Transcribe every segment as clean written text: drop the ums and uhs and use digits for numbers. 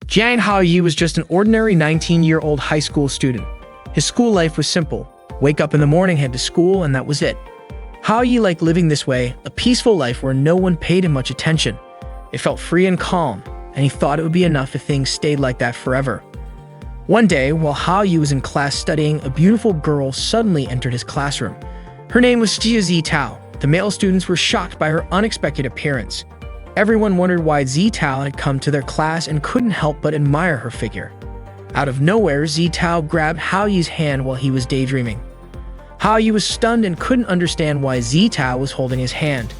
Jiang Haoyi was just an ordinary 19-year-old high school student. His school life was simple. Wake up in the morning, head to school, and that was it. Haoyi liked living this way, a peaceful life where no one paid him much attention. It felt free and calm, and he thought it would be enough if things stayed like that forever. One day, while Haoyi was in class studying, a beautiful girl suddenly entered his classroom. Her name was Jia Zitao. The male students were shocked by her unexpected appearance. Everyone wondered why Zitao had come to their class and couldn't help but admire her figure. Out of nowhere, Zitao grabbed Haoyi's hand while he was daydreaming. Haoyi was stunned and couldn't understand why Zitao was holding his hand.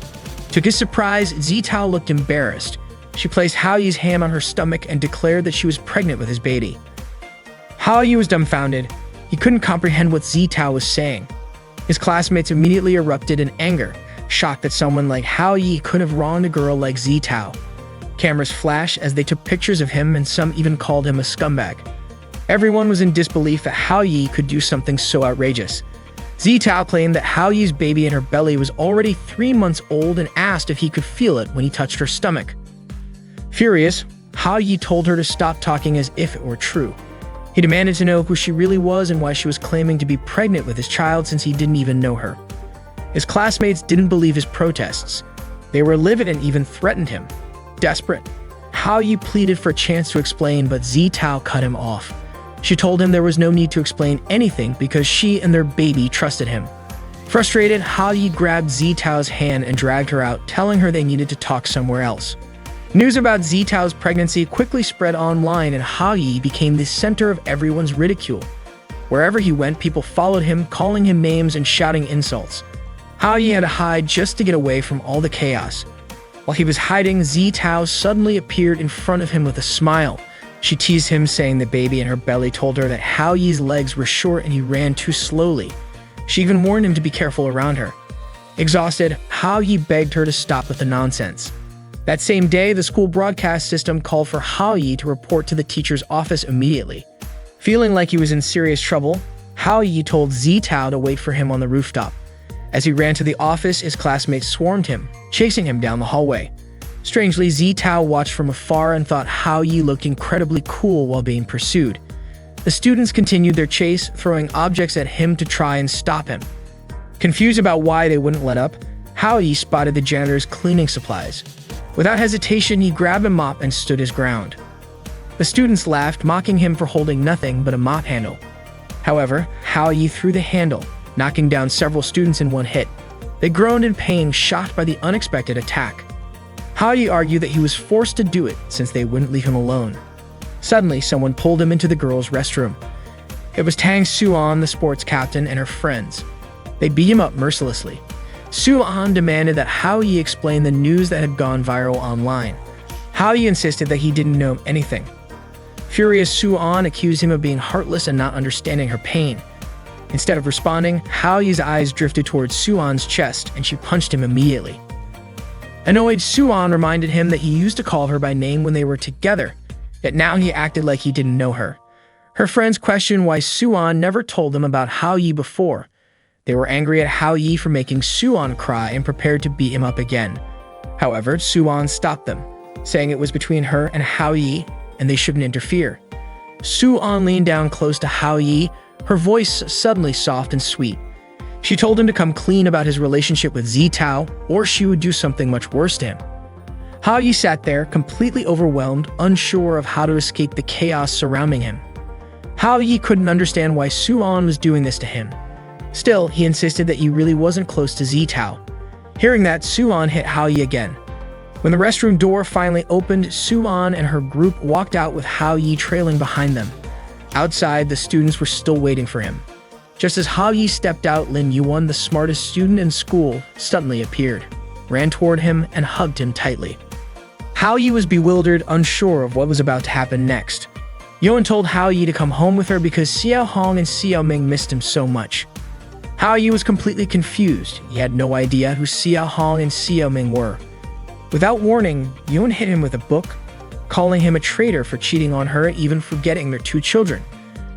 To his surprise, Zitao looked embarrassed. She placed Haoyi's hand on her stomach and declared that she was pregnant with his baby. Haoyi was dumbfounded. He couldn't comprehend what Zitao was saying. His classmates immediately erupted in anger, shocked that someone like Haoyi could have wronged a girl like Zitao. Cameras flashed as they took pictures of him, and some even called him a scumbag. Everyone was in disbelief that Haoyi could do something so outrageous. Zitao claimed that Haoyi's baby in her belly was already 3 months old and asked if he could feel it when he touched her stomach. Furious, Haoyi told her to stop talking as if it were true. He demanded to know who she really was and why she was claiming to be pregnant with his child since he didn't even know her. His classmates didn't believe his protests. They were livid and even threatened him. Desperate, Haoyi pleaded for a chance to explain, but Zitao cut him off. She told him there was no need to explain anything because she and their baby trusted him. Frustrated, Haoyi grabbed Zitao's hand and dragged her out, telling her they needed to talk somewhere else. News about Zitao's pregnancy quickly spread online, and Haoyi became the center of everyone's ridicule. Wherever he went, people followed him, calling him names and shouting insults. Haoyi had to hide just to get away from all the chaos. While he was hiding, Zitao suddenly appeared in front of him with a smile. She teased him, saying the baby in her belly told her that Haoyi's legs were short and he ran too slowly. She even warned him to be careful around her. Exhausted, Haoyi begged her to stop with the nonsense. That same day, the school broadcast system called for Haoyi to report to the teacher's office immediately. Feeling like he was in serious trouble, Haoyi told Zitao to wait for him on the rooftop. As he ran to the office, his classmates swarmed him, chasing him down the hallway. Strangely, Zitao watched from afar and thought Haoyi looked incredibly cool while being pursued. The students continued their chase, throwing objects at him to try and stop him. Confused about why they wouldn't let up, Haoyi spotted the janitor's cleaning supplies. Without hesitation, he grabbed a mop and stood his ground. The students laughed, mocking him for holding nothing but a mop handle. However, Haoyi threw the handle, knocking down several students in one hit. They groaned in pain, shocked by the unexpected attack. Haoyi argued that he was forced to do it since they wouldn't leave him alone. Suddenly, someone pulled him into the girls' restroom. It was Tang Suan, the sports captain, and her friends. They beat him up mercilessly. Suan demanded that Haoyi explain the news that had gone viral online. Haoyi insisted that he didn't know anything. Furious, Suan accused him of being heartless and not understanding her pain. Instead of responding, Haoyi's eyes drifted towards Suan's chest, and she punched him immediately. Annoyed, Suan reminded him that he used to call her by name when they were together, yet now he acted like he didn't know her. Her friends questioned why Suan never told them about Haoyi before. They were angry at Haoyi for making Suan cry and prepared to beat him up again. However, Suan stopped them, saying it was between her and Haoyi and they shouldn't interfere. Suan leaned down close to Haoyi, her voice suddenly soft and sweet. She told him to come clean about his relationship with Zitao, or she would do something much worse to him. Haoyi sat there, completely overwhelmed, unsure of how to escape the chaos surrounding him. Haoyi couldn't understand why Suan was doing this to him. Still, he insisted that he really wasn't close to Zitao. Hearing that, Suan hit Haoyi again. When the restroom door finally opened, Suan and her group walked out with Haoyi trailing behind them. Outside, the students were still waiting for him. Just as Haoyi stepped out, Lin Yuan, the smartest student in school, suddenly appeared, ran toward him, and hugged him tightly. Haoyi was bewildered, unsure of what was about to happen next. Yuan told Haoyi to come home with her because Xiao Hong and Xiao Ming missed him so much. Haoyi was completely confused. He had no idea who Xiao Hong and Xiao Ming were. Without warning, Yuan hit him with a book, calling him a traitor for cheating on her, even forgetting their 2 children.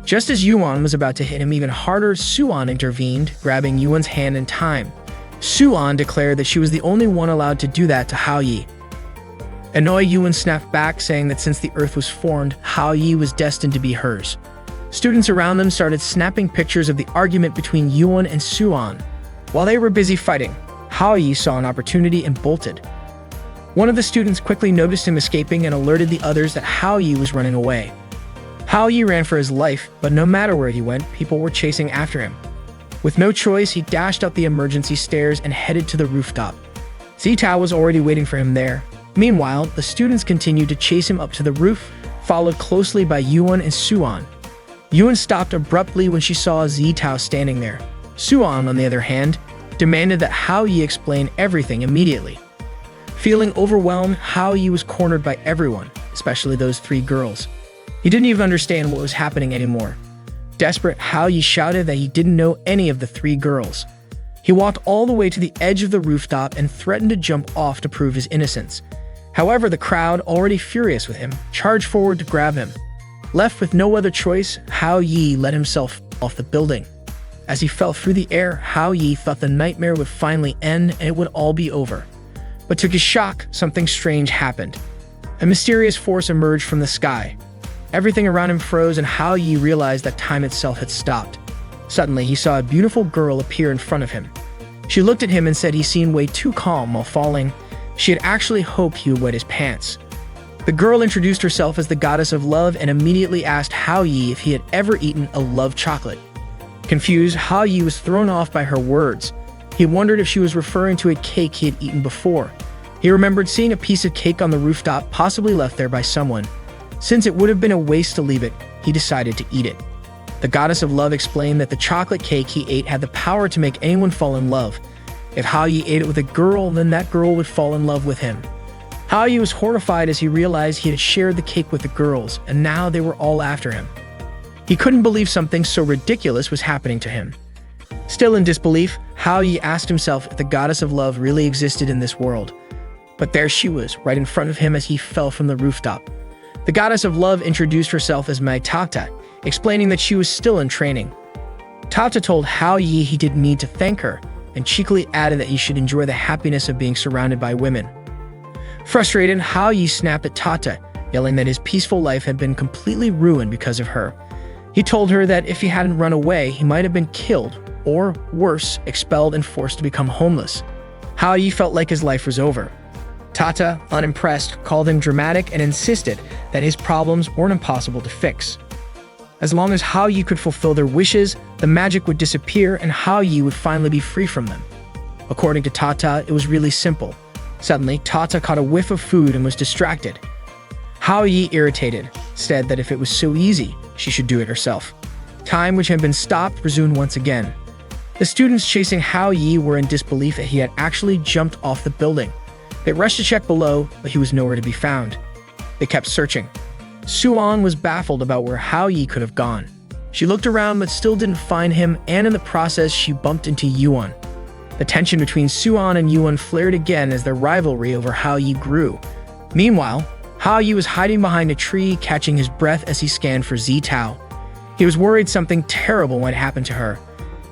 Just as Yuan was about to hit him even harder, Suan intervened, grabbing Yuan's hand in time. Suan declared that she was the only one allowed to do that to Haoyi. Annoyed, Yuan snapped back, saying that since the Earth was formed, Hao Yi was destined to be hers. Students around them started snapping pictures of the argument between Yuan and Suan. While they were busy fighting, Hao Yi saw an opportunity and bolted. One of the students quickly noticed him escaping and alerted the others that Hao Yi was running away. Hao Yi ran for his life, but no matter where he went, people were chasing after him. With no choice, he dashed up the emergency stairs and headed to the rooftop. Zitao was already waiting for him there. Meanwhile, the students continued to chase him up to the roof, followed closely by Yuan and Suan. Yuan stopped abruptly when she saw Zitao standing there. Suan, on the other hand, demanded that Hao Yi explain everything immediately. Feeling overwhelmed, Hao Yi was cornered by everyone, especially those three girls. He didn't even understand what was happening anymore. Desperate, Hao Yi shouted that he didn't know any of the three girls. He walked all the way to the edge of the rooftop and threatened to jump off to prove his innocence. However, the crowd, already furious with him, charged forward to grab him. Left with no other choice, Hao Yi let himself off the building. As he fell through the air, Hao Yi thought the nightmare would finally end and it would all be over. But to his shock, something strange happened. A mysterious force emerged from the sky. Everything around him froze, and Hao Yi realized that time itself had stopped. Suddenly, he saw a beautiful girl appear in front of him. She looked at him and said he seemed way too calm while falling. She had actually hoped he would wet his pants. The girl introduced herself as the goddess of love and immediately asked Hao Yi if he had ever eaten a love chocolate. Confused, Hao Yi was thrown off by her words. He wondered if she was referring to a cake he had eaten before. He remembered seeing a piece of cake on the rooftop, possibly left there by someone. Since it would have been a waste to leave it, he decided to eat it. The goddess of love explained that the chocolate cake he ate had the power to make anyone fall in love. If Hao Yi ate it with a girl, then that girl would fall in love with him. Hao Yi was horrified as he realized he had shared the cake with the girls, and now they were all after him. He couldn't believe something so ridiculous was happening to him. Still in disbelief, Hao Yi asked himself if the goddess of love really existed in this world. But there she was, right in front of him as he fell from the rooftop. The goddess of love introduced herself as Mai Tata, explaining that she was still in training. Tata told Hao Yi he didn't need to thank her, and cheekily added that he should enjoy the happiness of being surrounded by women. Frustrated, Hao Yi snapped at Tata, yelling that his peaceful life had been completely ruined because of her. He told her that if he hadn't run away, he might have been killed, or worse, expelled and forced to become homeless. Hao Yi felt like his life was over. Tata, unimpressed, called him dramatic and insisted that his problems weren't impossible to fix. As long as Hao Yi could fulfill their wishes, the magic would disappear and Hao Yi would finally be free from them. According to Tata, it was really simple. Suddenly, Tata caught a whiff of food and was distracted. Hao Yi, irritated, said that if it was so easy, she should do it herself. Time, which had been stopped, resumed once again. The students chasing Hao Yi were in disbelief that he had actually jumped off the building. They rushed to check below, but he was nowhere to be found. They kept searching. Suan was baffled about where Hao Yi could have gone. She looked around but still didn't find him, and in the process, she bumped into Yuan. The tension between Suan and Yuan flared again as their rivalry over Hao Yi grew. Meanwhile, Hao Yi was hiding behind a tree, catching his breath as he scanned for Zitao. He was worried something terrible might happen to her.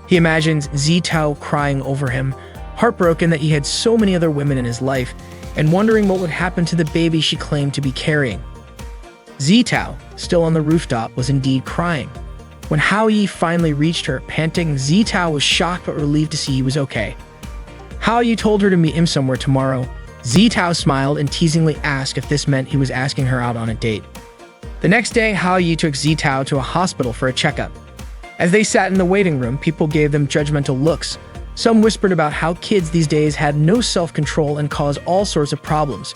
He imagined Zitao crying over him, heartbroken that he had so many other women in his life, and wondering what would happen to the baby she claimed to be carrying. Zitao, still on the rooftop, was indeed crying. When Hao Yi finally reached her, panting, Zitao was shocked but relieved to see he was okay. Hao Yi told her to meet him somewhere tomorrow. Zitao smiled and teasingly asked if this meant he was asking her out on a date. The next day, Hao Yi took Zitao to a hospital for a checkup. As they sat in the waiting room, people gave them judgmental looks. Some whispered about how kids these days had no self-control and caused all sorts of problems.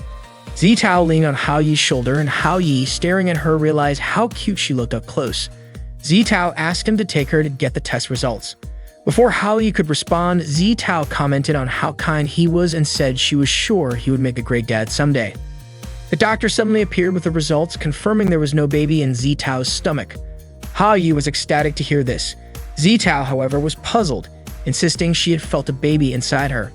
Zitao leaned on Hao Yi's shoulder, and Hao Yi, staring at her, realized how cute she looked up close. Zitao asked him to take her to get the test results. Before Hao Yi could respond, Zitao commented on how kind he was and said she was sure he would make a great dad someday. The doctor suddenly appeared with the results, confirming there was no baby in Zitao's stomach. Hao Yi was ecstatic to hear this. Zitao, however, was puzzled, insisting she had felt a baby inside her.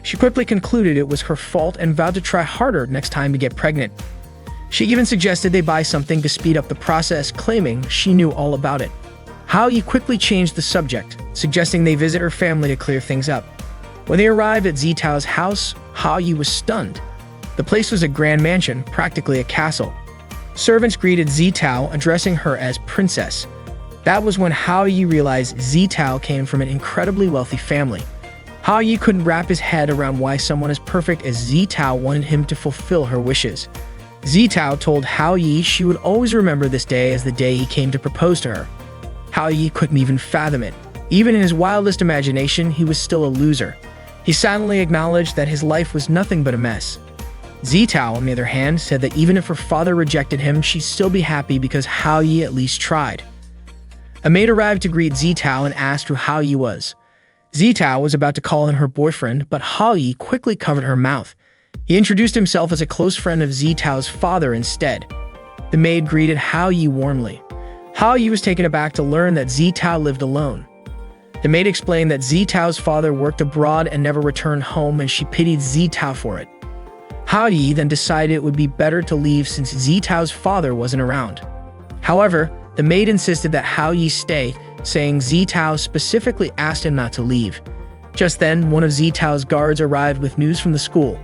She quickly concluded it was her fault and vowed to try harder next time to get pregnant. She even suggested they buy something to speed up the process, claiming she knew all about it. Hao Yi quickly changed the subject, suggesting they visit her family to clear things up. When they arrived at Zitao's house, Hao Yi was stunned. The place was a grand mansion, practically a castle. Servants greeted Zitao, addressing her as princess. That was when Hao Yi realized Zitao came from an incredibly wealthy family. Hao Yi couldn't wrap his head around why someone as perfect as Zitao wanted him to fulfill her wishes. Zitao told Hao Yi she would always remember this day as the day he came to propose to her. Hao Yi couldn't even fathom it. Even in his wildest imagination, he was still a loser. He silently acknowledged that his life was nothing but a mess. Zitao, on the other hand, said that even if her father rejected him, she'd still be happy because Hao Yi at least tried. A maid arrived to greet Zitao and asked who Hao Yi was. Zitao was about to call in her boyfriend, but Hao Yi quickly covered her mouth. He introduced himself as a close friend of Zitao's father instead. The maid greeted Hao Yi warmly. Hao Yi was taken aback to learn that Zitao lived alone. The maid explained that Zitao's father worked abroad and never returned home, and she pitied Zitao for it. Hao Yi then decided it would be better to leave since Zitao's father wasn't around. However, the maid insisted that Hao Yi stay, saying Zitao specifically asked him not to leave. Just then, one of Zitao's guards arrived with news from the school.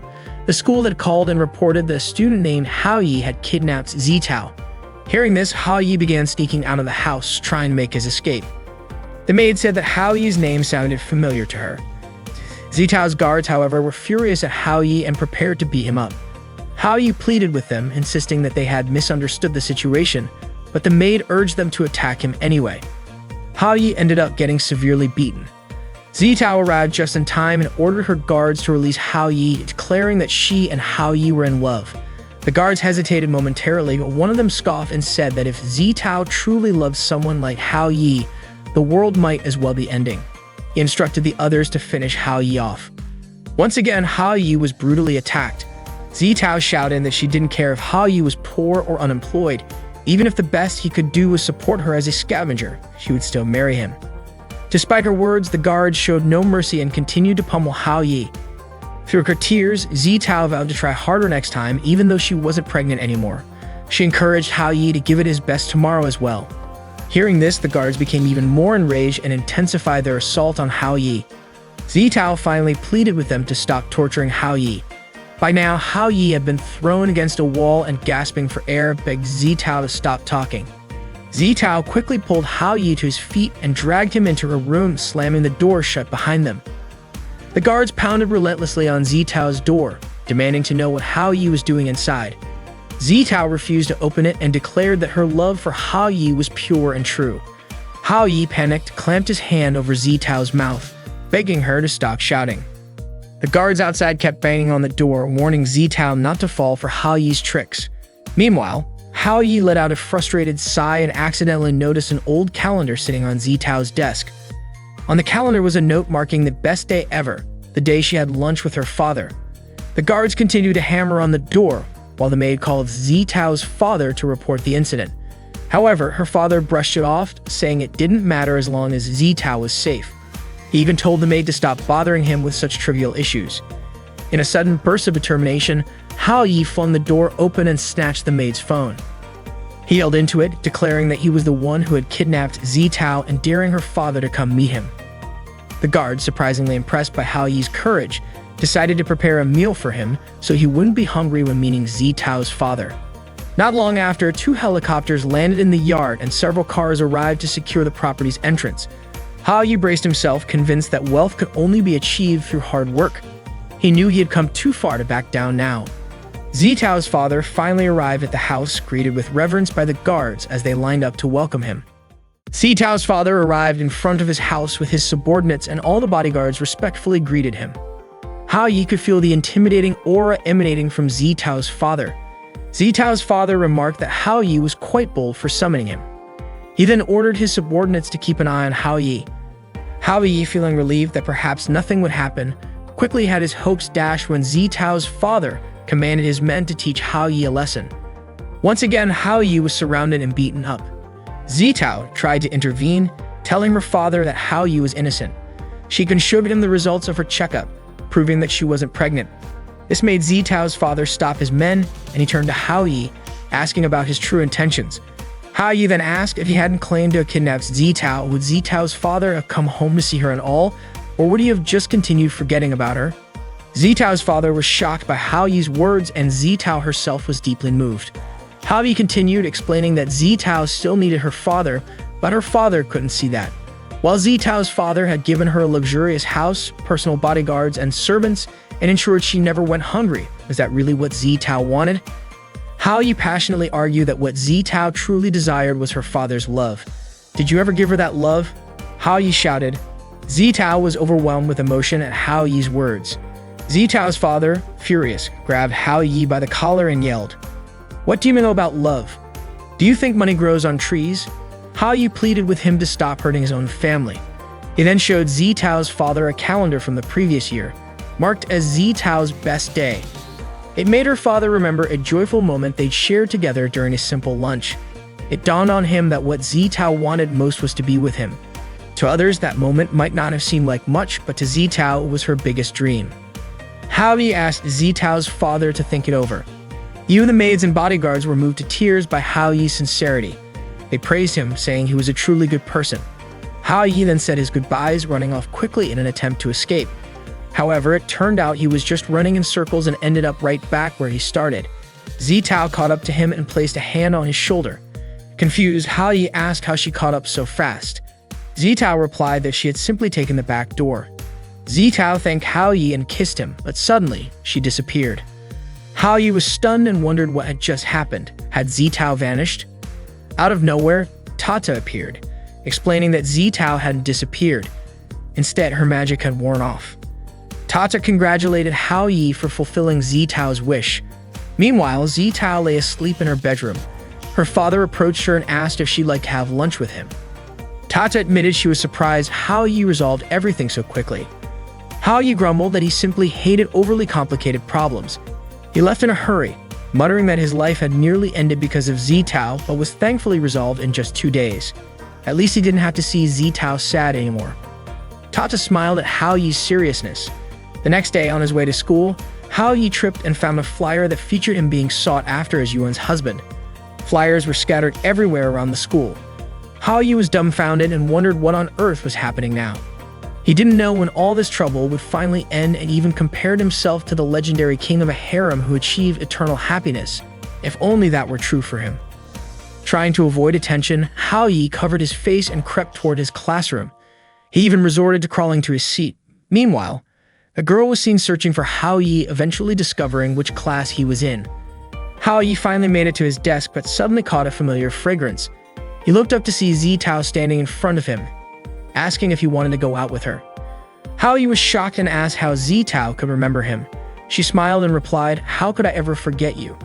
The school had called and reported that a student named Hao Yi had kidnapped Zitao. Hearing this, Hao Yi began sneaking out of the house, trying to make his escape. The maid said that Hao Yi's name sounded familiar to her. Zitao's guards, however, were furious at Hao Yi and prepared to beat him up. Hao Yi pleaded with them, insisting that they had misunderstood the situation, but the maid urged them to attack him anyway. Hao Yi ended up getting severely beaten. Zitao arrived just in time and ordered her guards to release Hao Yi, declaring that she and Hao Yi were in love. The guards hesitated momentarily, but one of them scoffed and said that if Zitao truly loved someone like Hao Yi, the world might as well be ending. He instructed the others to finish Hao Yi off. Once again, Hao Yi was brutally attacked. Zitao shouted that she didn't care if Hao Yi was poor or unemployed. Even if the best he could do was support her as a scavenger, she would still marry him. Despite her words, the guards showed no mercy and continued to pummel Hao Yi. Through her tears, Zitao vowed to try harder next time, even though she wasn't pregnant anymore. She encouraged Hao Yi to give it his best tomorrow as well. Hearing this, the guards became even more enraged and intensified their assault on Hao Yi. Zitao finally pleaded with them to stop torturing Hao Yi. By now, Hao Yi had been thrown against a wall and gasping for air, begged Zitao to stop talking. Zitao quickly pulled Hao Yi to his feet and dragged him into her room, slamming the door shut behind them. The guards pounded relentlessly on Zitao's door, demanding to know what Hao Yi was doing inside. Zitao refused to open it and declared that her love for Hao Yi was pure and true. Hao Yi panicked, clamped his hand over Zitao's mouth, begging her to stop shouting. The guards outside kept banging on the door, warning Zitao not to fall for Hao Yi's tricks. Meanwhile, Hao Yi let out a frustrated sigh and accidentally noticed an old calendar sitting on Zitao's desk. On the calendar was a note marking the best day ever, the day she had lunch with her father. The guards continued to hammer on the door, while the maid called Zitao's father to report the incident. However, her father brushed it off, saying it didn't matter as long as Zitao was safe. He even told the maid to stop bothering him with such trivial issues. In a sudden burst of determination, Hao Yi flung the door open and snatched the maid's phone. He yelled into it, declaring that he was the one who had kidnapped Zitao and daring her father to come meet him. The guards, surprisingly impressed by Hao Yi's courage, decided to prepare a meal for him so he wouldn't be hungry when meeting Zitao's father. Not long after, 2 helicopters landed in the yard and several cars arrived to secure the property's entrance. Hao Yi braced himself, convinced that wealth could only be achieved through hard work. He knew he had come too far to back down now. Zitao's father finally arrived at the house, greeted with reverence by the guards as they lined up to welcome him. Zitao's father arrived in front of his house with his subordinates, and all the bodyguards respectfully greeted him. Hao Yi could feel the intimidating aura emanating from Zitao's father. Zitao's father remarked that Hao Yi was quite bold for summoning him. He then ordered his subordinates to keep an eye on Hao Yi. Hao Yi, feeling relieved that perhaps nothing would happen, quickly had his hopes dashed when Zitao's father commanded his men to teach Hao Yi a lesson. Once again, Hao Yi was surrounded and beaten up. Zitao tried to intervene, telling her father that Hao Yi was innocent. She showed him the results of her checkup, proving that she wasn't pregnant. This made Zitao's father stop his men, and he turned to Hao Yi, asking about his true intentions. Hao Yi then asked if he hadn't claimed to have kidnapped Zitao, would Zitao's father have come home to see her at all, or would he have just continued forgetting about her? Zitao's father was shocked by Hao Yi's words, and Zitao herself was deeply moved. Hao Yi continued, explaining that Zitao still needed her father, but her father couldn't see that. While Zitao's father had given her a luxurious house, personal bodyguards, and servants, and ensured she never went hungry, was that really what Zitao wanted? Hao Yi passionately argued that what Zitao truly desired was her father's love. Did you ever give her that love? Hao Yi shouted. Zitao was overwhelmed with emotion at Hao Yi's words. Zitao's father, furious, grabbed Hao Yi by the collar and yelled, "What do you know about love? Do you think money grows on trees?" Hao Yi pleaded with him to stop hurting his own family. He then showed Zitao's father a calendar from the previous year, marked as Zitao's best day. It made her father remember a joyful moment they'd shared together during a simple lunch. It dawned on him that what Zitao wanted most was to be with him. To others, that moment might not have seemed like much, but to Zitao, it was her biggest dream. Hao Yi asked Zitao's father to think it over. Even the maids and bodyguards were moved to tears by Hao Yi's sincerity. They praised him, saying he was a truly good person. Hao Yi then said his goodbyes, running off quickly in an attempt to escape. However, it turned out he was just running in circles and ended up right back where he started. Zitao caught up to him and placed a hand on his shoulder. Confused, Hao Yi asked how she caught up so fast. Zitao replied that she had simply taken the back door. Zitao thanked Hao Yi and kissed him, but suddenly, she disappeared. Hao Yi was stunned and wondered what had just happened. Had Zitao vanished? Out of nowhere, Tata appeared, explaining that Zitao hadn't disappeared. Instead, her magic had worn off. Tata congratulated Hao Yi for fulfilling Zitao's wish. Meanwhile, Zitao lay asleep in her bedroom. Her father approached her and asked if she'd like to have lunch with him. Tata admitted she was surprised Hao Yi resolved everything so quickly. Hao Yi grumbled that he simply hated overly complicated problems. He left in a hurry, muttering that his life had nearly ended because of Zitao, but was thankfully resolved in just 2 days. At least he didn't have to see Zitao sad anymore. Tata smiled at Hao Yi's seriousness. The next day, on his way to school, Hao Yi tripped and found a flyer that featured him being sought after as Yuan's husband. Flyers were scattered everywhere around the school. Hao Yi was dumbfounded and wondered what on earth was happening now. He didn't know when all this trouble would finally end, and even compared himself to the legendary king of a harem who achieved eternal happiness. If only that were true for him. Trying to avoid attention, Hao Yi covered his face and crept toward his classroom. He even resorted to crawling to his seat. Meanwhile, a girl was seen searching for Hao Yi, eventually discovering which class he was in. Hao Yi finally made it to his desk, but suddenly caught a familiar fragrance. He looked up to see Zitao standing in front of him, asking if he wanted to go out with her. Hao Yi was shocked and asked how Zitao could remember him. She smiled and replied, "How could I ever forget you?"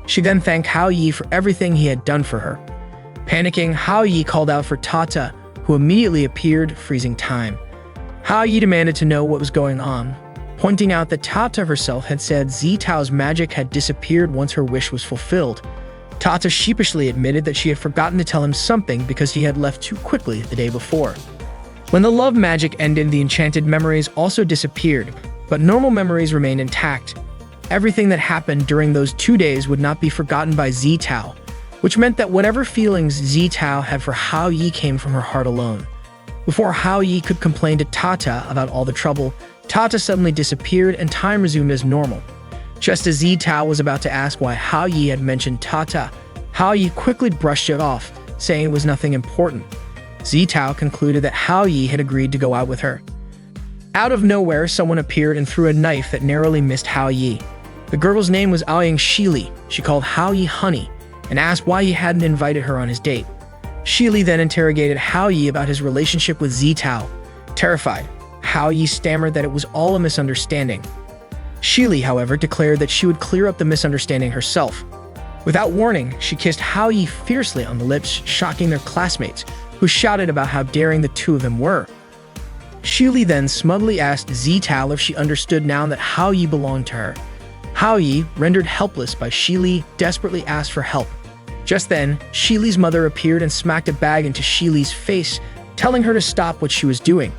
She then thanked Hao Yi for everything he had done for her. Panicking, Hao Yi called out for Tata, who immediately appeared, freezing time. Hao Yi demanded to know what was going on, pointing out that Tata herself had said Zitao's magic had disappeared once her wish was fulfilled. Tata sheepishly admitted that she had forgotten to tell him something because he had left too quickly the day before. When the love magic ended, the enchanted memories also disappeared, but normal memories remained intact. Everything that happened during those 2 days would not be forgotten by Zitao, which meant that whatever feelings Zitao had for Hao Yi came from her heart alone. Before Hao Yi could complain to Tata about all the trouble, Tata suddenly disappeared and time resumed as normal. Just as Zitao was about to ask why Hao Yi had mentioned Tata, Hao Yi quickly brushed it off, saying it was nothing important. Zitao concluded that Hao Yi had agreed to go out with her. Out of nowhere, someone appeared and threw a knife that narrowly missed Hao Yi. The girl's name was Aoying Shili. She called Hao Yi honey and asked why he hadn't invited her on his date. Shili then interrogated Hao Yi about his relationship with Zitao. Terrified, Hao Yi stammered that it was all a misunderstanding. Shili, however, declared that she would clear up the misunderstanding herself. Without warning, she kissed Hao Yi fiercely on the lips, shocking their classmates, who shouted about how daring the two of them were. Shili then smugly asked Zitao if she understood now that Hao Yi belonged to her. Hao Yi, rendered helpless by Shili, desperately asked for help. Just then, Shili's mother appeared and smacked a bag into Shili's face, telling her to stop what she was doing.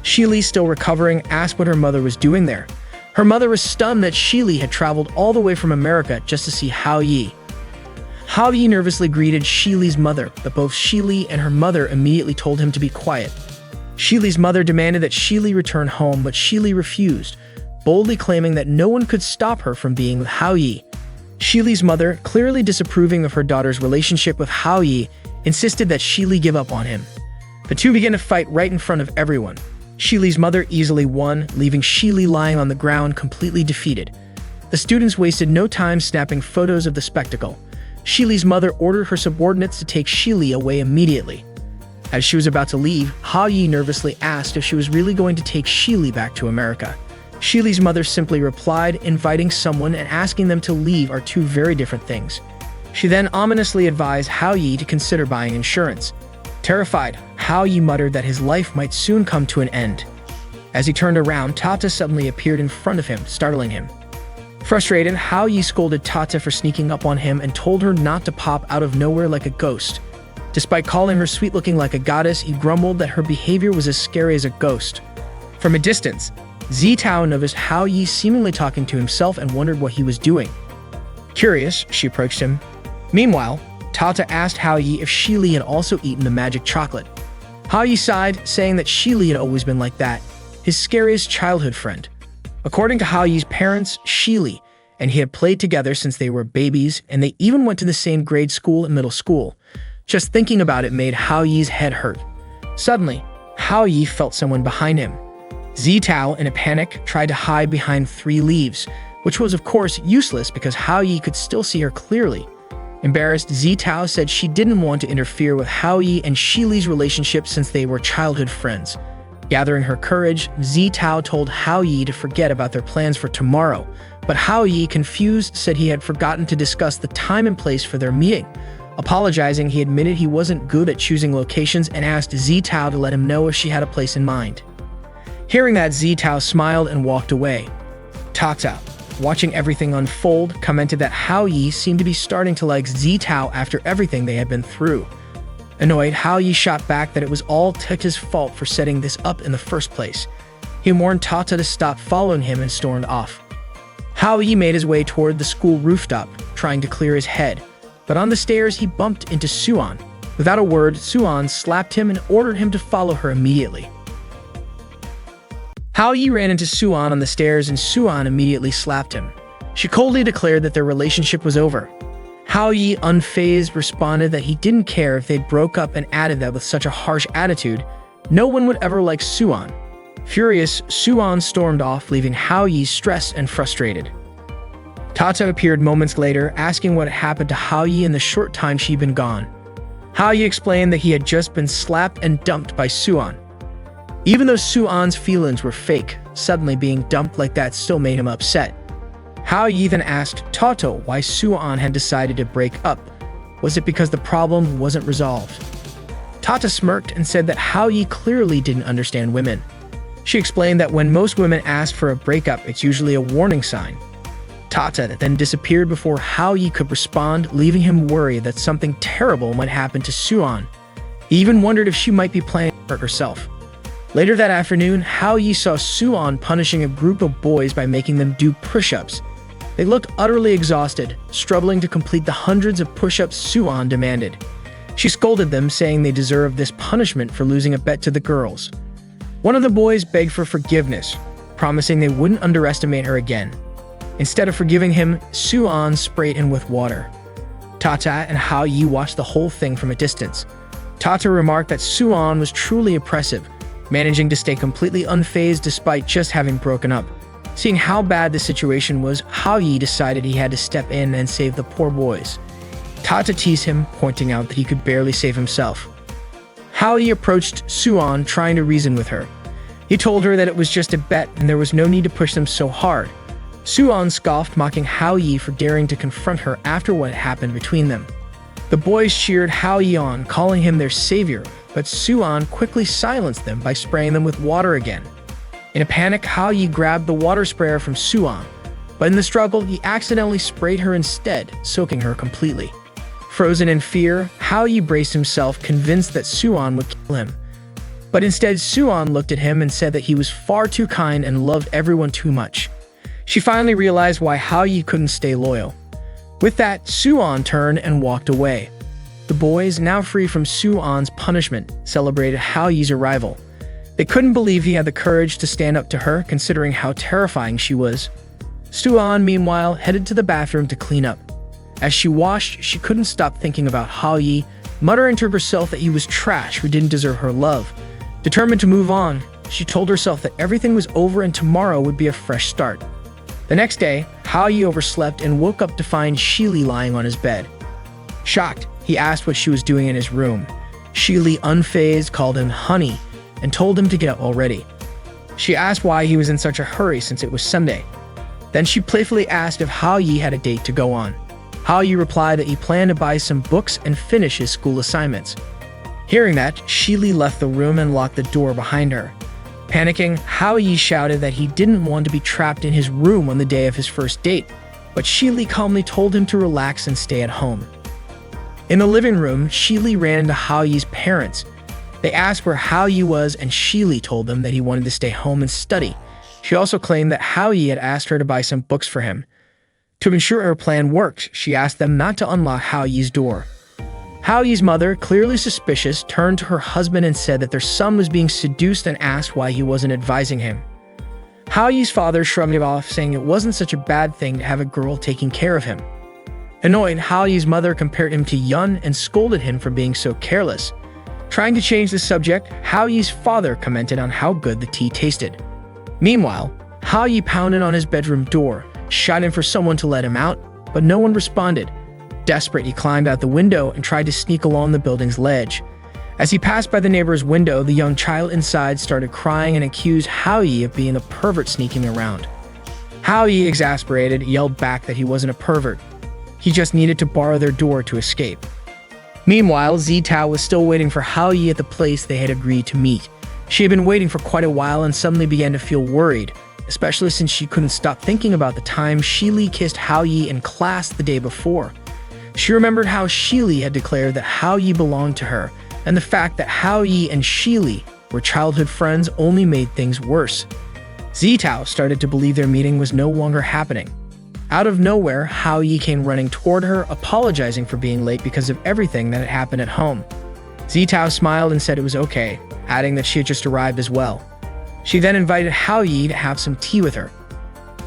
Shili, still recovering, asked what her mother was doing there. Her mother was stunned that Shili had traveled all the way from America just to see Hao Yi. Hao Yi nervously greeted Shili's mother, but both Shili and her mother immediately told him to be quiet. Shili's mother demanded that Shili return home, but Shili refused, boldly claiming that no one could stop her from being with Hao Yi. Shili's mother, clearly disapproving of her daughter's relationship with Hao Yi, insisted that Shili give up on him. The two began to fight right in front of everyone. Shili's mother easily won, leaving Shili lying on the ground completely defeated. The students wasted no time snapping photos of the spectacle. Shili's mother ordered her subordinates to take Shili away immediately. As she was about to leave, Hao Yi nervously asked if she was really going to take Shili back to America. Shili's mother simply replied, inviting someone and asking them to leave are two very different things. She then ominously advised Hao Yi to consider buying insurance. Terrified, Hao Yi muttered that his life might soon come to an end. As he turned around, Tata suddenly appeared in front of him, startling him. Frustrated, Hao Yi scolded Tata for sneaking up on him and told her not to pop out of nowhere like a ghost. Despite calling her sweet-looking like a goddess, he grumbled that her behavior was as scary as a ghost. From a distance, Zitao noticed Hao Yi seemingly talking to himself and wondered what he was doing. Curious, she approached him. Meanwhile, Tata asked Hao Yi if Shili had also eaten the magic chocolate. Hao Yi sighed, saying that Shili had always been like that, his scariest childhood friend. According to Hao Yi's parents, Shili and he had played together since they were babies, and they even went to the same grade school and middle school. Just thinking about it made Hao Yi's head hurt. Suddenly, Hao Yi felt someone behind him. Zitao, in a panic, tried to hide behind 3 leaves, which was of course useless because Hao Yi could still see her clearly. Embarrassed, Zitao said she didn't want to interfere with Hao Yi and Shili's relationship since they were childhood friends. Gathering her courage, Zitao told Hao Yi to forget about their plans for tomorrow, but Hao Yi, confused, said he had forgotten to discuss the time and place for their meeting. Apologizing, he admitted he wasn't good at choosing locations and asked Zitao to let him know if she had a place in mind. Hearing that, Zitao smiled and walked away. Tata, watching everything unfold, commented that Hao Yi seemed to be starting to like Zitao after everything they had been through. Annoyed, Hao Yi shot back that it was all Tata's fault for setting this up in the first place. He warned Tata to stop following him and stormed off. Hao Yi made his way toward the school rooftop, trying to clear his head. But on the stairs, he bumped into Suan. Without a word, Suan slapped him and ordered him to follow her immediately. Hao Yi ran into Suan on the stairs and Suan immediately slapped him. She coldly declared that their relationship was over. Hao Yi, unfazed, responded that he didn't care if they'd broke up and added that with such a harsh attitude, no one would ever like Suan. Furious, Suan stormed off, leaving Hao Yi stressed and frustrated. Tata appeared moments later, asking what had happened to Hao Yi in the short time she'd been gone. Hao Yi explained that he had just been slapped and dumped by Suan. Even though Suan's feelings were fake, suddenly being dumped like that still made him upset. Hao Yi then asked Tata why Suan had decided to break up. Was it because the problem wasn't resolved? Tata smirked and said that Hao Yi clearly didn't understand women. She explained that when most women ask for a breakup, it's usually a warning sign. Tata then disappeared before Hao Yi could respond, leaving him worried that something terrible might happen to Suan. He even wondered if she might be planning to hurt herself. Later that afternoon, Hao Yi saw Suan punishing a group of boys by making them do push-ups. They looked utterly exhausted, struggling to complete the hundreds of push-ups Suan demanded. She scolded them, saying they deserved this punishment for losing a bet to the girls. One of the boys begged for forgiveness, promising they wouldn't underestimate her again. Instead of forgiving him, Suan sprayed him with water. Tata and Hao Yi watched the whole thing from a distance. Tata remarked that Suan was truly oppressive, managing to stay completely unfazed despite just having broken up. Seeing how bad the situation was, Hao Yi decided he had to step in and save the poor boys. Tata teased him, pointing out that he could barely save himself. Hao Yi approached Suan, trying to reason with her. He told her that it was just a bet and there was no need to push them so hard. Suan scoffed, mocking Hao Yi for daring to confront her after what had happened between them. The boys cheered Hao Yi on, calling him their savior, but Suan quickly silenced them by spraying them with water again. In a panic, Hao Yi grabbed the water sprayer from Suan, but in the struggle, he accidentally sprayed her instead, soaking her completely. Frozen in fear, Hao Yi braced himself, convinced that Suan would kill him. But instead, Suan looked at him and said that he was far too kind and loved everyone too much. She finally realized why Hao Yi couldn't stay loyal. With that, Suan turned and walked away. The boys, now free from Suan's punishment, celebrated Hao Yi's arrival. They couldn't believe he had the courage to stand up to her, considering how terrifying she was. Soo-an, meanwhile, headed to the bathroom to clean up. As she washed, she couldn't stop thinking about Hao-yi, muttering to herself that he was trash who didn't deserve her love. Determined to move on, she told herself that everything was over and tomorrow would be a fresh start. The next day, Hao-yi overslept and woke up to find Shili lying on his bed. Shocked, he asked what she was doing in his room. Shili, unfazed, called him honey and told him to get up already. She asked why he was in such a hurry since it was Sunday. Then she playfully asked if Hao-yi had a date to go on. Hao-yi replied that he planned to buy some books and finish his school assignments. Hearing that, Shili left the room and locked the door behind her. Panicking, Hao-yi shouted that he didn't want to be trapped in his room on the day of his first date, but Shili calmly told him to relax and stay at home. In the living room, Shili ran into Hao-yi's parents. They asked where Hao-yi was, and Shili told them that he wanted to stay home and study. She also claimed that Hao-yi had asked her to buy some books for him. To ensure her plan worked, she asked them not to unlock Hao-yi's door. Hao-yi's mother, clearly suspicious, turned to her husband and said that their son was being seduced and asked why he wasn't advising him. Hao-yi's father shrugged it off, saying it wasn't such a bad thing to have a girl taking care of him. Annoyed, Hao-yi's mother compared him to Yun and scolded him for being so careless. Trying to change the subject, Hao-yi's father commented on how good the tea tasted. Meanwhile, Hao-yi pounded on his bedroom door, shouting for someone to let him out, but no one responded. Desperate, he climbed out the window and tried to sneak along the building's ledge. As he passed by the neighbor's window, the young child inside started crying and accused Hao-yi of being a pervert sneaking around. Hao-yi, exasperated, yelled back that he wasn't a pervert. He just needed to borrow their door to escape. Meanwhile, Zitao was still waiting for Hao-yi at the place they had agreed to meet. She had been waiting for quite a while and suddenly began to feel worried, especially since she couldn't stop thinking about the time Shili kissed Hao-yi in class the day before. She remembered how Shili had declared that Hao-yi belonged to her, and the fact that Hao-yi and Shili were childhood friends only made things worse. Zitao started to believe their meeting was no longer happening. Out of nowhere, Hao-yi came running toward her, apologizing for being late because of everything that had happened at home. Zitao smiled and said it was okay, adding that she had just arrived as well. She then invited Hao-yi to have some tea with her.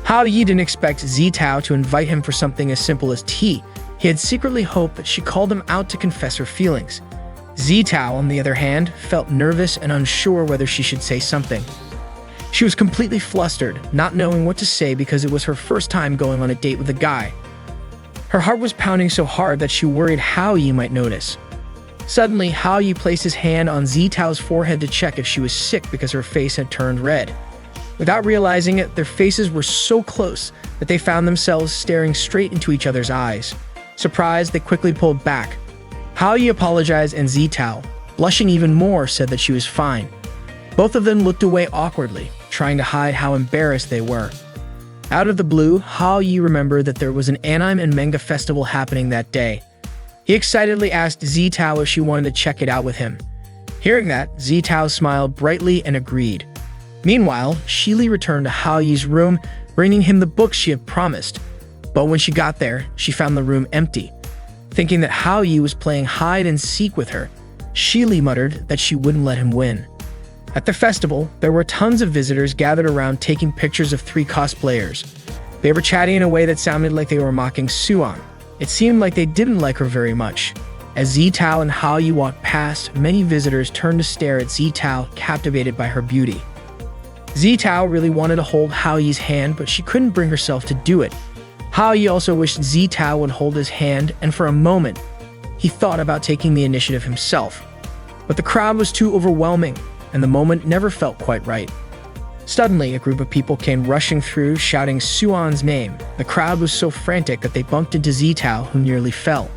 Hao-yi didn't expect Zitao to invite him for something as simple as tea. He had secretly hoped that she called him out to confess her feelings. Zitao, on the other hand, felt nervous and unsure whether she should say something. She was completely flustered, not knowing what to say because it was her first time going on a date with a guy. Her heart was pounding so hard that she worried Hao-yi might notice. Suddenly, Hao-yi placed his hand on Zitao's forehead to check if she was sick because her face had turned red. Without realizing it, their faces were so close that they found themselves staring straight into each other's eyes. Surprised, they quickly pulled back. Hao-yi apologized and Zitao, blushing even more, said that she was fine. Both of them looked away awkwardly, trying to hide how embarrassed they were. Out of the blue, Hao-yi remembered that there was an anime and manga festival happening that day. He excitedly asked Zitao if she wanted to check it out with him. Hearing that, Zitao smiled brightly and agreed. Meanwhile, Shili returned to Hao-yi's room, bringing him the books she had promised. But when she got there, she found the room empty. Thinking that Hao-yi was playing hide and seek with her, Shili muttered that she wouldn't let him win. At the festival, there were tons of visitors gathered around taking pictures of 3 cosplayers. They were chatting in a way that sounded like they were mocking Soo-an. It seemed like they didn't like her very much. As Zitao and Hao-yi walked past, many visitors turned to stare at Zitao, captivated by her beauty. Zitao really wanted to hold Hao-yi's hand, but she couldn't bring herself to do it. Hao-yi also wished Zitao would hold his hand, and for a moment, he thought about taking the initiative himself. But the crowd was too overwhelming, and the moment never felt quite right. Suddenly, a group of people came rushing through, shouting Soo-an's name. The crowd was so frantic that they bumped into Zitao, who nearly fell.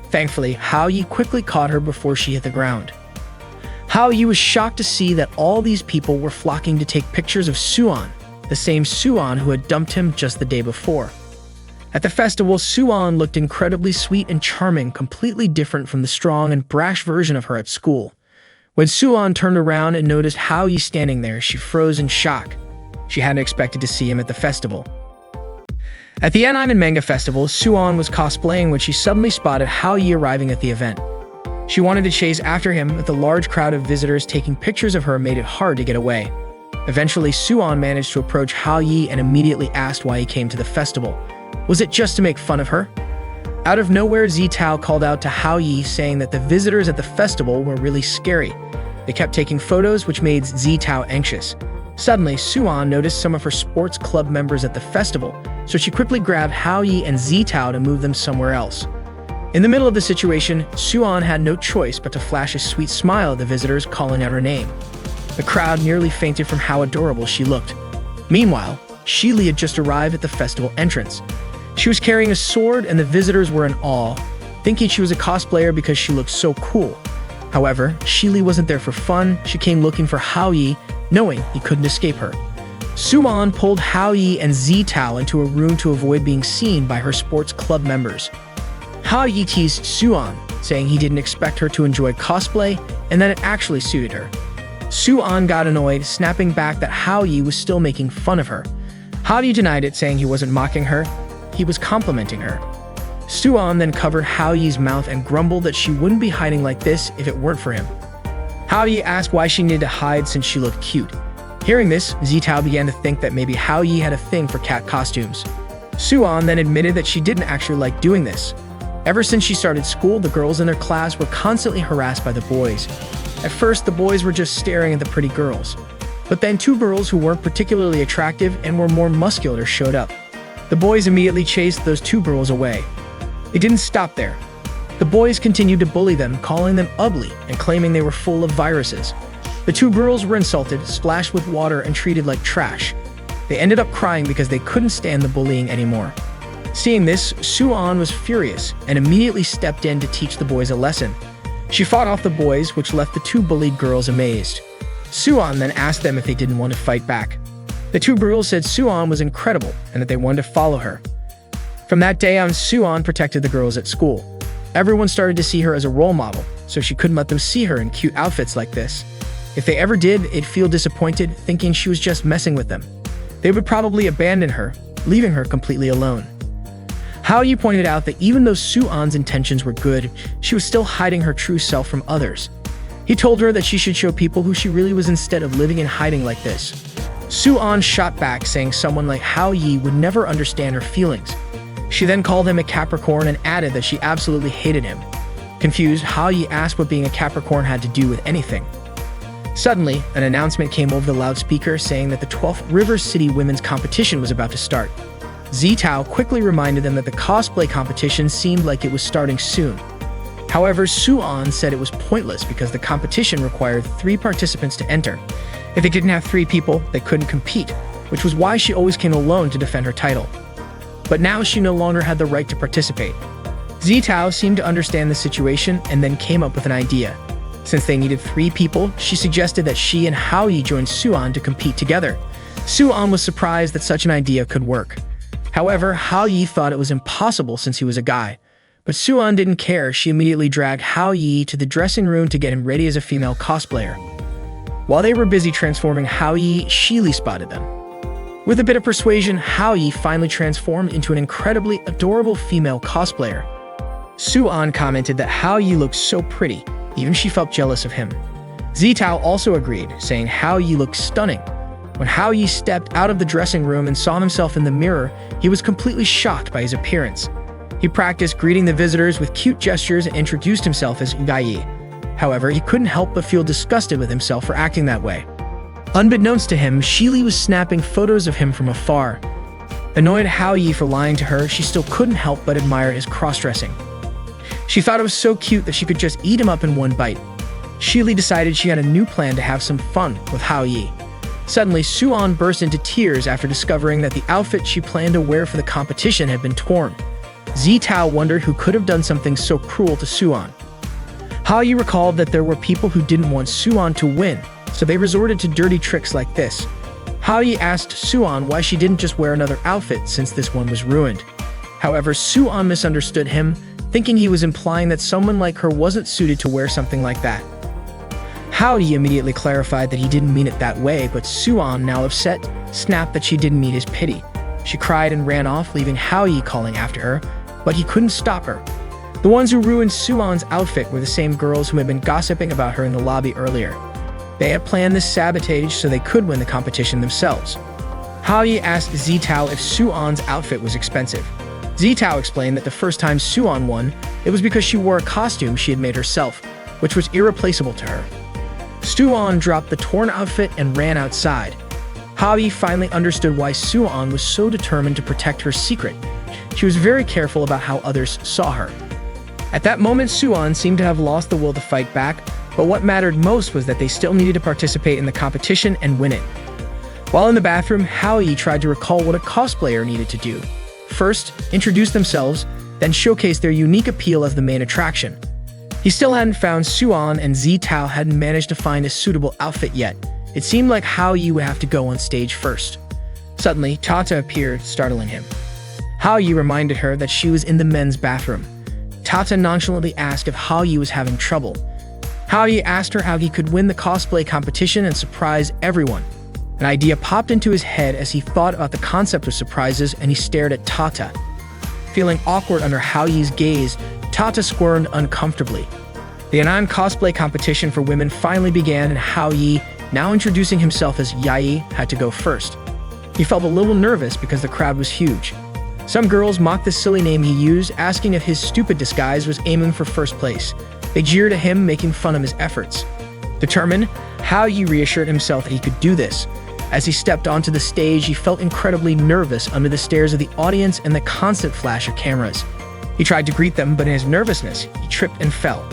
Thankfully, Hao-yi quickly caught her before she hit the ground. Hao-yi was shocked to see that all these people were flocking to take pictures of Soo-an, the same Soo-an who had dumped him just the day before. At the festival, Soo-an looked incredibly sweet and charming, completely different from the strong and brash version of her at school. When Soo-an turned around and noticed Hao-yi standing there, she froze in shock. She hadn't expected to see him at the festival. At the anime and manga festival, Soo-an was cosplaying when she suddenly spotted Hao-yi arriving at the event. She wanted to chase after him, but the large crowd of visitors taking pictures of her made it hard to get away. Eventually, Suan managed to approach Hao Yi and immediately asked why he came to the festival. Was it just to make fun of her? Out of nowhere, Zitao called out to Hao Yi, saying that the visitors at the festival were really scary. They kept taking photos, which made Zitao anxious. Suddenly, Suan noticed some of her sports club members at the festival, so she quickly grabbed Hao Yi and Zitao to move them somewhere else. In the middle of the situation, Suan had no choice but to flash a sweet smile at the visitors, calling out her name. The crowd nearly fainted from how adorable she looked. Meanwhile, Shili had just arrived at the festival entrance. She was carrying a sword, and the visitors were in awe, thinking she was a cosplayer because she looked so cool. However, Shili wasn't there for fun. She came looking for Hao Yi, knowing he couldn't escape her. Suan pulled Hao Yi and Zitao into a room to avoid being seen by her sports club members. Hao Yi teased Suan, saying he didn't expect her to enjoy cosplay and that it actually suited her. Suan got annoyed, snapping back that Hao Yi was still making fun of her. Hao Yi denied it, saying he wasn't mocking her, he was complimenting her. Suan then covered Hao Yi's mouth and grumbled that she wouldn't be hiding like this if it weren't for him. Hao Yi asked why she needed to hide since she looked cute. Hearing this, Zitao began to think that maybe Hao Yi had a thing for cat costumes. Suan then admitted that she didn't actually like doing this. Ever since she started school, the girls in their class were constantly harassed by the boys. At first, the boys were just staring at the pretty girls. But then two girls who weren't particularly attractive and were more muscular showed up. The boys immediately chased those two girls away. They didn't stop there. The boys continued to bully them, calling them ugly and claiming they were full of viruses. The two girls were insulted, splashed with water, and treated like trash. They ended up crying because they couldn't stand the bullying anymore. Seeing this, Suan was furious and immediately stepped in to teach the boys a lesson. She fought off the boys, which left the two bullied girls amazed. Suan then asked them if they didn't want to fight back. The two girls said Suan was incredible and that they wanted to follow her. From that day on, Suan protected the girls at school. Everyone started to see her as a role model, so she couldn't let them see her in cute outfits like this. If they ever did, they'd feel disappointed, thinking she was just messing with them. They would probably abandon her, leaving her completely alone. Hao Yi pointed out that even though Suan's intentions were good, she was still hiding her true self from others. He told her that she should show people who she really was instead of living in hiding like this. Suan shot back, saying someone like Hao Yi would never understand her feelings. She then called him a Capricorn and added that she absolutely hated him. Confused, Hao Yi asked what being a Capricorn had to do with anything. Suddenly, an announcement came over the loudspeaker saying that the 12th River City Women's Competition was about to start. Zitao quickly reminded them that the cosplay competition seemed like it was starting soon. However, Suan said it was pointless because the competition required 3 participants to enter. If they didn't have 3 people, they couldn't compete, which was why she always came alone to defend her title. But now she no longer had the right to participate. Zitao seemed to understand the situation and then came up with an idea. Since they needed 3 people, she suggested that she and Hao Yi join Suan to compete together. Suan was surprised that such an idea could work. However, Hao Yi thought it was impossible since he was a guy. But Suan didn't care. She immediately dragged Hao Yi to the dressing room to get him ready as a female cosplayer. While they were busy transforming Hao Yi, Shili spotted them. With a bit of persuasion, Hao Yi finally transformed into an incredibly adorable female cosplayer. Suan commented that Hao Yi looked so pretty, even she felt jealous of him. Zitao also agreed, saying Hao Yi looked stunning. When Hao Yi stepped out of the dressing room and saw himself in the mirror, he was completely shocked by his appearance. He practiced greeting the visitors with cute gestures and introduced himself as Gai. However, he couldn't help but feel disgusted with himself for acting that way. Unbeknownst to him, Shili was snapping photos of him from afar. Annoyed at Hao Yi for lying to her, she still couldn't help but admire his cross-dressing. She thought it was so cute that she could just eat him up in one bite. Shili decided she had a new plan to have some fun with Hao Yi. Suddenly, Suan burst into tears after discovering that the outfit she planned to wear for the competition had been torn. Zitao wondered who could have done something so cruel to Suan. Hao Yi recalled that there were people who didn't want Suan to win, so they resorted to dirty tricks like this. Hao Yi asked Suan why she didn't just wear another outfit since this one was ruined. However, Suan misunderstood him, thinking he was implying that someone like her wasn't suited to wear something like that. Hao Yi immediately clarified that he didn't mean it that way, but Suan, now upset, snapped that she didn't need his pity. She cried and ran off, leaving Hao Yi calling after her, but he couldn't stop her. The ones who ruined Suwon's outfit were the same girls who had been gossiping about her in the lobby earlier. They had planned this sabotage so they could win the competition themselves. Haoyi asked Zitao if Suwon's outfit was expensive. Zitao explained that the first time Suwon won, it was because she wore a costume she had made herself, which was irreplaceable to her. Suwon dropped the torn outfit and ran outside. Haoyi finally understood why Suwon was so determined to protect her secret. She was very careful about how others saw her. At that moment, Suwon seemed to have lost the will to fight back, but what mattered most was that they still needed to participate in the competition and win it. While in the bathroom, Haoyi tried to recall what a cosplayer needed to do. First, introduce themselves, then showcase their unique appeal as the main attraction. He still hadn't found Suwon, and Zitao hadn't managed to find a suitable outfit yet. It seemed like Haoyi would have to go on stage first. Suddenly, Tata appeared, startling him. Haoyi reminded her that she was in the men's bathroom. Tata nonchalantly asked if Haoyi was having trouble. Haoyi asked her how he could win the cosplay competition and surprise everyone. An idea popped into his head as he thought about the concept of surprises, and he stared at Tata. Feeling awkward under Haoyi's gaze, Tata squirmed uncomfortably. The Anan cosplay competition for women finally began, and Haoyi, now introducing himself as Yai, had to go first. He felt a little nervous because the crowd was huge. Some girls mocked the silly name he used, asking if his stupid disguise was aiming for first place. They jeered at him, making fun of his efforts. Determined, Haoyi reassured himself that he could do this. As he stepped onto the stage, he felt incredibly nervous under the stares of the audience and the constant flash of cameras. He tried to greet them, but in his nervousness, he tripped and fell.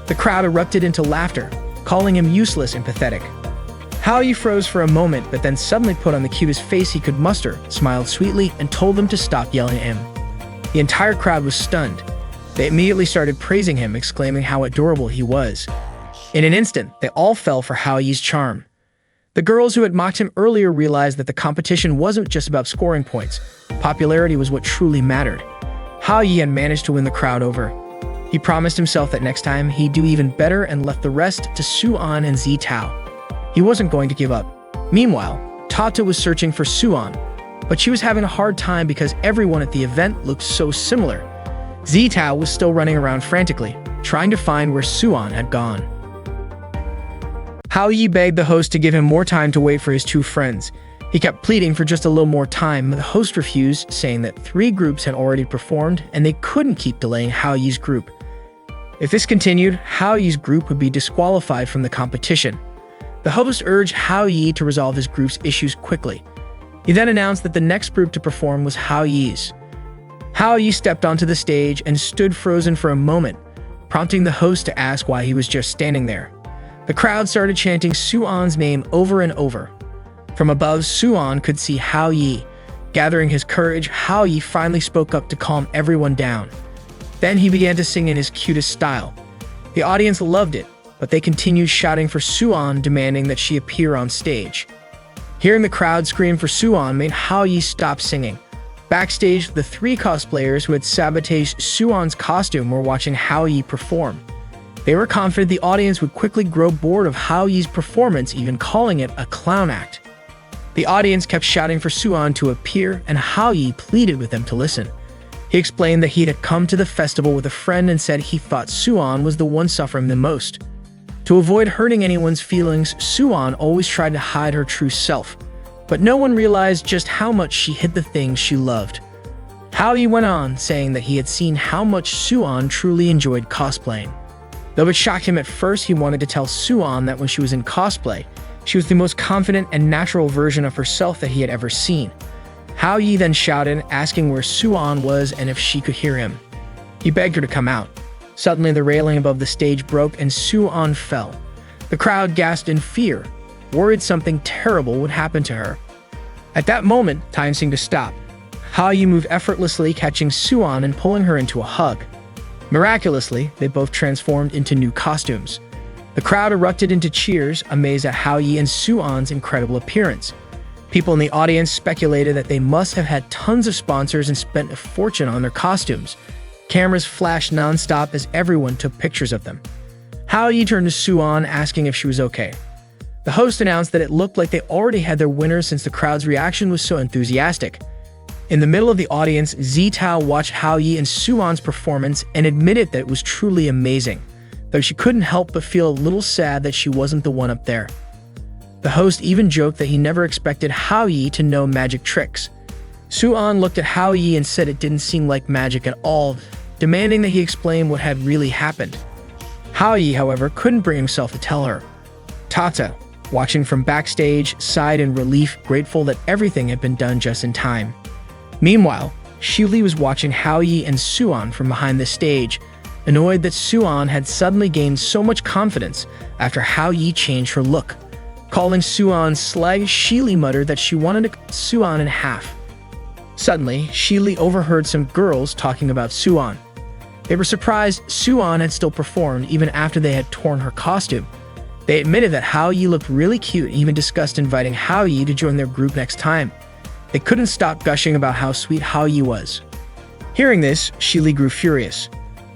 The crowd erupted into laughter, calling him useless and pathetic. Haoyi froze for a moment, but then suddenly put on the cutest face he could muster, smiled sweetly, and told them to stop yelling at him. The entire crowd was stunned. They immediately started praising him, exclaiming how adorable he was. In an instant, they all fell for Haoyi's charm. The girls who had mocked him earlier realized that the competition wasn't just about scoring points. Popularity was what truly mattered. Haoyi had managed to win the crowd over. He promised himself that next time he'd do even better and left the rest to Suwon and Zitao. He wasn't going to give up. Meanwhile, Tata was searching for Suwon, but she was having a hard time because everyone at the event looked so similar. Zitao was still running around frantically, trying to find where Suwon had gone. Haoyi begged the host to give him more time to wait for his two friends. He kept pleading for just a little more time, but the host refused, saying that 3 groups had already performed and they couldn't keep delaying Haoyi's group. If this continued, Haoyi's group would be disqualified from the competition. The host urged Haoyi to resolve his group's issues quickly. He then announced that the next group to perform was Haoyi's. Haoyi stepped onto the stage and stood frozen for a moment, prompting the host to ask why he was just standing there. The crowd started chanting Suwon's name over and over. From above, Suwon could see Haoyi. Gathering his courage, Haoyi finally spoke up to calm everyone down. Then he began to sing in his cutest style. The audience loved it, but they continued shouting for Suwon, demanding that she appear on stage. Hearing the crowd scream for Suwon made Haoyi stop singing. Backstage, the 3 cosplayers who had sabotaged Suwon's costume were watching Haoyi perform. They were confident the audience would quickly grow bored of Haoyi's performance, even calling it a clown act. The audience kept shouting for Suwon to appear, and Haoyi pleaded with them to listen. He explained that he had come to the festival with a friend and said he thought Suwon was the one suffering the most. To avoid hurting anyone's feelings, Suwon always tried to hide her true self, but no one realized just how much she hid the things she loved. Haoyi went on, saying that he had seen how much Suwon truly enjoyed cosplaying. Though it shocked him at first, he wanted to tell Suwon that when she was in cosplay, she was the most confident and natural version of herself that he had ever seen. Haoyi then shouted, asking where Suwon was and if she could hear him. He begged her to come out. Suddenly, the railing above the stage broke and Suwon fell. The crowd gasped in fear, worried something terrible would happen to her. At that moment, time seemed to stop. Haoyi moved effortlessly, catching Suwon and pulling her into a hug. Miraculously, they both transformed into new costumes. The crowd erupted into cheers, amazed at Haoyi and Suwon's incredible appearance. People in the audience speculated that they must have had tons of sponsors and spent a fortune on their costumes. Cameras flashed non-stop as everyone took pictures of them. Haoyi turned to Suwon, asking if she was okay. The host announced that it looked like they already had their winner since the crowd's reaction was so enthusiastic. In the middle of the audience, Zitao watched Hao Yi and Suan's performance and admitted that it was truly amazing, though she couldn't help but feel a little sad that she wasn't the one up there. The host even joked that he never expected Hao Yi to know magic tricks. Suan looked at Hao Yi and said it didn't seem like magic at all, demanding that he explain what had really happened. Hao Yi, however, couldn't bring himself to tell her. Tata, watching from backstage, sighed in relief, grateful that everything had been done just in time. Meanwhile, Shili was watching Hao Yi and Suan from behind the stage, annoyed that Suan had suddenly gained so much confidence after Hao Yi changed her look. Calling Suan slag, Shili muttered that she wanted to cut Suan in half. Suddenly, Shili overheard some girls talking about Suan. They were surprised Suan had still performed even after they had torn her costume. They admitted that Hao Yi looked really cute and even discussed inviting Hao Yi to join their group next time. They couldn't stop gushing about how sweet Hao Yi was. Hearing this, Shili grew furious.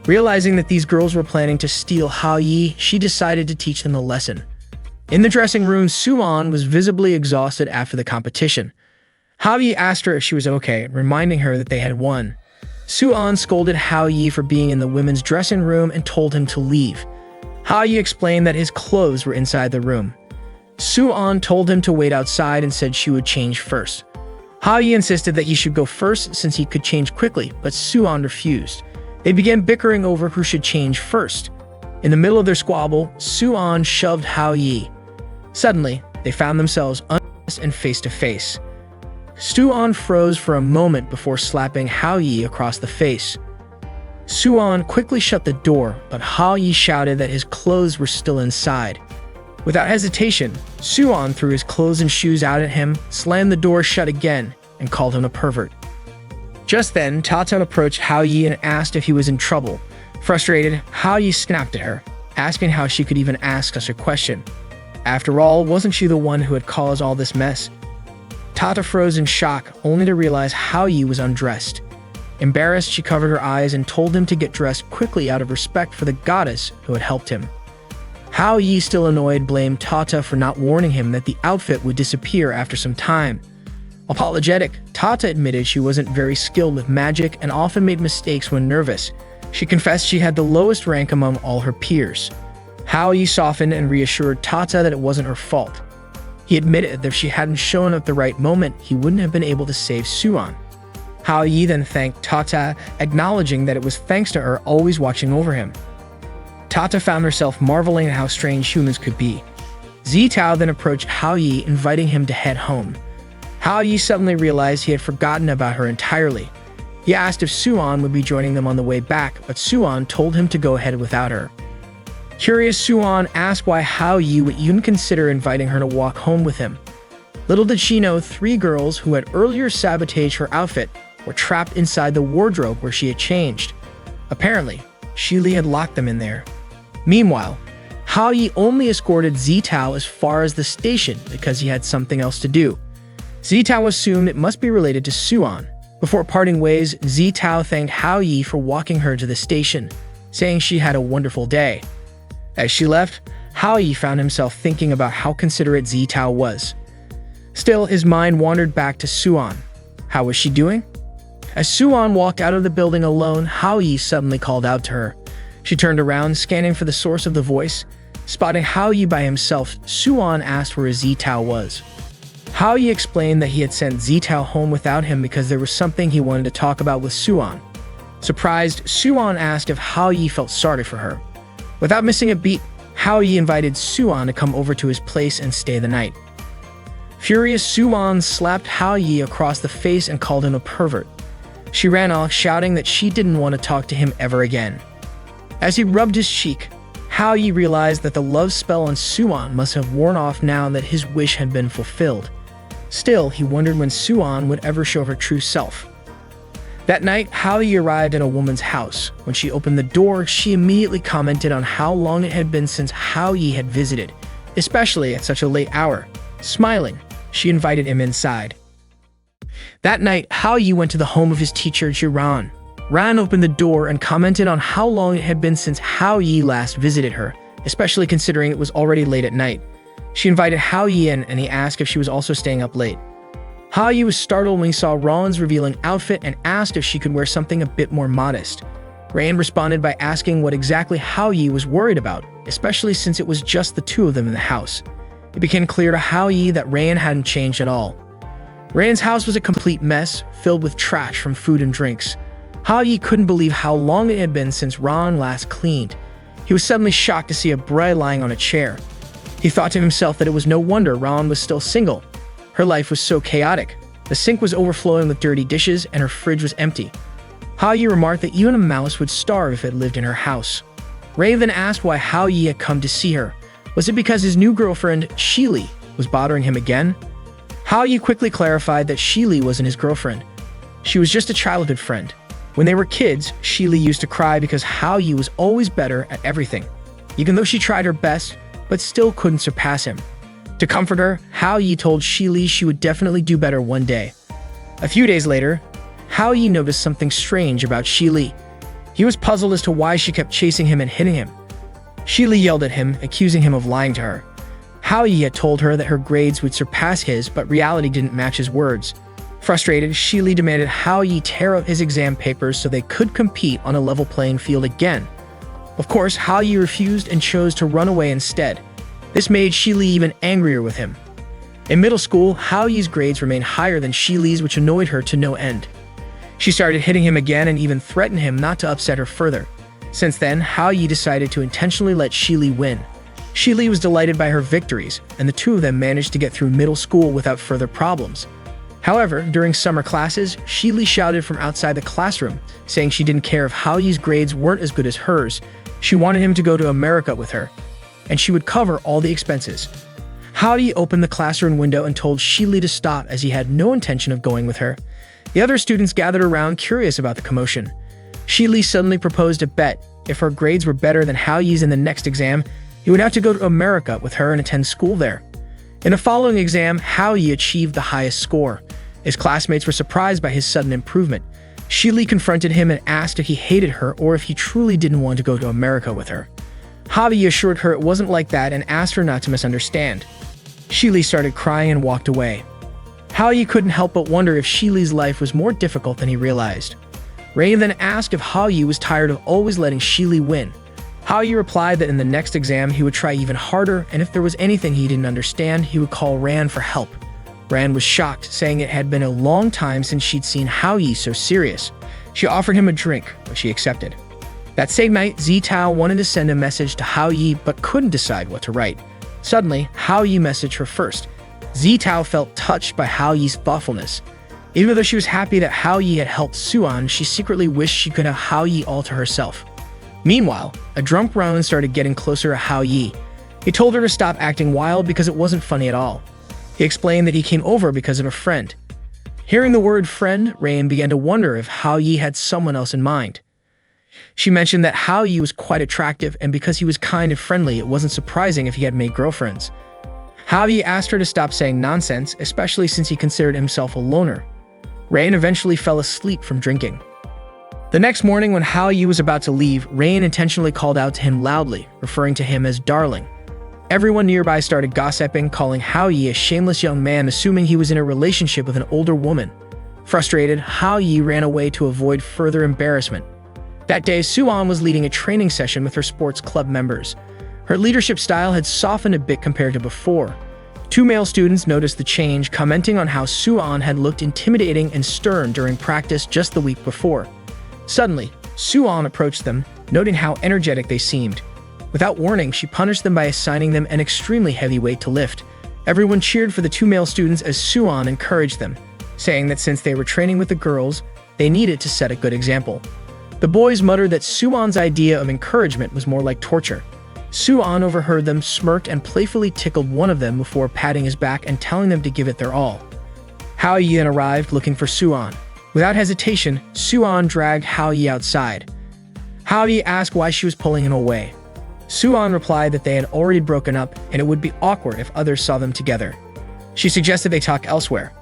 Realizing that these girls were planning to steal Hao Yi, she decided to teach them a lesson. In the dressing room, Suan was visibly exhausted after the competition. Hao Yi asked her if she was okay, reminding her that they had won. Suan scolded Hao Yi for being in the women's dressing room and told him to leave. Hao Yi explained that his clothes were inside the room. Suan told him to wait outside and said she would change first. Hao Yi insisted that he should go first since he could change quickly, but Suan refused. They began bickering over who should change first. In the middle of their squabble, Suan shoved Hao Yi. Suddenly, they found themselves undressed and face to face. Suan froze for a moment before slapping Hao Yi across the face. Suan quickly shut the door, but Hao Yi shouted that his clothes were still inside. Without hesitation, Suan threw his clothes and shoes out at him, slammed the door shut again, and called him a pervert. Just then, Tata approached Hao Yi and asked if he was in trouble. Frustrated, Hao Yi snapped at her, asking how she could even ask such a question. After all, wasn't she the one who had caused all this mess? Tata froze in shock, only to realize Hao Yi was undressed. Embarrassed, she covered her eyes and told him to get dressed quickly out of respect for the goddess who had helped him. Hao Yi, still annoyed, blamed Tata for not warning him that the outfit would disappear after some time. Apologetic, Tata admitted she wasn't very skilled with magic and often made mistakes when nervous. She confessed she had the lowest rank among all her peers. Hao Yi softened and reassured Tata that it wasn't her fault. He admitted that if she hadn't shown up at the right moment, he wouldn't have been able to save Suan. Hao Yi then thanked Tata, acknowledging that it was thanks to her always watching over him. Tata found herself marveling at how strange humans could be. Zitao then approached Hao Yi, inviting him to head home. Hao Yi suddenly realized he had forgotten about her entirely. He asked if Suan would be joining them on the way back, but Suan told him to go ahead without her. Curious, Suan asked why Hao Yi would even consider inviting her to walk home with him. Little did she know 3 girls who had earlier sabotaged her outfit were trapped inside the wardrobe where she had changed. Apparently, Shili had locked them in there. Meanwhile, Hao Yi only escorted Zitao as far as the station because he had something else to do. Zitao assumed it must be related to Suan. Before parting ways, Zitao thanked Hao Yi for walking her to the station, saying she had a wonderful day. As she left, Hao Yi found himself thinking about how considerate Zitao was. Still, his mind wandered back to Suan. How was she doing? As Suan walked out of the building alone, Hao Yi suddenly called out to her. She turned around, scanning for the source of the voice. Spotting Hao Yi by himself, Suan asked where Zitao was. Hao Yi explained that he had sent Zitao home without him because there was something he wanted to talk about with Suan. Surprised, Suan asked if Hao Yi felt sorry for her. Without missing a beat, Hao Yi invited Suan to come over to his place and stay the night. Furious, Suan slapped Hao Yi across the face and called him a pervert. She ran off, shouting that she didn't want to talk to him ever again. As he rubbed his cheek, Hao Yi realized that the love spell on Suan must have worn off now that his wish had been fulfilled. Still, he wondered when Suan would ever show her true self. That night, Hao Yi arrived at a woman's house. When she opened the door, she immediately commented on how long it had been since Hao Yi had visited, especially at such a late hour. Smiling, she invited him inside. That night, Hao Yi went to the home of his teacher, Jiran. Ran opened the door and commented on how long it had been since Hao Yi last visited her, especially considering it was already late at night. She invited Hao Yi in and he asked if she was also staying up late. Hao-yi was startled when he saw Ron's revealing outfit and asked if she could wear something a bit more modest. Rain responded by asking what exactly Hao-yi was worried about, especially since it was just the two of them in the house. It became clear to Hao-yi that Rain hadn't changed at all. Rain's house was a complete mess, filled with trash from food and drinks. Hao-yi couldn't believe how long it had been since Ron last cleaned. He was suddenly shocked to see a bride lying on a chair. He thought to himself that it was no wonder Ron was still single. Her life was so chaotic. The sink was overflowing with dirty dishes and her fridge was empty. Hao-yi remarked that even a mouse would starve if it lived in her house. Ray then asked why Hao-yi had come to see her. Was it because his new girlfriend, Shili, was bothering him again? Hao-yi quickly clarified that Shili wasn't his girlfriend. She was just a childhood friend. When they were kids, Shili used to cry because Hao-yi was always better at everything, even though she tried her best, but still couldn't surpass him. To comfort her, Hao-yi told Shili she would definitely do better one day. A few days later, Hao-yi noticed something strange about Shili. He was puzzled as to why she kept chasing him and hitting him. Shili yelled at him, accusing him of lying to her. Hao-yi had told her that her grades would surpass his, but reality didn't match his words. Frustrated, Shili demanded Hao-yi tear up his exam papers so they could compete on a level playing field again. Of course, Hao-yi refused and chose to run away instead. This made Shili even angrier with him. In middle school, Hao-yi's grades remained higher than Shili's, which annoyed her to no end. She started hitting him again and even threatened him not to upset her further. Since then, Hao-yi decided to intentionally let Shili win. Shili was delighted by her victories, and the two of them managed to get through middle school without further problems. However, during summer classes, Shili shouted from outside the classroom, saying she didn't care if Hao-yi's grades weren't as good as hers. She wanted him to go to America with her, and she would cover all the expenses. Hao-yi opened the classroom window and told Shili to stop as he had no intention of going with her. The other students gathered around, curious about the commotion. Shili suddenly proposed a bet. If her grades were better than Hao-yi's in the next exam, he would have to go to America with her and attend school there. In the following exam, Hao-yi achieved the highest score. His classmates were surprised by his sudden improvement. Shili confronted him and asked if he hated her or if he truly didn't want to go to America with her. Hao-yi assured her it wasn't like that and asked her not to misunderstand. Shili started crying and walked away. Hao-yi couldn't help but wonder if Shili's life was more difficult than he realized. Ray then asked if Hao-yi was tired of always letting Shili win. Hao-yi replied that in the next exam he would try even harder, and if there was anything he didn't understand, he would call Ran for help. Ran was shocked, saying it had been a long time since she'd seen Hao-yi so serious. She offered him a drink, which he accepted. That same night, Zitao wanted to send a message to Hao-yi but couldn't decide what to write. Suddenly, Hao-yi messaged her first. Zitao felt touched by Hao-yi's thoughtfulness. Even though she was happy that Hao-yi had helped Suan, she secretly wished she could have Hao-yi all to herself. Meanwhile, a drunk Ron started getting closer to Hao-yi. He told her to stop acting wild because it wasn't funny at all. He explained that he came over because of a friend. Hearing the word friend, Rain began to wonder if Hao-yi had someone else in mind. She mentioned that Hao-yi was quite attractive, and because he was kind and friendly, it wasn't surprising if he had made girlfriends. Hao-yi asked her to stop saying nonsense, especially since he considered himself a loner. Rain eventually fell asleep from drinking. The next morning, when Hao-yi was about to leave, Rain intentionally called out to him loudly, referring to him as darling. Everyone nearby started gossiping, calling Hao-yi a shameless young man, assuming he was in a relationship with an older woman. Frustrated, Hao-yi ran away to avoid further embarrassment. That day, Suan was leading a training session with her sports club members. Her leadership style had softened a bit compared to before. Two male students noticed the change, commenting on how Suan had looked intimidating and stern during practice just the week before. Suddenly, Suan approached them, noting how energetic they seemed. Without warning, she punished them by assigning them an extremely heavy weight to lift. Everyone cheered for the two male students as Suan encouraged them, saying that since they were training with the girls, they needed to set a good example. The boys muttered that Suan's idea of encouragement was more like torture. Suan overheard them, smirked, and playfully tickled one of them before patting his back and telling them to give it their all. Hao-yi then arrived looking for Suan. Without hesitation, Suan dragged Hao-yi outside. Hao-yi asked why she was pulling him away. Suan replied that they had already broken up and it would be awkward if others saw them together. She suggested they talk elsewhere.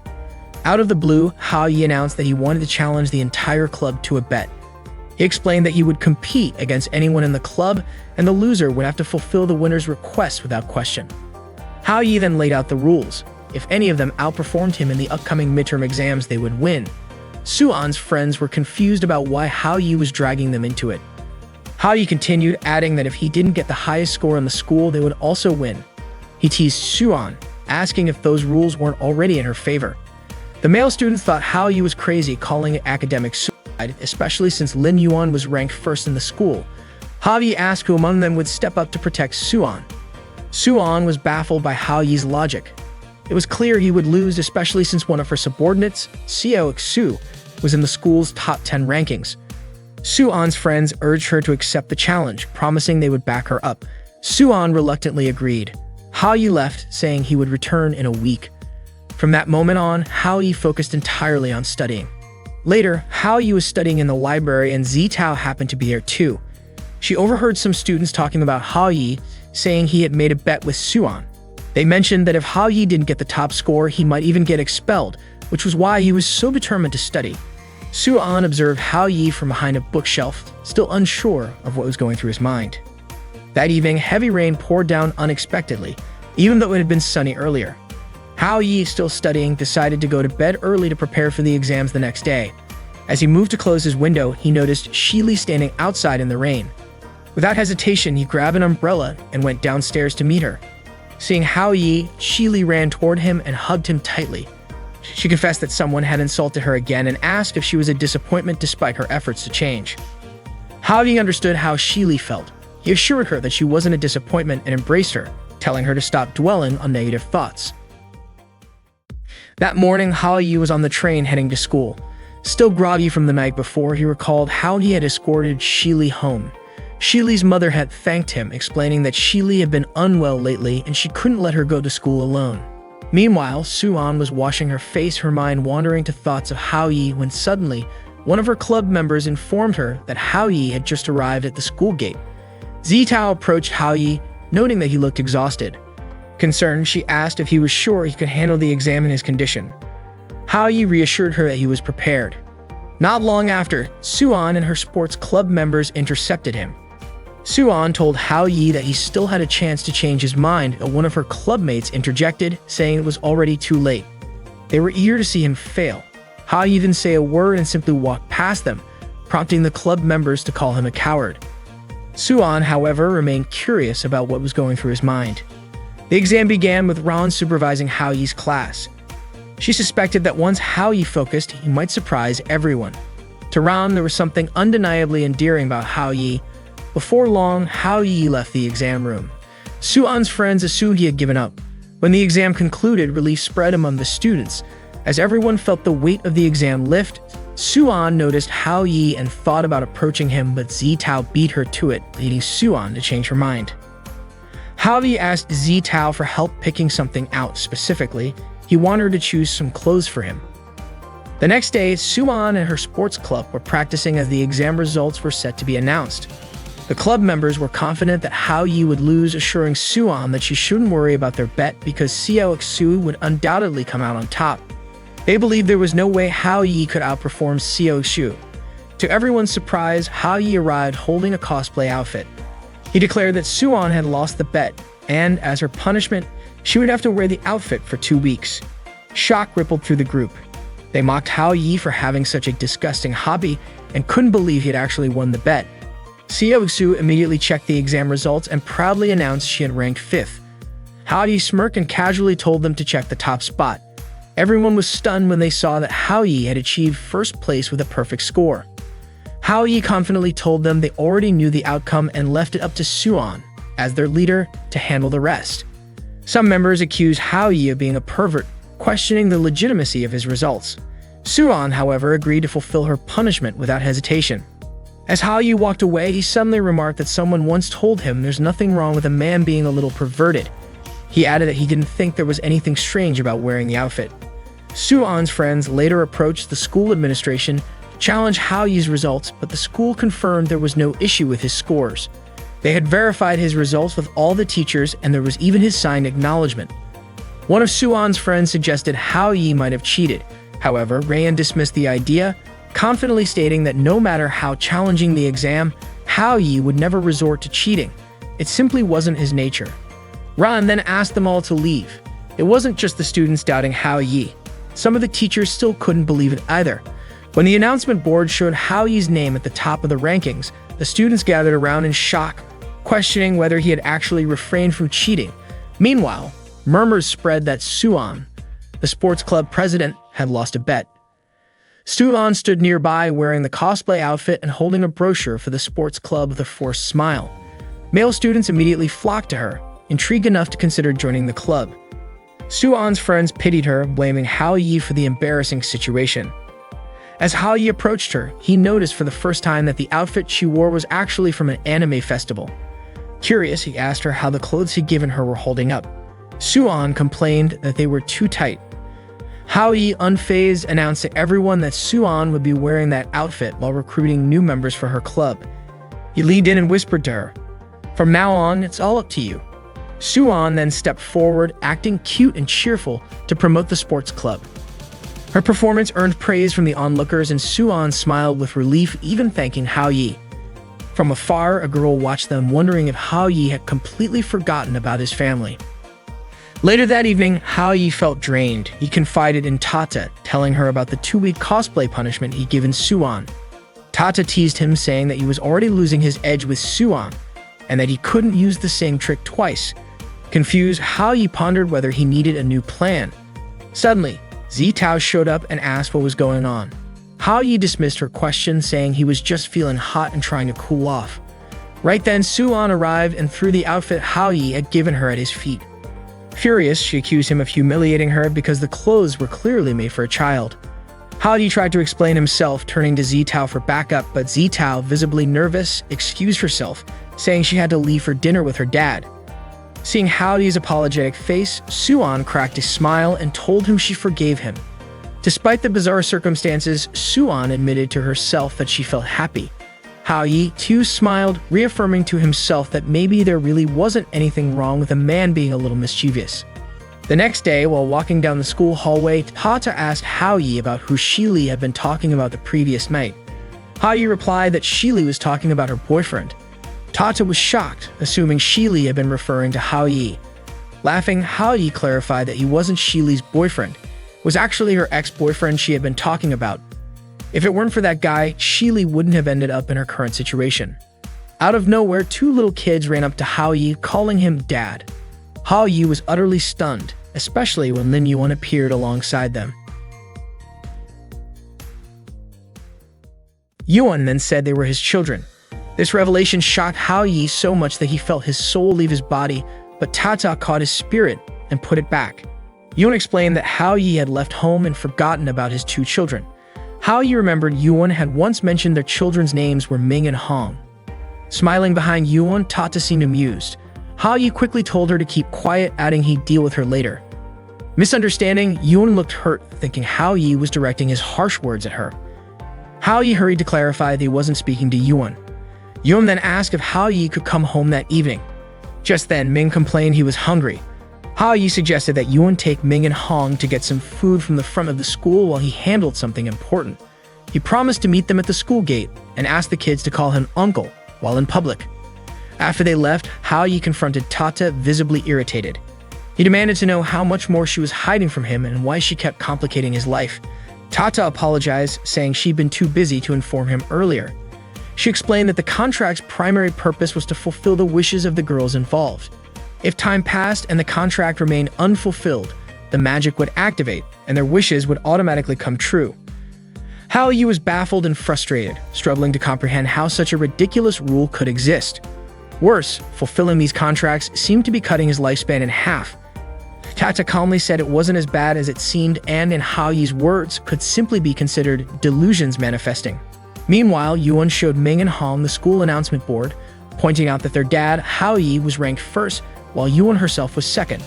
Out of the blue, Hao-yi announced that he wanted to challenge the entire club to a bet. He explained that he would compete against anyone in the club, and the loser would have to fulfill the winner's request without question. Hao-yi then laid out the rules. if any of them outperformed him in the upcoming midterm exams, they would win. Suan's friends were confused about why Hao Yi was dragging them into it. Hao Yi continued, adding that if he didn't get the highest score in the school, they would also win. He teased Suan, asking if those rules weren't already in her favor. The male students thought Hao Yi was crazy, calling it academic suicide, especially since Lin Yuan was ranked first in the school. Hao Yi asked who among them would step up to protect Suan. Suan was baffled by Hao Yi's logic. It was clear he would lose, especially since one of her subordinates, Xiao Xu, was in the school's top 10 rankings. Suan's friends urged her to accept the challenge, promising they would back her up. Suan reluctantly agreed. Hao Yi left, saying he would return in a week. From that moment on, Hao Yi focused entirely on studying. Later, Hao Yi was studying in the library and Zitao happened to be there too. She overheard some students talking about Hao Yi, saying he had made a bet with Suan. They mentioned that if Hao Yi didn't get the top score, he might even get expelled, which was why he was so determined to study. Suan observed Hao Yi from behind a bookshelf, still unsure of what was going through his mind. That evening, heavy rain poured down unexpectedly, even though it had been sunny earlier. Hao Yi, still studying, decided to go to bed early to prepare for the exams the next day. As he moved to close his window, he noticed Shili standing outside in the rain. Without hesitation, he grabbed an umbrella and went downstairs to meet her. Seeing Hao Yi, Shili ran toward him and hugged him tightly. She confessed that someone had insulted her again and asked if she was a disappointment despite her efforts to change. Hao Yi understood how Shili felt. He assured her that she wasn't a disappointment and embraced her, telling her to stop dwelling on negative thoughts. That morning, Hao Yi was on the train heading to school. Still groggy from the night before, he recalled how he had escorted Shili home. Shili's mother had thanked him, explaining that Shili had been unwell lately and she couldn't let her go to school alone. Meanwhile, Suan was washing her face, her mind wandering to thoughts of Hao Yi, when suddenly, one of her club members informed her that Hao Yi had just arrived at the school gate. Zitao approached Hao Yi, noting that he looked exhausted. Concerned, she asked if he was sure he could handle the exam in his condition. Hao Yi reassured her that he was prepared. Not long after, Suan and her sports club members intercepted him. Suan told Hao Yi that he still had a chance to change his mind, but one of her clubmates interjected, saying it was already too late. They were eager to see him fail. Hao Yi didn't say a word and simply walked past them, prompting the club members to call him a coward. Suan, however, remained curious about what was going through his mind. The exam began with Ran supervising Hao Yi's class. She suspected that once Hao Yi focused, he might surprise everyone. To Ran, there was something undeniably endearing about Hao Yi. Before long, Hao Yi left the exam room. Suan's friends assumed he had given up. When the exam concluded, relief spread among the students. As everyone felt the weight of the exam lift, Suan noticed Hao Yi and thought about approaching him, but Zitao beat her to it, leading Suan to change her mind. Hao Yi asked Zitao for help picking something out specifically. He wanted her to choose some clothes for him. The next day, Suan and her sports club were practicing as the exam results were set to be announced. The club members were confident that Hao Yi would lose, assuring Suan that she shouldn't worry about their bet because Xiao Xu would undoubtedly come out on top. They believed there was no way Hao Yi could outperform Xiao Xu. To everyone's surprise, Hao Yi arrived holding a cosplay outfit. He declared that Suan had lost the bet, and as her punishment, she would have to wear the outfit for 2 weeks. Shock rippled through the group. They mocked Hao Yi for having such a disgusting hobby and couldn't believe he had actually won the bet. Xiao Xu immediately checked the exam results and proudly announced she had ranked 5th. Hao Yi smirked and casually told them to check the top spot. Everyone was stunned when they saw that Hao Yi had achieved first place with a perfect score. Hao Yi confidently told them they already knew the outcome and left it up to Suan, as their leader, to handle the rest. Some members accused Hao Yi of being a pervert, questioning the legitimacy of his results. Suan, however, agreed to fulfill her punishment without hesitation. As Hao Yi walked away, he suddenly remarked that someone once told him there's nothing wrong with a man being a little perverted. He added that he didn't think there was anything strange about wearing the outfit. Suan's friends later approached the school administration to challenge Hao Yi's results, but the school confirmed there was no issue with his scores. They had verified his results with all the teachers, and there was even his signed acknowledgement. One of Suan's friends suggested Hao Yi might have cheated. However, Rayan dismissed the idea, confidently stating that no matter how challenging the exam, Hao Yi would never resort to cheating. It simply wasn't his nature. Ran then asked them all to leave. It wasn't just the students doubting Hao Yi. Some of the teachers still couldn't believe it either. When the announcement board showed Hao Yi's name at the top of the rankings, the students gathered around in shock, questioning whether he had actually refrained from cheating. Meanwhile, murmurs spread that Suan, the sports club president, had lost a bet. Suan stood nearby wearing the cosplay outfit and holding a brochure for the sports club with a forced smile. Male students immediately flocked to her, intrigued enough to consider joining the club. Suan's friends pitied her, blaming Hao Yi for the embarrassing situation. As Hao Yi approached her, he noticed for the first time that the outfit she wore was actually from an anime festival. Curious, he asked her how the clothes he'd given her were holding up. Suan complained that they were too tight. Hao Yi, unfazed, announced to everyone that Suan would be wearing that outfit while recruiting new members for her club. He leaned in and whispered to her, "From now on, it's all up to you." Suan then stepped forward, acting cute and cheerful to promote the sports club. Her performance earned praise from the onlookers, and Suan smiled with relief, even thanking Hao Yi. From afar, a girl watched them, wondering if Hao Yi had completely forgotten about his family. Later that evening, Hao Yi felt drained. He confided in Tata, telling her about the 2-week cosplay punishment he'd given Suan. Tata teased him, saying that he was already losing his edge with Suan, and that he couldn't use the same trick twice. Confused, Hao Yi pondered whether he needed a new plan. Suddenly, Zitao showed up and asked what was going on. Hao Yi dismissed her question, saying he was just feeling hot and trying to cool off. Right then, Suan arrived and threw the outfit Hao Yi had given her at his feet. Furious, she accused him of humiliating her because the clothes were clearly made for a child. Hao Yi tried to explain himself, turning to Zitao for backup, but Zitao, visibly nervous, excused herself, saying she had to leave for dinner with her dad. Seeing Hao Yi's apologetic face, Suan cracked a smile and told him she forgave him. Despite the bizarre circumstances, Suan admitted to herself that she felt happy. Hao Yi, too, smiled, reaffirming to himself that maybe there really wasn't anything wrong with a man being a little mischievous. The next day, while walking down the school hallway, Tata asked Hao Yi about who Shili had been talking about the previous night. Hao Yi replied that Shili was talking about her boyfriend. Tata was shocked, assuming Shili had been referring to Hao Yi. Laughing, Hao Yi clarified that he wasn't Shili's boyfriend. It was actually her ex-boyfriend she had been talking about. If it weren't for that guy, Shili wouldn't have ended up in her current situation. Out of nowhere, 2 little kids ran up to Hao Yi, calling him Dad. Hao Yi was utterly stunned, especially when Lin Yuan appeared alongside them. Yuan then said they were his children. This revelation shocked Hao Yi so much that he felt his soul leave his body, but Tata caught his spirit and put it back. Yuan explained that Hao Yi had left home and forgotten about his 2 children. Hao Yi remembered Yuan had once mentioned their children's names were Ming and Hong. Smiling behind Yuan, Tata seemed amused. Hao Yi quickly told her to keep quiet, adding he'd deal with her later. Misunderstanding, Yuan looked hurt, thinking Hao Yi was directing his harsh words at her. Hao Yi hurried to clarify that he wasn't speaking to Yuan. Yuan then asked if Hao Yi could come home that evening. Just then, Ming complained he was hungry. Hao Yi suggested that Yuan take Ming and Hong to get some food from the front of the school while he handled something important. He promised to meet them at the school gate and asked the kids to call him uncle while in public. After they left, Hao Yi confronted Tata, visibly irritated. He demanded to know how much more she was hiding from him and why she kept complicating his life. Tata apologized, saying she'd been too busy to inform him earlier. She explained that the contract's primary purpose was to fulfill the wishes of the girls involved. If time passed and the contract remained unfulfilled, the magic would activate and their wishes would automatically come true. Hao Yi was baffled and frustrated, struggling to comprehend how such a ridiculous rule could exist. Worse, fulfilling these contracts seemed to be cutting his lifespan in half. Tata calmly said it wasn't as bad as it seemed, and in Hao Yi's words, could simply be considered delusions manifesting. Meanwhile, Yuan showed Ming and Hong the school announcement board, pointing out that their dad, Hao Yi, was ranked first, while Yuan herself was second.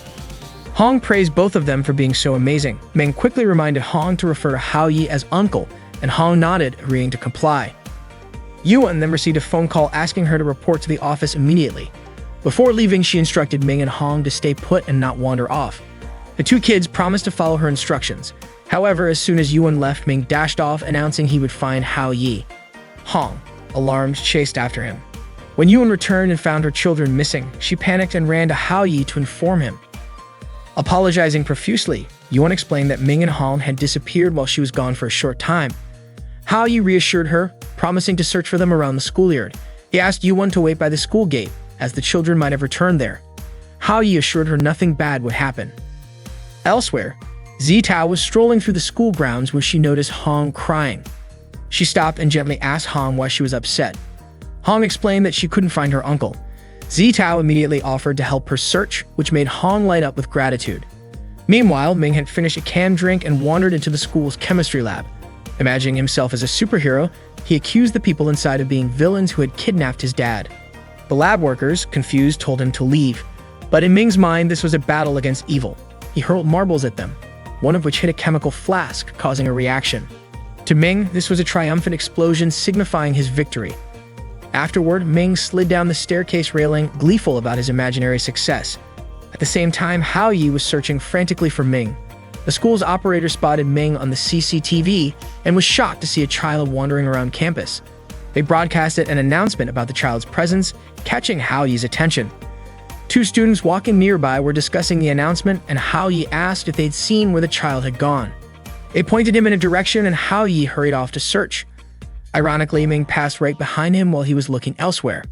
Hong praised both of them for being so amazing. Ming quickly reminded Hong to refer to Hao Yi as uncle, and Hong nodded, agreeing to comply. Yuan then received a phone call asking her to report to the office immediately. Before leaving, she instructed Ming and Hong to stay put and not wander off. The 2 kids promised to follow her instructions. However, as soon as Yuan left, Ming dashed off, announcing he would find Hao Yi. Hong, alarmed, chased after him. When Yuan returned and found her children missing, she panicked and ran to Hao Yi to inform him. Apologizing profusely, Yuan explained that Ming and Han had disappeared while she was gone for a short time. Hao Yi reassured her, promising to search for them around the schoolyard. He asked Yuan to wait by the school gate, as the children might have returned there. Hao Yi assured her nothing bad would happen. Elsewhere, Zitao was strolling through the school grounds when she noticed Hong crying. She stopped and gently asked Hong why she was upset. Hong explained that she couldn't find her uncle. Zitao immediately offered to help her search, which made Hong light up with gratitude. Meanwhile, Ming had finished a canned drink and wandered into the school's chemistry lab. Imagining himself as a superhero, he accused the people inside of being villains who had kidnapped his dad. The lab workers, confused, told him to leave. But in Ming's mind, this was a battle against evil. He hurled marbles at them, one of which hit a chemical flask, causing a reaction. To Ming, this was a triumphant explosion signifying his victory. Afterward, Ming slid down the staircase railing, gleeful about his imaginary success. At the same time, Hao Yi was searching frantically for Ming. The school's operator spotted Ming on the CCTV and was shocked to see a child wandering around campus. They broadcasted an announcement about the child's presence, catching Hao Yi's attention. Two students walking nearby were discussing the announcement, and Hao Yi asked if they'd seen where the child had gone. They pointed him in a direction, and Hao Yi hurried off to search. Ironically, Ming passed right behind him while he was looking elsewhere.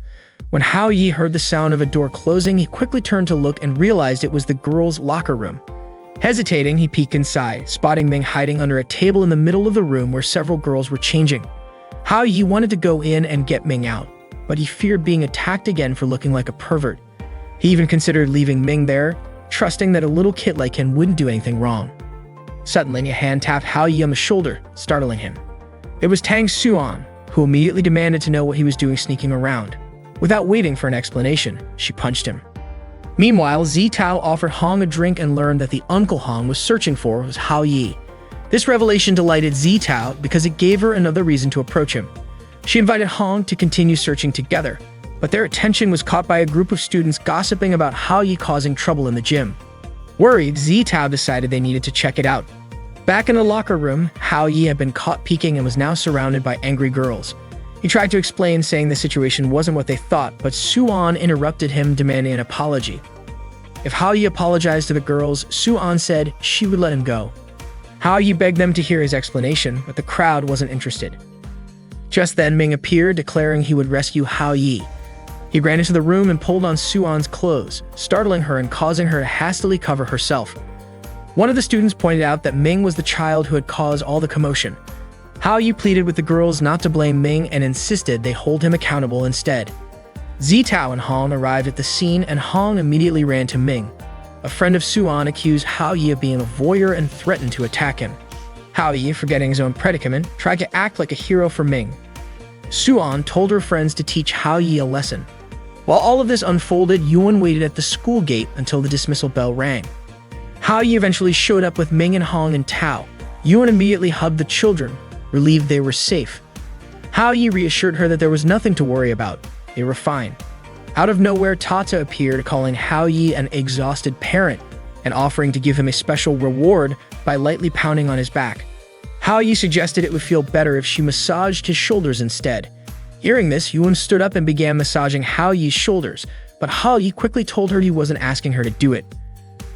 When Hao Yi heard the sound of a door closing, he quickly turned to look and realized it was the girls' locker room. Hesitating, he peeked inside, spotting Ming hiding under a table in the middle of the room where several girls were changing. Hao Yi wanted to go in and get Ming out, but he feared being attacked again for looking like a pervert. He even considered leaving Ming there, trusting that a little kid like him wouldn't do anything wrong. Suddenly, a hand tapped Hao Yi on the shoulder, startling him. It was Tang Xuan, who immediately demanded to know what he was doing sneaking around. Without waiting for an explanation, she punched him. Meanwhile, Zitao offered Hong a drink and learned that the uncle Hong was searching for was Hao Yi. This revelation delighted Zitao because it gave her another reason to approach him. She invited Hong to continue searching together, but their attention was caught by a group of students gossiping about Hao Yi causing trouble in the gym. Worried, Zitao decided they needed to check it out. Back in the locker room, Hao Yi had been caught peeking and was now surrounded by angry girls. He tried to explain, saying the situation wasn't what they thought, but Suan interrupted him, demanding an apology. If Hao Yi apologized to the girls, Suan said she would let him go. Hao Yi begged them to hear his explanation, but the crowd wasn't interested. Just then, Ming appeared, declaring he would rescue Hao Yi. He ran into the room and pulled on Suan's clothes, startling her and causing her to hastily cover herself. One of the students pointed out that Ming was the child who had caused all the commotion. Hao Yi pleaded with the girls not to blame Ming and insisted they hold him accountable instead. Zitao and Hong arrived at the scene, and Hong immediately ran to Ming. A friend of Suan accused Hao Yi of being a voyeur and threatened to attack him. Hao Yi, forgetting his own predicament, tried to act like a hero for Ming. Suan told her friends to teach Hao Yi a lesson. While all of this unfolded, Yuan waited at the school gate until the dismissal bell rang. Hao Yi eventually showed up with Ming and Hong and Tao. Yuan immediately hugged the children, relieved they were safe. Hao Yi reassured her that there was nothing to worry about. They were fine. Out of nowhere, Tata appeared, calling Hao Yi an exhausted parent and offering to give him a special reward by lightly pounding on his back. Hao Yi suggested it would feel better if she massaged his shoulders instead. Hearing this, Yuan stood up and began massaging Hao Yi's shoulders, but Hao Yi quickly told her he wasn't asking her to do it.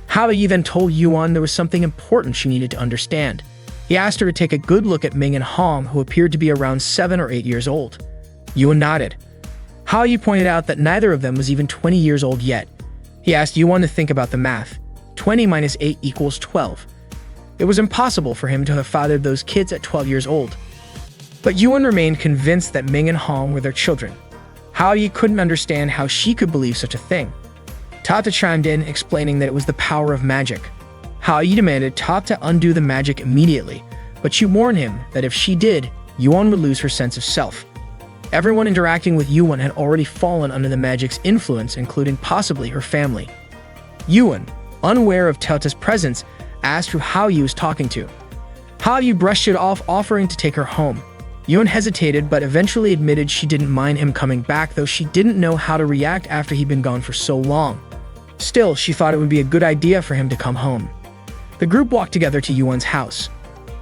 Hao Yi then told Yuan there was something important she needed to understand. He asked her to take a good look at Ming and Hong, who appeared to be around 7 or 8 years old. Yuan nodded. Hao Yi pointed out that neither of them was even 20 years old yet. He asked Yuan to think about the math. 20 minus 8 equals 12. It was impossible for him to have fathered those kids at 12 years old. But Yuan remained convinced that Ming and Hong were their children. Hao Yi couldn't understand how she could believe such a thing. Tata chimed in, explaining that it was the power of magic. Hao Yi demanded Tata undo the magic immediately, but she warned him that if she did, Yuan would lose her sense of self. Everyone interacting with Yuan had already fallen under the magic's influence, including possibly her family. Yuan, unaware of Tata's presence, asked who Hao Yi was talking to. Hao Yi brushed it off, offering to take her home. Yuan hesitated, but eventually admitted she didn't mind him coming back, though she didn't know how to react after he'd been gone for so long. Still, she thought it would be a good idea for him to come home. The group walked together to Yuan's house.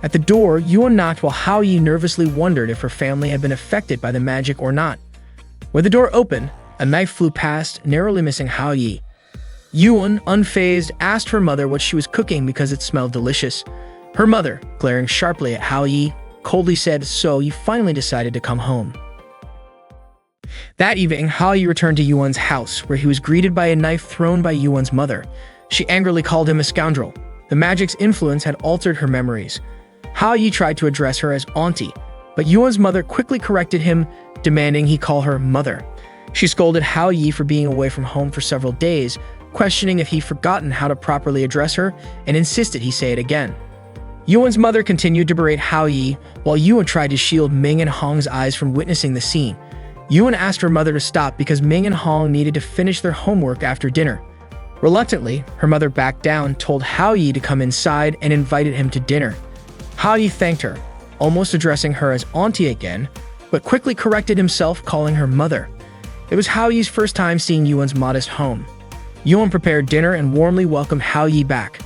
At the door, Yuan knocked while Hao Yi nervously wondered if her family had been affected by the magic or not. When the door opened, a knife flew past, narrowly missing Hao Yi. Yuan, unfazed, asked her mother what she was cooking because it smelled delicious. Her mother, glaring sharply at Hao Yi, coldly said, "So you finally decided to come home." That evening, Hao Yi returned to Yuan's house, where he was greeted by a knife thrown by Yuan's mother. She angrily called him a scoundrel. The magic's influence had altered her memories. Hao Yi tried to address her as auntie, but Yuan's mother quickly corrected him, demanding he call her mother. She scolded Hao Yi for being away from home for several days, questioning if he'd forgotten how to properly address her, and insisted he say it again. Yuan's mother continued to berate Hao Yi, while Yuan tried to shield Ming and Hong's eyes from witnessing the scene. Yuan asked her mother to stop because Ming and Hong needed to finish their homework after dinner. Reluctantly, her mother backed down, told Hao Yi to come inside, and invited him to dinner. Hao Yi thanked her, almost addressing her as auntie again, but quickly corrected himself, calling her mother. It was Hao Yi's first time seeing Yuan's modest home. Yuan prepared dinner and warmly welcomed Hao Yi back.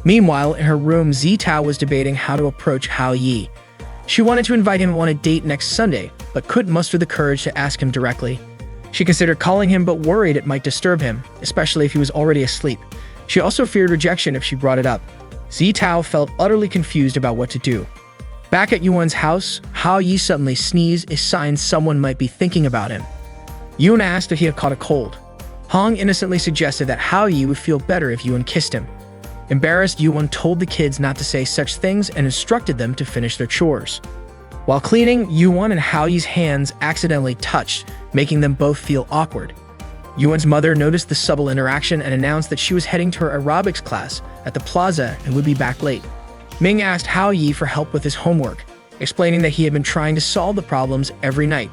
Meanwhile, in her room, Zitao was debating how to approach Hao Yi. She wanted to invite him on a date next Sunday, but couldn't muster the courage to ask him directly. She considered calling him, but worried it might disturb him, especially if he was already asleep. She also feared rejection if she brought it up. Zitao felt utterly confused about what to do. Back at Yuan's house, Hao Yi suddenly sneezed, a sign someone might be thinking about him. Yuan asked if he had caught a cold. Hong innocently suggested that Hao Yi would feel better if Yuan kissed him. Embarrassed, Yuan told the kids not to say such things and instructed them to finish their chores. While cleaning, Yuan and Hao Yi's hands accidentally touched, making them both feel awkward. Yuan's mother noticed the subtle interaction and announced that she was heading to her aerobics class at the plaza and would be back late. Ming asked Hao Yi for help with his homework, explaining that he had been trying to solve the problems every night.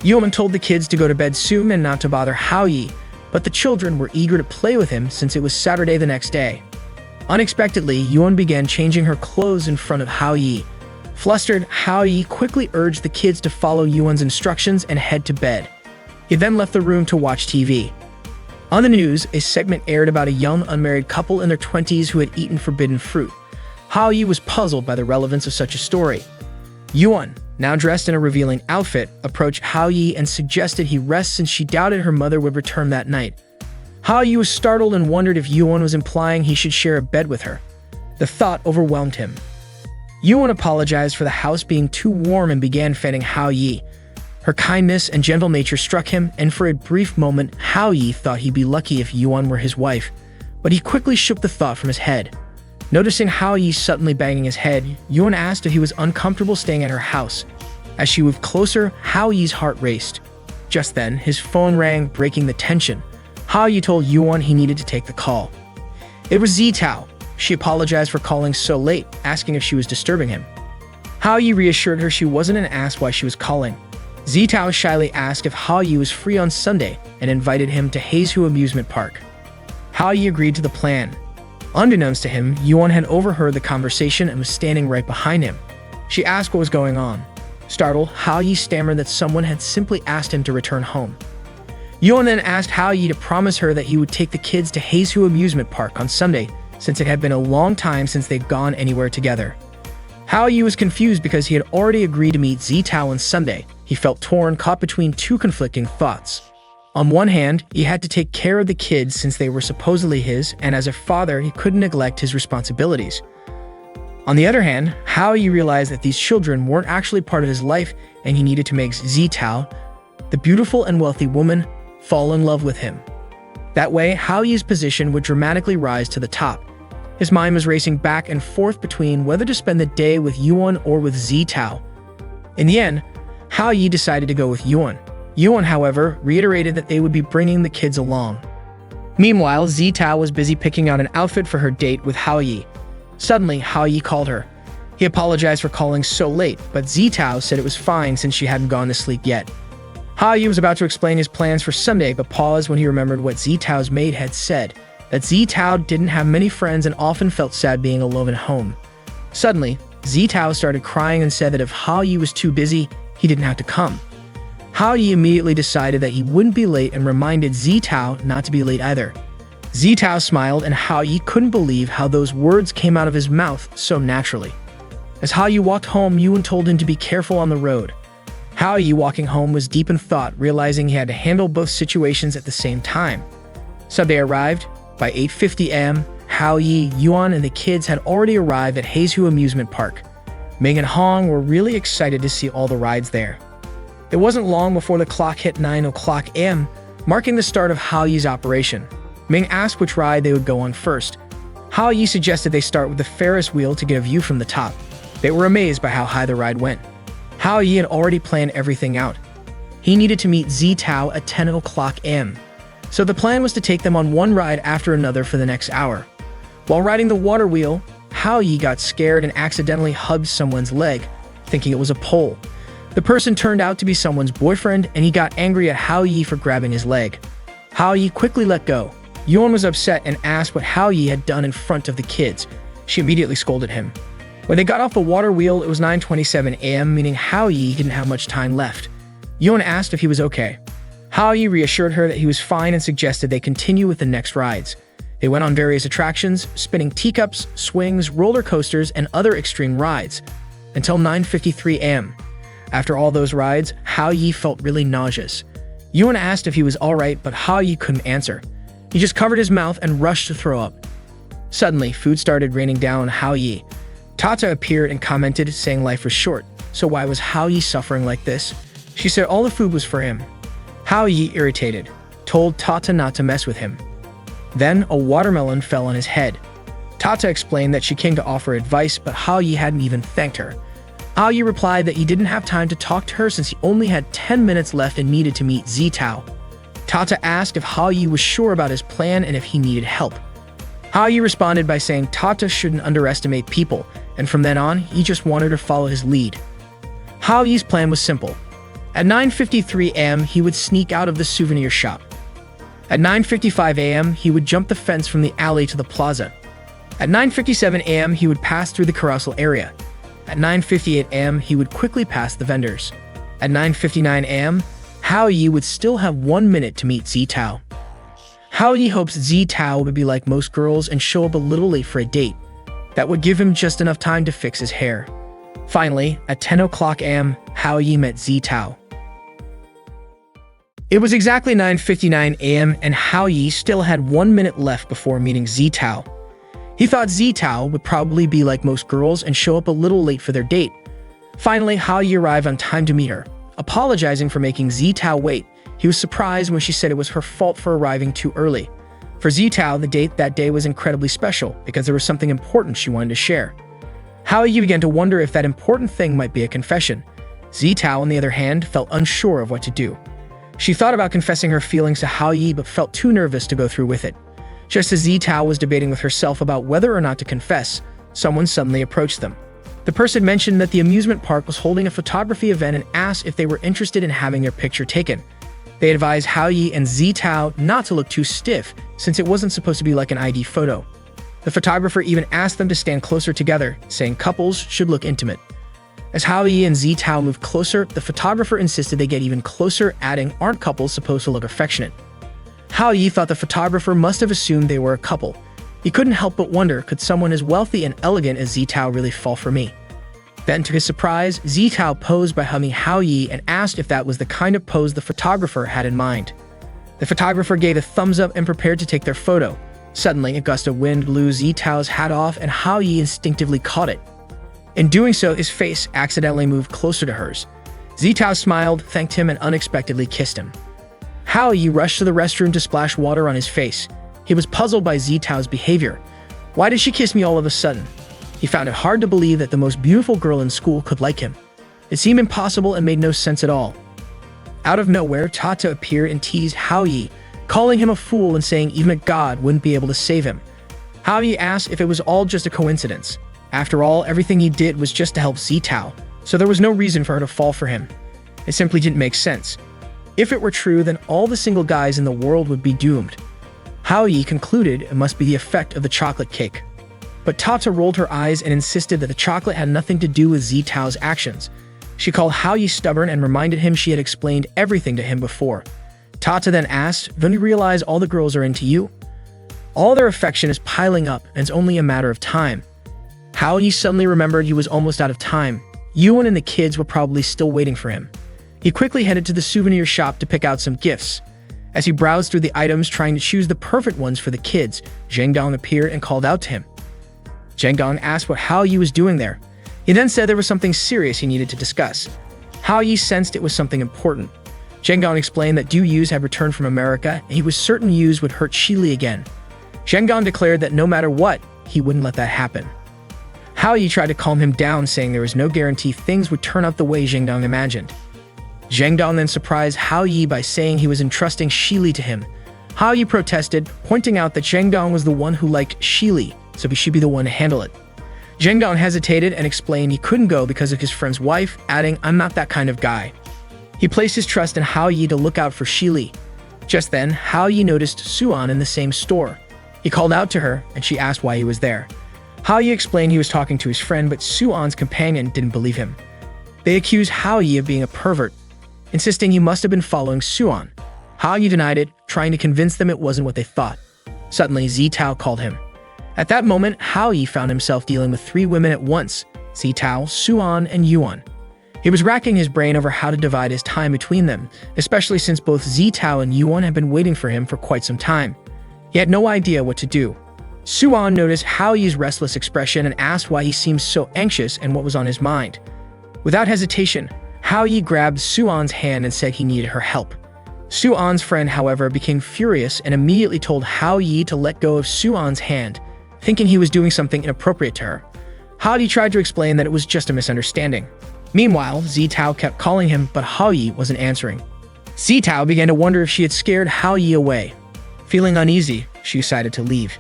Yuan told the kids to go to bed soon and not to bother Hao Yi, but the children were eager to play with him since it was Saturday the next day. Unexpectedly, Yuan began changing her clothes in front of Hao Yi. Flustered, Hao Yi quickly urged the kids to follow Yuan's instructions and head to bed. He then left the room to watch TV. On the news, a segment aired about a young unmarried couple in their 20s who had eaten forbidden fruit. Hao Yi was puzzled by the relevance of such a story. Yuan, now dressed in a revealing outfit, approached Hao Yi and suggested he rest since she doubted her mother would return that night. Hao Yi was startled and wondered if Yuan was implying he should share a bed with her. The thought overwhelmed him. Yuan apologized for the house being too warm and began fanning Hao Yi. Her kindness and gentle nature struck him, and for a brief moment, Hao Yi thought he'd be lucky if Yuan were his wife, but he quickly shook the thought from his head. Noticing Hao Yi suddenly banging his head, Yuan asked if he was uncomfortable staying at her house. As she moved closer, Hao Yi's heart raced. Just then, his phone rang, breaking the tension. Hao Yi told Yuan he needed to take the call. It was Zitao. She apologized for calling so late, asking if she was disturbing him. Hao Yi reassured her she wasn't and asked why she was calling. Zitao shyly asked if Hao Yi was free on Sunday and invited him to Heizu Amusement Park. Hao Yi agreed to the plan. Unbeknownst to him, Yuan had overheard the conversation and was standing right behind him. She asked what was going on. Startled, Hao Yi stammered that someone had simply asked him to return home. Yuan then asked Hao Yi to promise her that he would take the kids to Heizu Amusement Park on Sunday, since it had been a long time since they'd gone anywhere together. Hao Yi was confused because he had already agreed to meet Zitao on Sunday. He felt torn, caught between two conflicting thoughts. On one hand, he had to take care of the kids since they were supposedly his, and as a father, he couldn't neglect his responsibilities. On the other hand, Hao Yi realized that these children weren't actually part of his life, and he needed to make Zitao, the beautiful and wealthy woman, fall in love with him. That way, Hao Yi's position would dramatically rise to the top. His mind was racing back and forth between whether to spend the day with Yuan or with Zitao. In the end, Hao Yi decided to go with Yuan. Yuan, however, reiterated that they would be bringing the kids along. Meanwhile, Zitao was busy picking out an outfit for her date with Hao Yi. Suddenly, Hao Yi called her. He apologized for calling so late, but Zitao said it was fine since she hadn't gone to sleep yet. Hao Yi was about to explain his plans for Sunday, but paused when he remembered what Zitao's maid had said, that Zitao didn't have many friends and often felt sad being alone at home. Suddenly, Zitao started crying and said that if Hao Yi was too busy, he didn't have to come. Hao Yi immediately decided that he wouldn't be late and reminded Zitao not to be late either. Zitao smiled, and Hao Yi couldn't believe how those words came out of his mouth so naturally. As Hao Yi walked home, Yuan told him to be careful on the road. Hao Yi, walking home, was deep in thought, realizing he had to handle both situations at the same time. Sunday arrived. By 8:50 a.m., Hao Yi, Yuan, and the kids had already arrived at Haesu Amusement Park. Ming and Hong were really excited to see all the rides there. It wasn't long before the clock hit 9 o'clock a.m., marking the start of Hao Yi's operation. Ming asked which ride they would go on first. Hao Yi suggested they start with the Ferris wheel to get a view from the top. They were amazed by how high the ride went. Hao Yi had already planned everything out. He needed to meet Zi Tao at 10 o'clock a.m. So the plan was to take them on one ride after another for the next hour. While riding the water wheel, Hao Yi got scared and accidentally hugged someone's leg, thinking it was a pole. The person turned out to be someone's boyfriend, and he got angry at Hao Yi for grabbing his leg. Hao Yi quickly let go. Yuan was upset and asked what Hao Yi had done in front of the kids. She immediately scolded him. When they got off the water wheel, it was 9:27 a.m., meaning Hao Yi didn't have much time left. Yuan asked if he was okay. Hao Yi reassured her that he was fine and suggested they continue with the next rides. They went on various attractions, spinning teacups, swings, roller coasters, and other extreme rides, until 9:53 a.m. After all those rides, Hao Yi felt really nauseous. Yuan asked if he was alright, but Hao Yi couldn't answer. He just covered his mouth and rushed to throw up. Suddenly, food started raining down on Hao Yi. Tata appeared and commented, saying life was short, so why was Hao Yi suffering like this? She said all the food was for him. Hao Yi, irritated, told Tata not to mess with him. Then, a watermelon fell on his head. Tata explained that she came to offer advice, but Hao Yi hadn't even thanked her. Hao Yi replied that he didn't have time to talk to her since he only had 10 minutes left and needed to meet Zi Tao. Tata asked if Hao Yi was sure about his plan and if he needed help. Hao Yi responded by saying Tata shouldn't underestimate people, and from then on, he just wanted to follow his lead. Hao Yi's plan was simple. At 9:53 a.m., he would sneak out of the souvenir shop. At 9:55 a.m., he would jump the fence from the alley to the plaza. At 9:57 a.m., he would pass through the carousel area. At 9:58 a.m., he would quickly pass the vendors. At 9:59 a.m., Hao Yi would still have 1 minute to meet Zi Tao. Hao Yi hopes Zi Tao would be like most girls and show up a little late for a date. That would give him just enough time to fix his hair. Finally, at 10 o'clock a.m., Hao Yi met Zi Tao. It was exactly 9:59 a.m. and Hao Yi still had 1 minute left before meeting Zi Tao. He thought Zi Tao would probably be like most girls and show up a little late for their date. Finally, Hao Yi arrived on time to meet her. Apologizing for making Zi Tao wait, he was surprised when she said it was her fault for arriving too early. For Zi Tao, the date that day was incredibly special because there was something important she wanted to share. Hao Yi began to wonder if that important thing might be a confession. Zi Tao, on the other hand, felt unsure of what to do. She thought about confessing her feelings to Hao Yi but felt too nervous to go through with it. Just as Zi Tao was debating with herself about whether or not to confess, someone suddenly approached them. The person mentioned that the amusement park was holding a photography event and asked if they were interested in having their picture taken. They advised Hao Yi and Zi Tao not to look too stiff, since it wasn't supposed to be like an ID photo. The photographer even asked them to stand closer together, saying couples should look intimate. As Hao Yi and Zi Tao moved closer, the photographer insisted they get even closer, adding, "Aren't couples supposed to look affectionate?" Hao Yi thought the photographer must have assumed they were a couple. He couldn't help but wonder, could someone as wealthy and elegant as Zi Tao really fall for me? Then, to his surprise, Zi Tao posed by hugging Hao Yi and asked if that was the kind of pose the photographer had in mind. The photographer gave a thumbs up and prepared to take their photo. Suddenly, a gust of wind blew Zi Tao's hat off and Hao Yi instinctively caught it. In doing so, his face accidentally moved closer to hers. Zi Tao smiled, thanked him, and unexpectedly kissed him. Hao Yi rushed to the restroom to splash water on his face. He was puzzled by Zi Tao's behavior. Why did she kiss me all of a sudden? He found it hard to believe that the most beautiful girl in school could like him. It seemed impossible and made no sense at all. Out of nowhere, Tata appeared and teased Hao Yi, calling him a fool and saying even a god wouldn't be able to save him. Hao Yi asked if it was all just a coincidence. After all, everything he did was just to help Zi Tao, so there was no reason for her to fall for him. It simply didn't make sense. If it were true, then all the single guys in the world would be doomed. Hao Yi concluded it must be the effect of the chocolate cake. But Tata rolled her eyes and insisted that the chocolate had nothing to do with Zi Tao's actions. She called Hao Yi stubborn and reminded him she had explained everything to him before. Tata then asked, "Don't you realize all the girls are into you? All their affection is piling up and it's only a matter of time." Hao Yi suddenly remembered he was almost out of time. Yuan and the kids were probably still waiting for him. He quickly headed to the souvenir shop to pick out some gifts. As he browsed through the items trying to choose the perfect ones for the kids, Zheng Dong appeared and called out to him. Zheng Dong asked what Hao Yi was doing there. He then said there was something serious he needed to discuss. Hao Yi sensed it was something important. Zheng Dong explained that Du Yus had returned from America and he was certain Yus would hurt Shi Li again. Zheng Dong declared that no matter what, he wouldn't let that happen. Hao Yi tried to calm him down, saying there was no guarantee things would turn out the way Zheng Dong imagined. Zheng Dong then surprised Hao Yi by saying he was entrusting Shi Li to him. Hao Yi protested, pointing out that Zheng Dong was the one who liked Shi Li, so he should be the one to handle it. Zheng Dong hesitated and explained he couldn't go because of his friend's wife, adding, "I'm not that kind of guy." He placed his trust in Hao Yi to look out for Shi Li. Just then, Hao Yi noticed Suan in the same store. He called out to her, and she asked why he was there. Hao Yi explained he was talking to his friend, but Suan's companion didn't believe him. They accused Hao Yi of being a pervert, insisting he must have been following Suan. Hao Yi denied it, trying to convince them it wasn't what they thought. Suddenly, Zitao called him. At that moment, Hao Yi found himself dealing with 3 women at once: Zitao, Suan, and Yuan. He was racking his brain over how to divide his time between them, especially since both Zitao and Yuan had been waiting for him for quite some time. He had no idea what to do. Suan noticed Hao Yi's restless expression and asked why he seemed so anxious and what was on his mind. Without hesitation, Hao Yi grabbed Suan's hand and said he needed her help. Suan's friend, however, became furious and immediately told Hao Yi to let go of Suan's hand, thinking he was doing something inappropriate to her. Hao Yi tried to explain that it was just a misunderstanding. Meanwhile, Zitao kept calling him, but Hao Yi wasn't answering. Zitao began to wonder if she had scared Hao Yi away. Feeling uneasy, she decided to leave.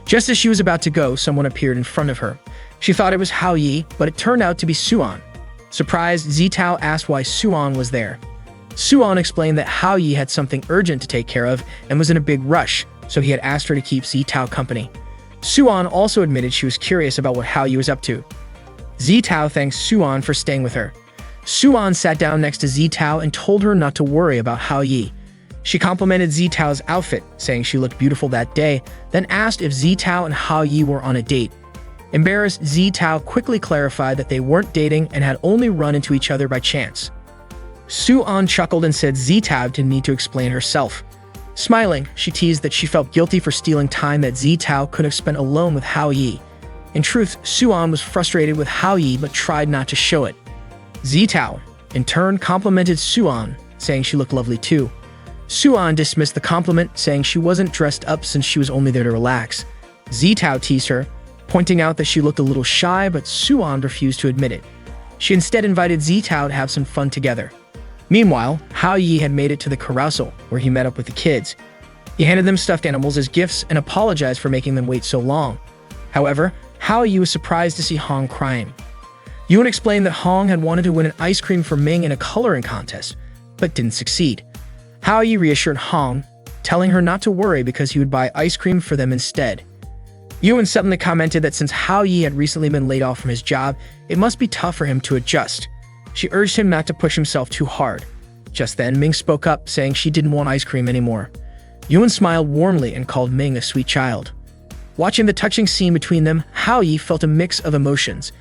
Just as she was about to go, someone appeared in front of her. She thought it was Hao Yi, but it turned out to be Suan. Surprised, Zitao asked why Suan was there. Suan explained that Hao Yi had something urgent to take care of and was in a big rush, so he had asked her to keep Zitao company. Suan also admitted she was curious about what Hao Yi was up to. Zitao thanked Suan for staying with her. Suan sat down next to Zitao and told her not to worry about Hao Yi. She complimented Zitao's outfit, saying she looked beautiful that day, then asked if Zitao and Hao Yi were on a date. Embarrassed, Zitao quickly clarified that they weren't dating and had only run into each other by chance. Suan chuckled and said Zitao didn't need to explain herself. Smiling, she teased that she felt guilty for stealing time that Zitao could have spent alone with Hao Yi. In truth, Suan was frustrated with Hao Yi but tried not to show it. Zitao, in turn, complimented Suan, saying she looked lovely too. Suan dismissed the compliment, saying she wasn't dressed up since she was only there to relax. Zitao teased her, pointing out that she looked a little shy, but Suan refused to admit it. She instead invited Zitao to have some fun together. Meanwhile, Hao Yi had made it to the carousel, where he met up with the kids. He handed them stuffed animals as gifts and apologized for making them wait so long. However, Hao Yi was surprised to see Hong crying. Yuan explained that Hong had wanted to win an ice cream for Ming in a coloring contest, but didn't succeed. Hao Yi reassured Hong, telling her not to worry because he would buy ice cream for them instead. Yuan suddenly commented that since Hao Yi had recently been laid off from his job, it must be tough for him to adjust. She urged him not to push himself too hard. Just then, Ming spoke up, saying she didn't want ice cream anymore. Yuan smiled warmly and called Ming a sweet child. Watching the touching scene between them, Hao Yi felt a mix of emotions.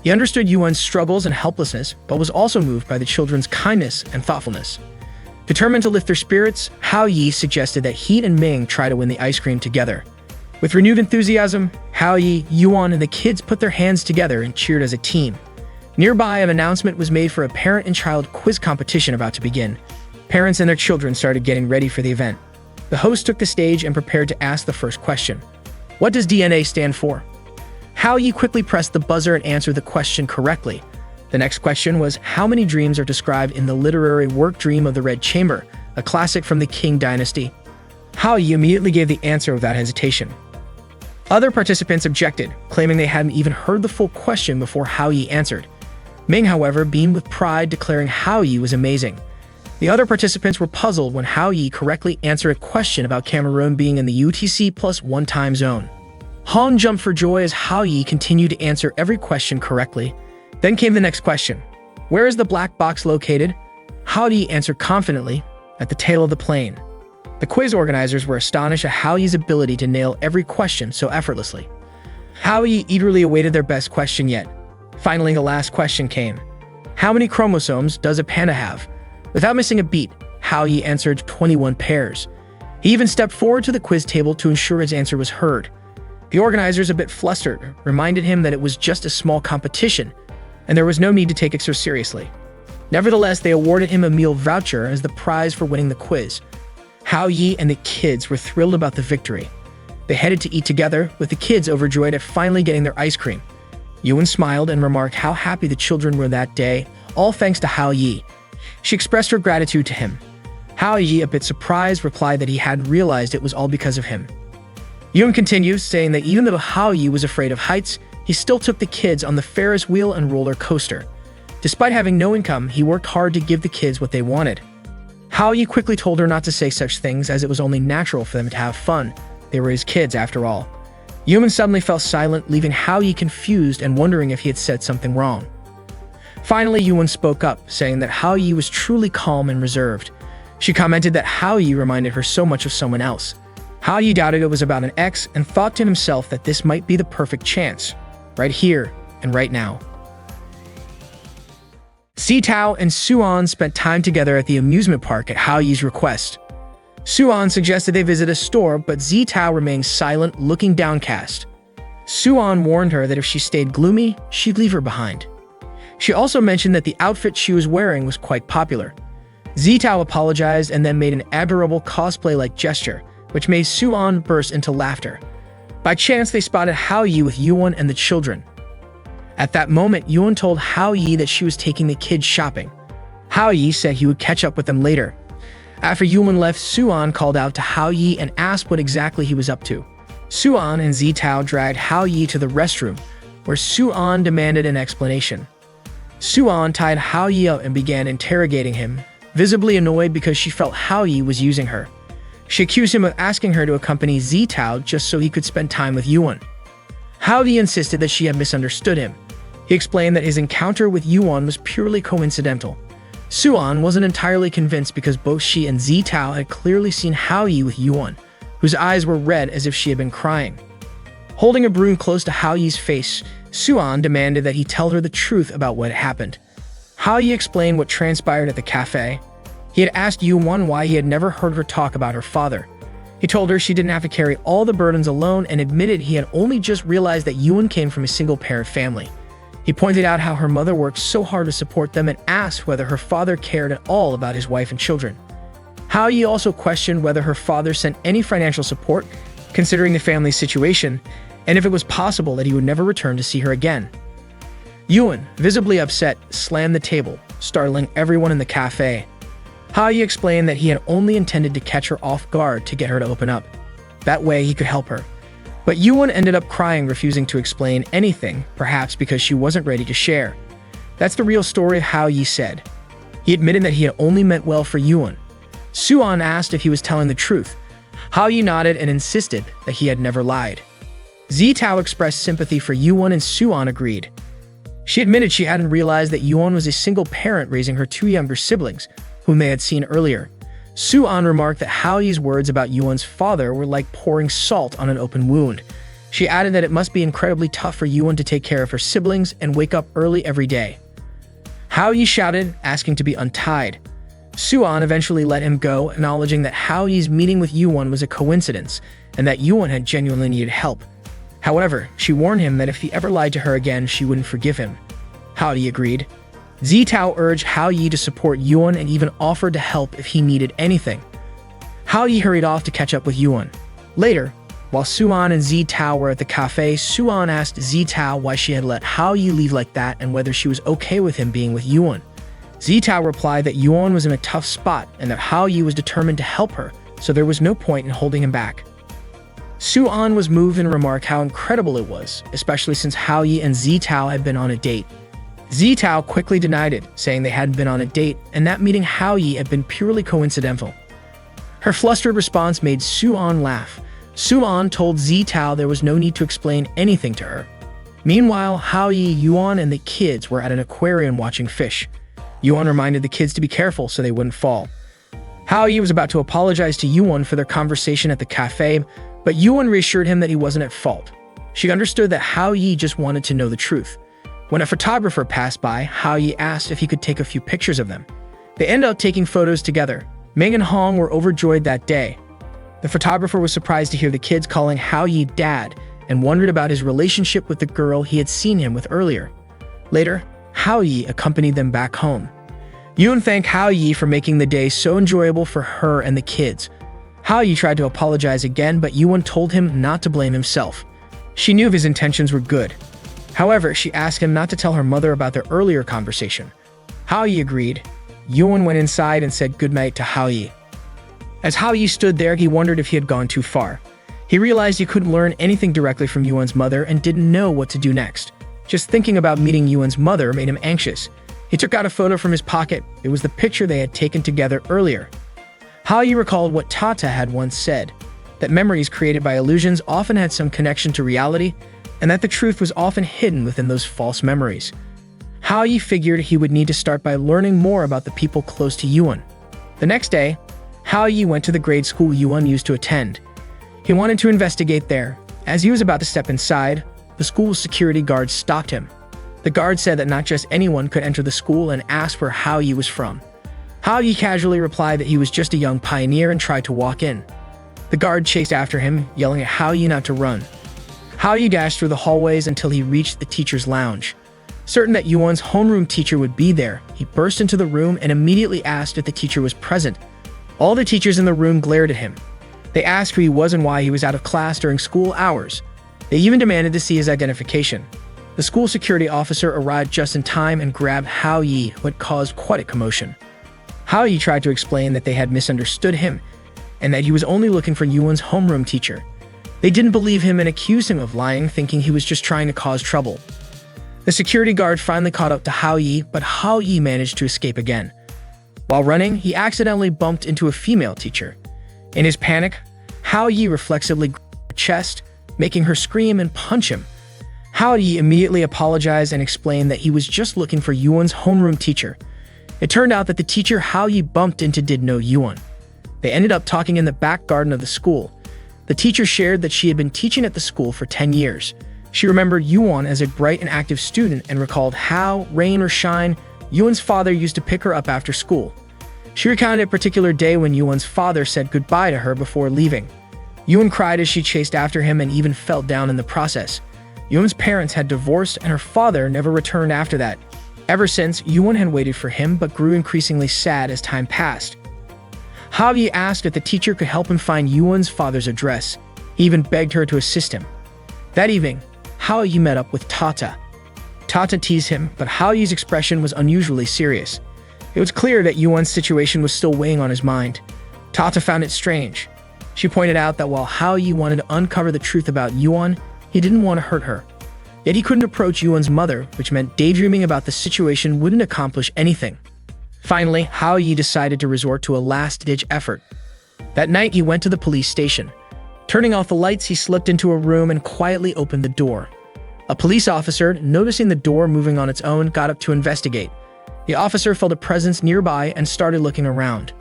He understood Yuan's struggles and helplessness, but was also moved by the children's kindness and thoughtfulness. Determined to lift their spirits, Hao Yi suggested that he and Ming try to win the ice cream together. With renewed enthusiasm, Hao Yi, Yuan, and the kids put their hands together and cheered as a team. Nearby, an announcement was made for a parent and child quiz competition about to begin. Parents and their children started getting ready for the event. The host took the stage and prepared to ask the first question. What does DNA stand for? Hao Yi quickly pressed the buzzer and answered the question correctly. The next question was, how many dreams are described in the literary work Dream of the Red Chamber, a classic from the Qing dynasty? Hao Yi immediately gave the answer without hesitation. Other participants objected, claiming they hadn't even heard the full question before Hao Yi answered. Ming, however, beamed with pride, declaring Hao Yi was amazing. The other participants were puzzled when Hao Yi correctly answered a question about Cameroon being in the UTC+1 time zone. Han jumped for joy as Hao Yi continued to answer every question correctly. Then came the next question. Where is the black box located? Hao Yi answered confidently, at the tail of the plane. The quiz organizers were astonished at Hao Yi's ability to nail every question so effortlessly. Hao Yi eagerly awaited their best question yet. Finally, the last question came. How many chromosomes does a panda have? Without missing a beat, Hao Yi answered 21 pairs. He even stepped forward to the quiz table to ensure his answer was heard. The organizers, a bit flustered, reminded him that it was just a small competition, and there was no need to take it so seriously. Nevertheless, they awarded him a meal voucher as the prize for winning the quiz. Hao Yi and the kids were thrilled about the victory. They headed to eat together, with the kids overjoyed at finally getting their ice cream. Yuan smiled and remarked how happy the children were that day, all thanks to Hao Yi. She expressed her gratitude to him. Hao Yi, a bit surprised, replied that he hadn't realized it was all because of him. Yuan continues, saying that even though Hao Yi was afraid of heights, he still took the kids on the Ferris wheel and roller coaster. Despite having no income, he worked hard to give the kids what they wanted. Hao Yi quickly told her not to say such things, as it was only natural for them to have fun. They were his kids after all. Yuan suddenly fell silent, leaving Hao Yi confused and wondering if he had said something wrong. Finally, Yuan spoke up, saying that Hao Yi was truly calm and reserved. She commented that Hao Yi reminded her so much of someone else. Hao Yi doubted it was about an ex and thought to himself that this might be the perfect chance, right here and right now. Zitao and Suan spent time together at the amusement park at Hao Yi's request. Suan suggested they visit a store, but Zitao remained silent, looking downcast. Suan warned her that if she stayed gloomy, she'd leave her behind. She also mentioned that the outfit she was wearing was quite popular. Zitao apologized and then made an adorable cosplay-like gesture, which made Suan burst into laughter. By chance, they spotted Hao Yi with Yuan and the children. At that moment, Yuan told Hao Yi that she was taking the kids shopping. Hao Yi said he would catch up with them later. After Yuan left, Suan called out to Hao Yi and asked what exactly he was up to. Suan and Zitao dragged Hao Yi to the restroom, where Suan demanded an explanation. Suan tied Hao Yi up and began interrogating him, visibly annoyed because she felt Hao Yi was using her. She accused him of asking her to accompany Zitao just so he could spend time with Yuan. Hao Yi insisted that she had misunderstood him. He explained that his encounter with Yuan was purely coincidental. Suan wasn't entirely convinced because both she and Zitao had clearly seen Hao Yi with Yuan, whose eyes were red as if she had been crying. Holding a broom close to Hao Yi's face, Suan demanded that he tell her the truth about what had happened. Hao Yi explained what transpired at the cafe. He had asked Yuan why he had never heard her talk about her father. He told her she didn't have to carry all the burdens alone and admitted he had only just realized that Yuan came from a single-parent family. He pointed out how her mother worked so hard to support them and asked whether her father cared at all about his wife and children. Hao Yi also questioned whether her father sent any financial support, considering the family's situation, and if it was possible that he would never return to see her again. Yuan, visibly upset, slammed the table, startling everyone in the cafe. Hao Yi explained that he had only intended to catch her off guard to get her to open up. That way he could help her. But Yuan ended up crying, refusing to explain anything, perhaps because she wasn't ready to share. That's the real story of Hao Yi said. He admitted that he had only meant well for Yuan. Suan asked if he was telling the truth. Hao Yi nodded and insisted that he had never lied. Zitao expressed sympathy for Yuan and Suan agreed. She admitted she hadn't realized that Yuan was a single parent raising her two younger siblings, whom they had seen earlier. Suan remarked that Hao Yi's words about Yuan's father were like pouring salt on an open wound. She added that it must be incredibly tough for Yuan to take care of her siblings and wake up early every day. Hao Yi shouted, asking to be untied. Suan eventually let him go, acknowledging that Hao Yi's meeting with Yuan was a coincidence and that Yuan had genuinely needed help. However, she warned him that if he ever lied to her again, she wouldn't forgive him. Hao Yi agreed. Zitao urged Hao Yi to support Yuan and even offered to help if he needed anything. Hao Yi hurried off to catch up with Yuan. Later, while Suan and Zitao were at the cafe, Suan asked Zitao why she had let Hao Yi leave like that and whether she was okay with him being with Yuan. Zitao replied that Yuan was in a tough spot and that Hao Yi was determined to help her, so there was no point in holding him back. Suan was moved and remarked how incredible it was, especially since Hao Yi and Zitao had been on a date. Zitao quickly denied it, saying they hadn't been on a date and that meeting Hao Yi had been purely coincidental. Her flustered response made Suan laugh. Suan told Zitao there was no need to explain anything to her. Meanwhile, Hao Yi, Yuan, and the kids were at an aquarium watching fish. Yuan reminded the kids to be careful so they wouldn't fall. Hao Yi was about to apologize to Yuan for their conversation at the cafe, but Yuan reassured him that he wasn't at fault. She understood that Hao Yi just wanted to know the truth. When a photographer passed by, Hao Yi asked if he could take a few pictures of them. They ended up taking photos together. Ming and Hong were overjoyed that day. The photographer was surprised to hear the kids calling Hao Yi dad and wondered about his relationship with the girl he had seen him with earlier. Later, Hao Yi accompanied them back home. Yun thanked Hao Yi for making the day so enjoyable for her and the kids. Hao Yi tried to apologize again, but Yuan told him not to blame himself. She knew his intentions were good. However, she asked him not to tell her mother about their earlier conversation. Hao Yi agreed. Yuan went inside and said goodnight to Hao Yi. As Hao Yi stood there, he wondered if he had gone too far. He realized he couldn't learn anything directly from Yuan's mother and didn't know what to do next. Just thinking about meeting Yuan's mother made him anxious. He took out a photo from his pocket. It was the picture they had taken together earlier. Hao Yi recalled what Tata had once said, that memories created by illusions often had some connection to reality, and that the truth was often hidden within those false memories. Hao Yi figured he would need to start by learning more about the people close to Yuan. The next day, Hao Yi went to the grade school Yuan used to attend. He wanted to investigate there. As he was about to step inside, the school's security guard stopped him. The guard said that not just anyone could enter the school and asked where Hao Yi was from. Hao Yi casually replied that he was just a young pioneer and tried to walk in. The guard chased after him, yelling at Hao Yi not to run. Hao Yi dashed through the hallways until he reached the teacher's lounge. Certain that Yuan's homeroom teacher would be there, he burst into the room and immediately asked if the teacher was present. All the teachers in the room glared at him. They asked who he was and why he was out of class during school hours. They even demanded to see his identification. The school security officer arrived just in time and grabbed Hao Yi, who had caused quite a commotion. Hao Yi tried to explain that they had misunderstood him and that he was only looking for Yuan's homeroom teacher. They didn't believe him and accused him of lying, thinking he was just trying to cause trouble. The security guard finally caught up to Hao Yi, but Hao Yi managed to escape again. While running, he accidentally bumped into a female teacher. In his panic, Hao Yi reflexively grabbed her chest, making her scream and punch him. Hao Yi immediately apologized and explained that he was just looking for Yuan's homeroom teacher. It turned out that the teacher Hao Yi bumped into did know Yuan. They ended up talking in the back garden of the school. The teacher shared that she had been teaching at the school for 10 years. She remembered Yuan as a bright and active student and recalled how, rain or shine, Yuan's father used to pick her up after school. She recounted a particular day when Yuan's father said goodbye to her before leaving. Yuan cried as she chased after him and even fell down in the process. Yuan's parents had divorced and her father never returned after that. Ever since, Yuan had waited for him but grew increasingly sad as time passed. Hao Yi asked if the teacher could help him find Yuan's father's address. He even begged her to assist him. That evening, Hao Yi met up with Tata. Tata teased him, but Hao Yi's expression was unusually serious. It was clear that Yuan's situation was still weighing on his mind. Tata found it strange. She pointed out that while Hao Yi wanted to uncover the truth about Yuan, he didn't want to hurt her. Yet he couldn't approach Yuan's mother, which meant daydreaming about the situation wouldn't accomplish anything. Finally, Hao Yi decided to resort to a last-ditch effort. That night, he went to the police station. Turning off the lights, he slipped into a room and quietly opened the door. A police officer, noticing the door moving on its own, got up to investigate. The officer felt a presence nearby and started looking around.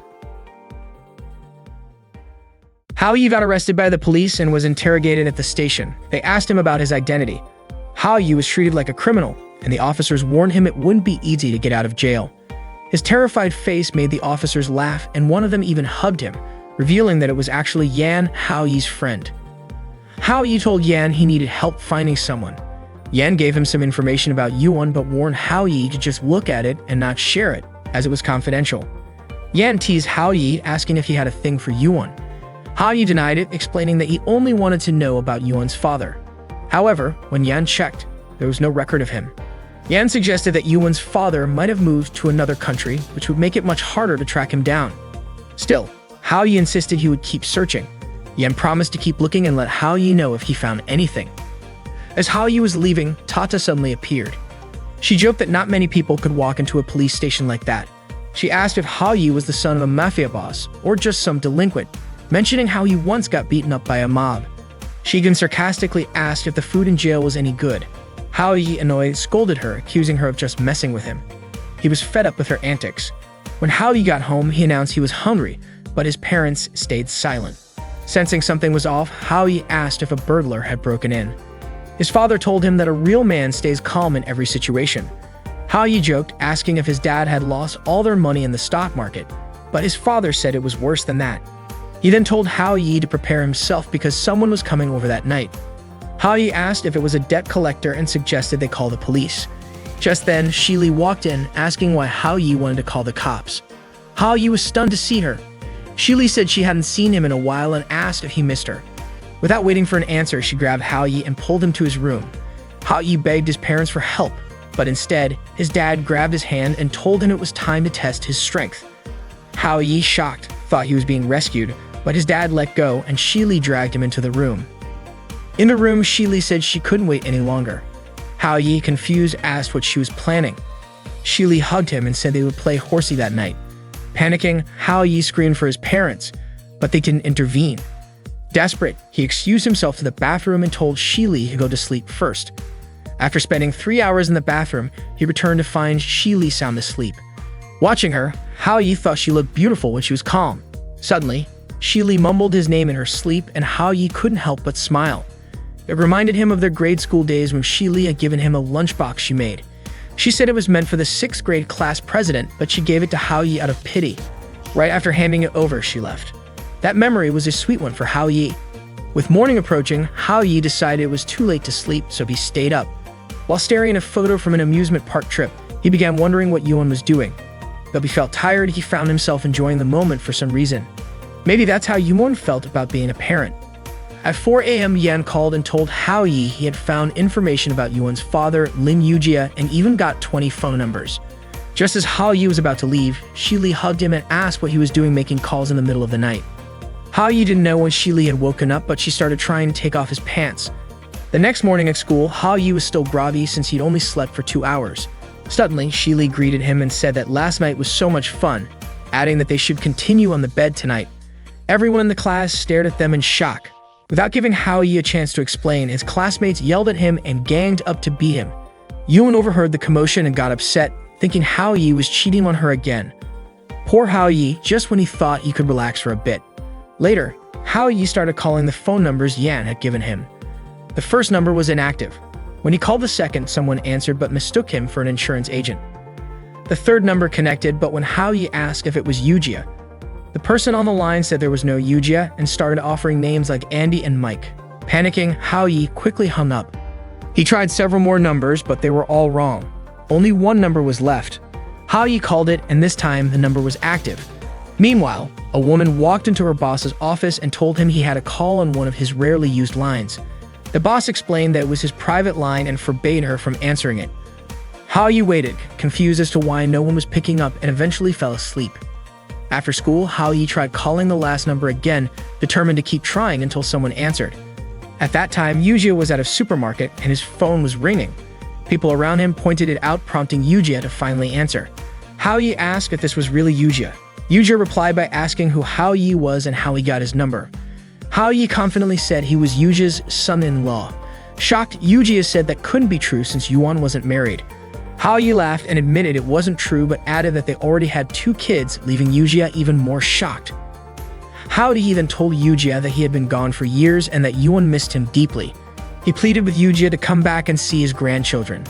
Hao Yi got arrested by the police and was interrogated at the station. They asked him about his identity. Hao Yi was treated like a criminal, and the officers warned him it wouldn't be easy to get out of jail. His terrified face made the officers laugh, and one of them even hugged him, revealing that it was actually Yan, Hao Yi's friend. Hao Yi told Yan he needed help finding someone. Yan gave him some information about Yuan but warned Hao Yi to just look at it and not share it, as it was confidential. Yan teased Hao Yi, asking if he had a thing for Yuan. Hao Yi denied it, explaining that he only wanted to know about Yuan's father. However, when Yan checked, there was no record of him. Yan suggested that Yuan's father might have moved to another country, which would make it much harder to track him down. Still, Hao Yi insisted he would keep searching. Yan promised to keep looking and let Hao Yi know if he found anything. As Hao Yi was leaving, Tata suddenly appeared. She joked that not many people could walk into a police station like that. She asked if Hao Yi was the son of a mafia boss or just some delinquent, mentioning how he once got beaten up by a mob. She even sarcastically asked if the food in jail was any good. Hao Yi, annoyed, scolded her, accusing her of just messing with him. He was fed up with her antics. When Hao Yi got home, he announced he was hungry, but his parents stayed silent. Sensing something was off, Hao Yi asked if a burglar had broken in. His father told him that a real man stays calm in every situation. Hao Yi joked, asking if his dad had lost all their money in the stock market. but his father said it was worse than that. He then told Hao Yi to prepare himself because someone was coming over that night. Hao Yi asked if it was a debt collector and suggested they call the police. Just then, Shi Li walked in, asking why Hao Yi wanted to call the cops. Hao Yi was stunned to see her. Shi Li said she hadn't seen him in a while and asked if he missed her. Without waiting for an answer, she grabbed Hao Yi and pulled him to his room. Hao Yi begged his parents for help, but instead, his dad grabbed his hand and told him it was time to test his strength. Hao Yi, shocked, thought he was being rescued, but his dad let go and Shi Li dragged him into the room. In the room, Shi Li said she couldn't wait any longer. Hao Yi, confused, asked what she was planning. Shi Li hugged him and said they would play horsey that night. Panicking, Hao Yi screamed for his parents, but they didn't intervene. Desperate, he excused himself to the bathroom and told Shi Li to go to sleep first. After spending 3 hours in the bathroom, he returned to find Shi Li sound asleep. Watching her, Hao Yi thought she looked beautiful when she was calm. Suddenly, Shi Li mumbled his name in her sleep and Hao Yi couldn't help but smile. It reminded him of their grade school days when Shi Li had given him a lunchbox she made. She said it was meant for the 6th grade class president, but she gave it to Hao Yi out of pity. Right after handing it over, she left. That memory was a sweet one for Hao Yi. With morning approaching, Hao Yi decided it was too late to sleep, so he stayed up. While staring at a photo from an amusement park trip, he began wondering what Yuan was doing. Though he felt tired, he found himself enjoying the moment for some reason. Maybe that's how Yuan felt about being a parent. At 4 a.m., Yan called and told Hao Yi he had found information about Yuan's father, Lin Yujia, and even got 20 phone numbers. Just as Hao Yi was about to leave, Shi Li hugged him and asked what he was doing making calls in the middle of the night. Hao Yi didn't know when Shi Li had woken up, but she started trying to take off his pants. The next morning at school, Hao Yi was still groggy since he'd only slept for 2 hours. Suddenly, Shi Li greeted him and said that last night was so much fun, adding that they should continue on the bed tonight. Everyone in the class stared at them in shock. Without giving Hao Yi a chance to explain, his classmates yelled at him and ganged up to beat him. Yuan overheard the commotion and got upset, thinking Hao Yi was cheating on her again. Poor Hao Yi, just when he thought he could relax for a bit. Later, Hao Yi started calling the phone numbers Yan had given him. The first number was inactive. When he called the second, someone answered but mistook him for an insurance agent. The third number connected, but when Hao Yi asked if it was Yujia, the person on the line said there was no Yujia and started offering names like Andy and Mike. Panicking, Hao Yi quickly hung up. He tried several more numbers, but they were all wrong. Only one number was left. Hao Yi called it, and this time the number was active. Meanwhile, a woman walked into her boss's office and told him he had a call on one of his rarely used lines. The boss explained that it was his private line and forbade her from answering it. Hao Yi waited, confused as to why no one was picking up, and eventually fell asleep. After school, Hao Yi tried calling the last number again, determined to keep trying until someone answered. At that time, Yujia was at a supermarket and his phone was ringing. People around him pointed it out, prompting Yujia to finally answer. Hao Yi asked if this was really Yujia. Yujia replied by asking who Hao Yi was and how he got his number. Hao Yi confidently said he was Yujia's son-in-law. Shocked, Yujia said that couldn't be true since Yuan wasn't married. Hao Yi laughed and admitted it wasn't true, but added that they already had 2 kids, leaving Yujia even more shocked. Hao Yi then told Yujia that he had been gone for years and that Yuan missed him deeply. He pleaded with Yujia to come back and see his grandchildren.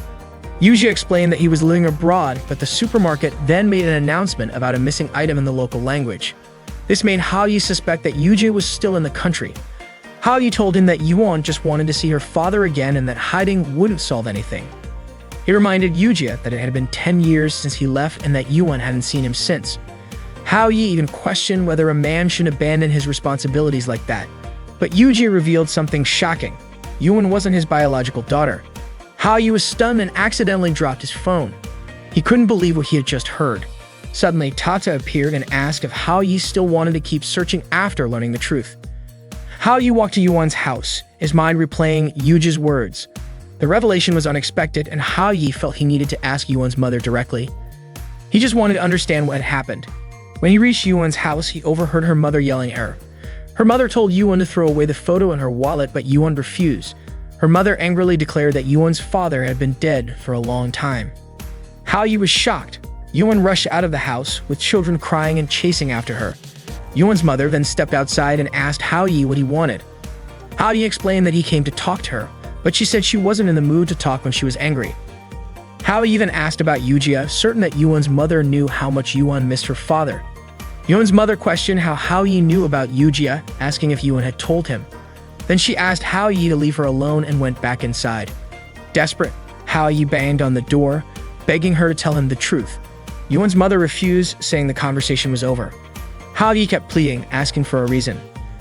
Yujia explained that he was living abroad, but the supermarket then made an announcement about a missing item in the local language. This made Hao Yi suspect that Yujia was still in the country. Hao Yi told him that Yuan just wanted to see her father again and that hiding wouldn't solve anything. He reminded Yujia that it had been 10 years since he left and that Yuan hadn't seen him since. Hao Yi even questioned whether a man should abandon his responsibilities like that. But Yujia revealed something shocking. Yuan wasn't his biological daughter. Hao Yi was stunned and accidentally dropped his phone. He couldn't believe what he had just heard. Suddenly, Tata appeared and asked if Hao Yi still wanted to keep searching after learning the truth. Hao Yi walked to Yuan's house, his mind replaying Yujia's words. The revelation was unexpected, and Hao Yi felt he needed to ask Yuan's mother directly. He just wanted to understand what had happened. When he reached Yuan's house, he overheard her mother yelling at her. Her mother told Yuan to throw away the photo in her wallet, but Yuan refused. Her mother angrily declared that Yuan's father had been dead for a long time. Hao Yi was shocked. Yuan rushed out of the house, with children crying and chasing after her. Yuan's mother then stepped outside and asked Hao Yi what he wanted. Hao Yi explained that he came to talk to her, but she said she wasn't in the mood to talk when she was angry. Hao Yi then asked about Yujia, certain that Yuan's mother knew how much Yuan missed her father. Yoon's mother questioned how Hao Yi knew about Yujia, asking if Yoon had told him. Then she asked Hao Yi to leave her alone and went back inside. Desperate, Hao Yi banged on the door, begging her to tell him the truth. Yoon's mother refused, saying the conversation was over. Hao Yi kept pleading, asking for a reason.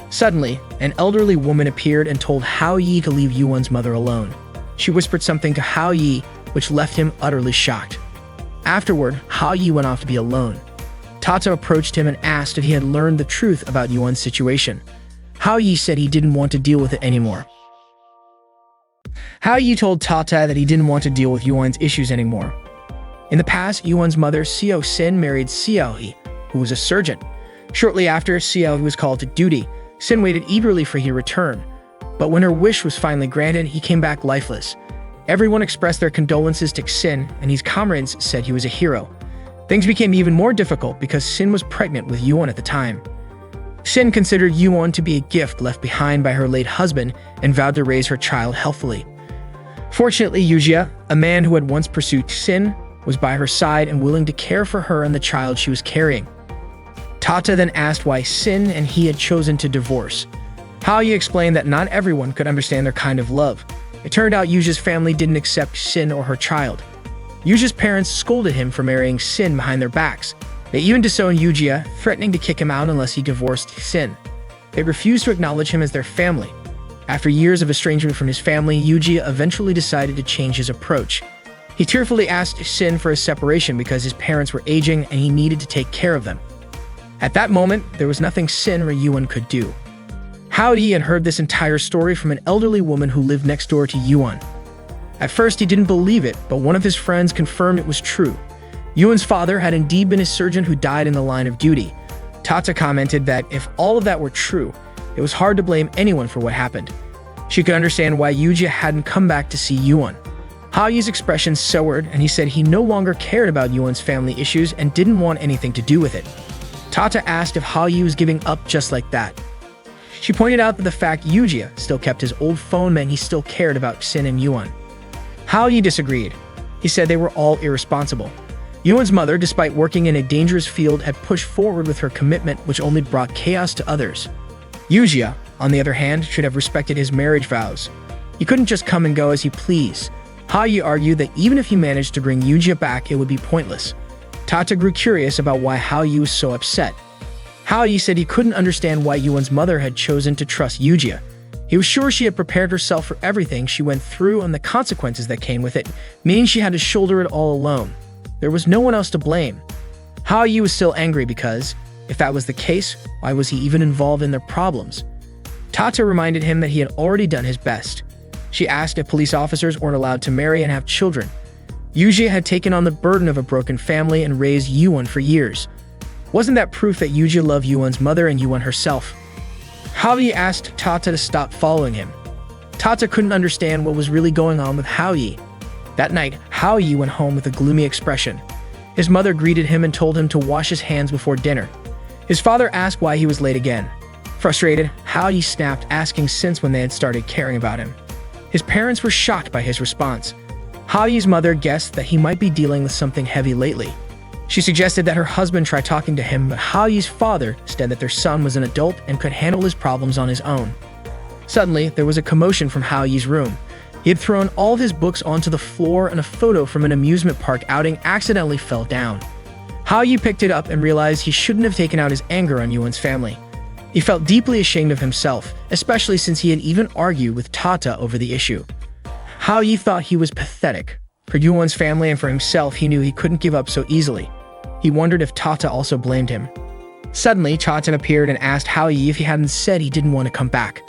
Suddenly, an elderly woman appeared and told Hao Yi to leave Yuan's mother alone. She whispered something to Hao Yi, which left him utterly shocked. Afterward, Hao Yi went off to be alone. Tata approached him and asked if he had learned the truth about Yuan's situation. Hao Yi said he didn't want to deal with it anymore. Hao Yi told Tata that he didn't want to deal with Yuan's issues anymore. In the past, Yuan's mother, Xiao Xin, married Xiao He, who was a surgeon. Shortly after Xiao He was called to duty, Xin waited eagerly for his return. But when her wish was finally granted, he came back lifeless. Everyone expressed their condolences to Xin, and his comrades said he was a hero. Things became even more difficult because Xin was pregnant with Yuan at the time. Xin considered Yuan to be a gift left behind by her late husband and vowed to raise her child healthfully. Fortunately, Yujia, a man who had once pursued Xin, was by her side and willing to care for her and the child she was carrying. Tata then asked why Xin and he had chosen to divorce. Hao Yi explained that not everyone could understand their kind of love. It turned out Yujia's family didn't accept Xin or her child. Yujia's parents scolded him for marrying Xin behind their backs. They even disowned Yujia, threatening to kick him out unless he divorced Xin. They refused to acknowledge him as their family. After years of estrangement from his family, Yujia eventually decided to change his approach. He tearfully asked Xin for a separation because his parents were aging and he needed to take care of them. At that moment, there was nothing Xin or Yuan could do. Hao Yi had heard this entire story from an elderly woman who lived next door to Yuan. At first, he didn't believe it, but one of his friends confirmed it was true. Yuan's father had indeed been a surgeon who died in the line of duty. Tata commented that if all of that were true, it was hard to blame anyone for what happened. She could understand why Yujia hadn't come back to see Yuan. Hao Yi's expression soured, and he said he no longer cared about Yuan's family issues and didn't want anything to do with it. Tata asked if Hao Yi was giving up just like that. She pointed out that the fact Yujia still kept his old phone meant he still cared about Xin and Yuan. Hao Yi disagreed. He said they were all irresponsible. Yuan's mother, despite working in a dangerous field, had pushed forward with her commitment, which only brought chaos to others. Yujia, on the other hand, should have respected his marriage vows. He couldn't just come and go as he pleased. Hao Yi argued that even if he managed to bring Yujia back, it would be pointless. Tata grew curious about why Hao Yi was so upset. Hao Yi said he couldn't understand why Yuan's mother had chosen to trust Yujia. He was sure she had prepared herself for everything she went through and the consequences that came with it, meaning she had to shoulder it all alone. There was no one else to blame. Hao Yi was still angry because, if that was the case, why was he even involved in their problems? Tata reminded him that he had already done his best. She asked if police officers weren't allowed to marry and have children. Yujia had taken on the burden of a broken family and raised Yuan for years. Wasn't that proof that Yujia loved Yuan's mother and Yuan herself? Hao Yi asked Tata to stop following him. Tata couldn't understand what was really going on with Hao Yi. That night, Hao Yi went home with a gloomy expression. His mother greeted him and told him to wash his hands before dinner. His father asked why he was late again. Frustrated, Hao Yi snapped, asking since when they had started caring about him. His parents were shocked by his response. Hao Yi's mother guessed that he might be dealing with something heavy lately. She suggested that her husband try talking to him, but Hao Yi's father said that their son was an adult and could handle his problems on his own. Suddenly, there was a commotion from Hao Yi's room. He had thrown all of his books onto the floor and a photo from an amusement park outing accidentally fell down. Hao Yi picked it up and realized he shouldn't have taken out his anger on Yuan's family. He felt deeply ashamed of himself, especially since he had even argued with Tata over the issue. Hao Yi thought he was pathetic. For Yuan's family and for himself, he knew he couldn't give up so easily. He wondered if Tata also blamed him. Suddenly, Tata appeared and asked Hao Yi if he hadn't said he didn't want to come back.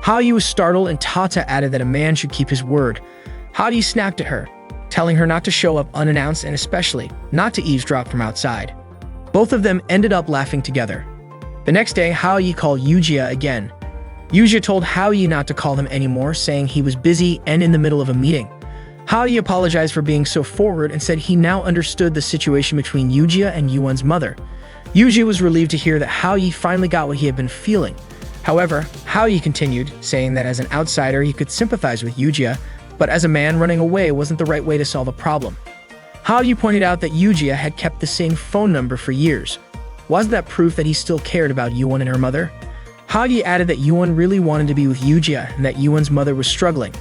Hao Yi was startled, and Tata added that a man should keep his word. Hao Yi snapped at her, telling her not to show up unannounced and especially not to eavesdrop from outside. Both of them ended up laughing together. The next day, Hao Yi called Yujia again. Yujia told Hao Yi not to call him anymore, saying he was busy and in the middle of a meeting. Hao Yi apologized for being so forward and said he now understood the situation between Yujia and Yuan's mother. Yujia was relieved to hear that Hao Yi finally got what he had been feeling. However, Hao Yi continued, saying that as an outsider he could sympathize with Yujia, but as a man, running away wasn't the right way to solve a problem. Hao Yi pointed out that Yujia had kept the same phone number for years. Wasn't that proof that he still cared about Yuan and her mother? Ha-yi added that Yuan really wanted to be with Yujia and that Yuan's mother was struggling.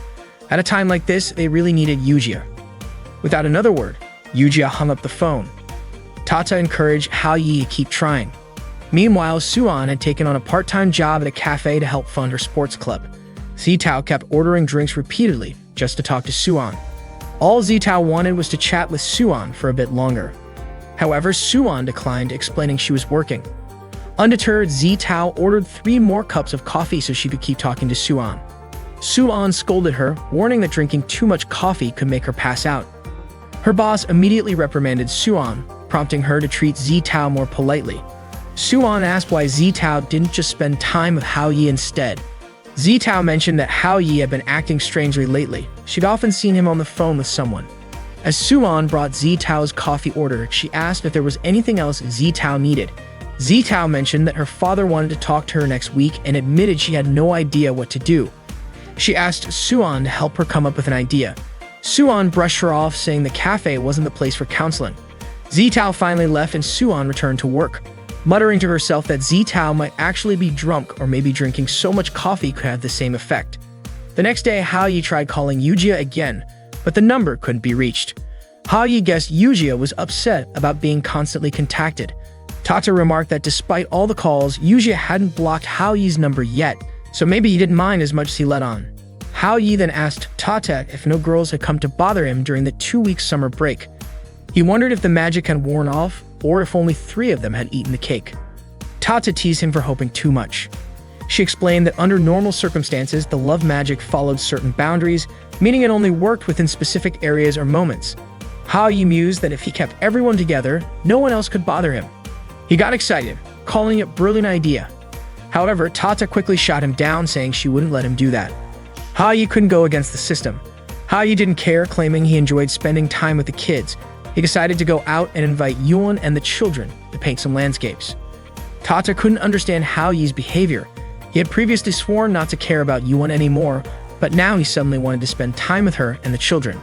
At a time like this, they really needed Yujia. Without another word, Yujia hung up the phone. Tata encouraged Ha-yi to keep trying. Meanwhile, Suan had taken on a part-time job at a cafe to help fund her sports club. Zitao kept ordering drinks repeatedly just to talk to Suan. All Zitao wanted was to chat with Suan for a bit longer. However, Suan declined, explaining she was working. Undeterred, Zitao ordered 3 more cups of coffee so she could keep talking to Suan. Suan scolded her, warning that drinking too much coffee could make her pass out. Her boss immediately reprimanded Suan, prompting her to treat Zitao more politely. Suan asked why Zitao didn't just spend time with Ha-yi instead. Zitao mentioned that Ha-yi had been acting strangely lately. She'd often seen him on the phone with someone. As Suan brought Zitao's coffee order, she asked if there was anything else Zitao needed. Zitao mentioned that her father wanted to talk to her next week and admitted she had no idea what to do. She asked Suan to help her come up with an idea. Suan brushed her off, saying the cafe wasn't the place for counseling. Zitao finally left and Suan returned to work, muttering to herself that Zitao might actually be drunk or maybe drinking so much coffee could have the same effect. The next day, Ha-yi tried calling Yujia again, but the number couldn't be reached. Ha-yi guessed Yujia was upset about being constantly contacted. Tata remarked that despite all the calls, Yujia hadn't blocked Ha-yi's number yet, so maybe he didn't mind as much as he let on. Ha-yi then asked Tata if no girls had come to bother him during the 2-week summer break. He wondered if the magic had worn off, or if only 3 of them had eaten the cake. Tata teased him for hoping too much. She explained that under normal circumstances, the love magic followed certain boundaries, meaning it only worked within specific areas or moments. Ha-yi mused that if he kept everyone together, no one else could bother him. He got excited, calling it a brilliant idea. However, Tata quickly shot him down, saying she wouldn't let him do that. Ha-yi couldn't go against the system. Ha-yi didn't care, claiming he enjoyed spending time with the kids. He decided to go out and invite Yuan and the children to paint some landscapes. Tata couldn't understand Ha-yi's behavior. He had previously sworn not to care about Yuan anymore, but now he suddenly wanted to spend time with her and the children.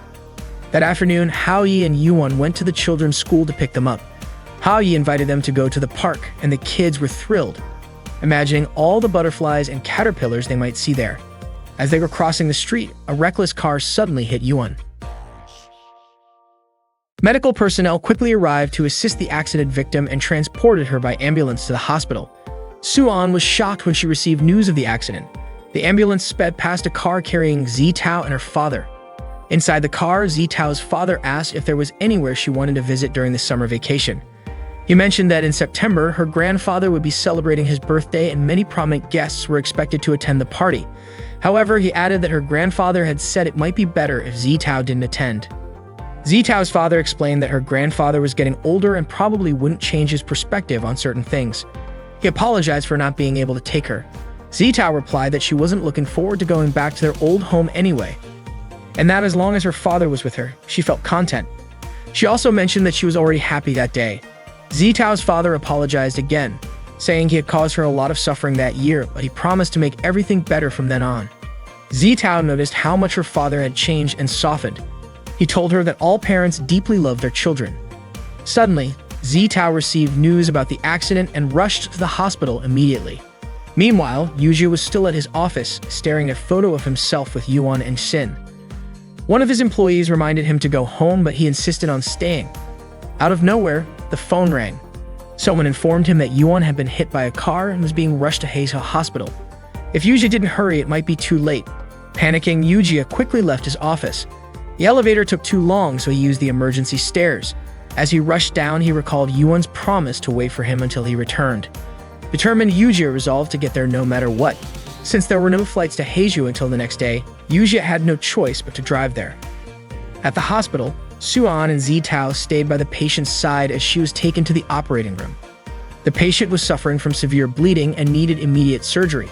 That afternoon, Ha-yi and Yuan went to the children's school to pick them up. Ha-yi invited them to go to the park, and the kids were thrilled, imagining all the butterflies and caterpillars they might see there. As they were crossing the street, a reckless car suddenly hit Yuan. Medical personnel quickly arrived to assist the accident victim and transported her by ambulance to the hospital. Suan was shocked when she received news of the accident. The ambulance sped past a car carrying Zitao and her father. Inside the car, Zitao's father asked if there was anywhere she wanted to visit during the summer vacation. He mentioned that in September, her grandfather would be celebrating his birthday and many prominent guests were expected to attend the party. However, he added that her grandfather had said it might be better if Zitao didn't attend. Zitao's father explained that her grandfather was getting older and probably wouldn't change his perspective on certain things. He apologized for not being able to take her. Zitao replied that she wasn't looking forward to going back to their old home anyway, and that as long as her father was with her, she felt content. She also mentioned that she was already happy that day. Zitao's father apologized again, saying he had caused her a lot of suffering that year, but he promised to make everything better from then on. Zitao noticed how much her father had changed and softened. He told her that all parents deeply love their children. Suddenly, Zitao received news about the accident and rushed to the hospital immediately. Meanwhile, Yujia was still at his office, staring at a photo of himself with Yuan and Xin. One of his employees reminded him to go home, but he insisted on staying. Out of nowhere, the phone rang. Someone informed him that Yuan had been hit by a car and was being rushed to Heizhou Hospital. If Yujia didn't hurry, it might be too late. Panicking, Yujia quickly left his office. The elevator took too long, so he used the emergency stairs. As he rushed down, he recalled Yuan's promise to wait for him until he returned. Determined, Yujia resolved to get there no matter what. Since there were no flights to Heizhou until the next day, Yujia had no choice but to drive there. At the hospital, Suan and Zitao stayed by the patient's side as she was taken to the operating room. The patient was suffering from severe bleeding and needed immediate surgery.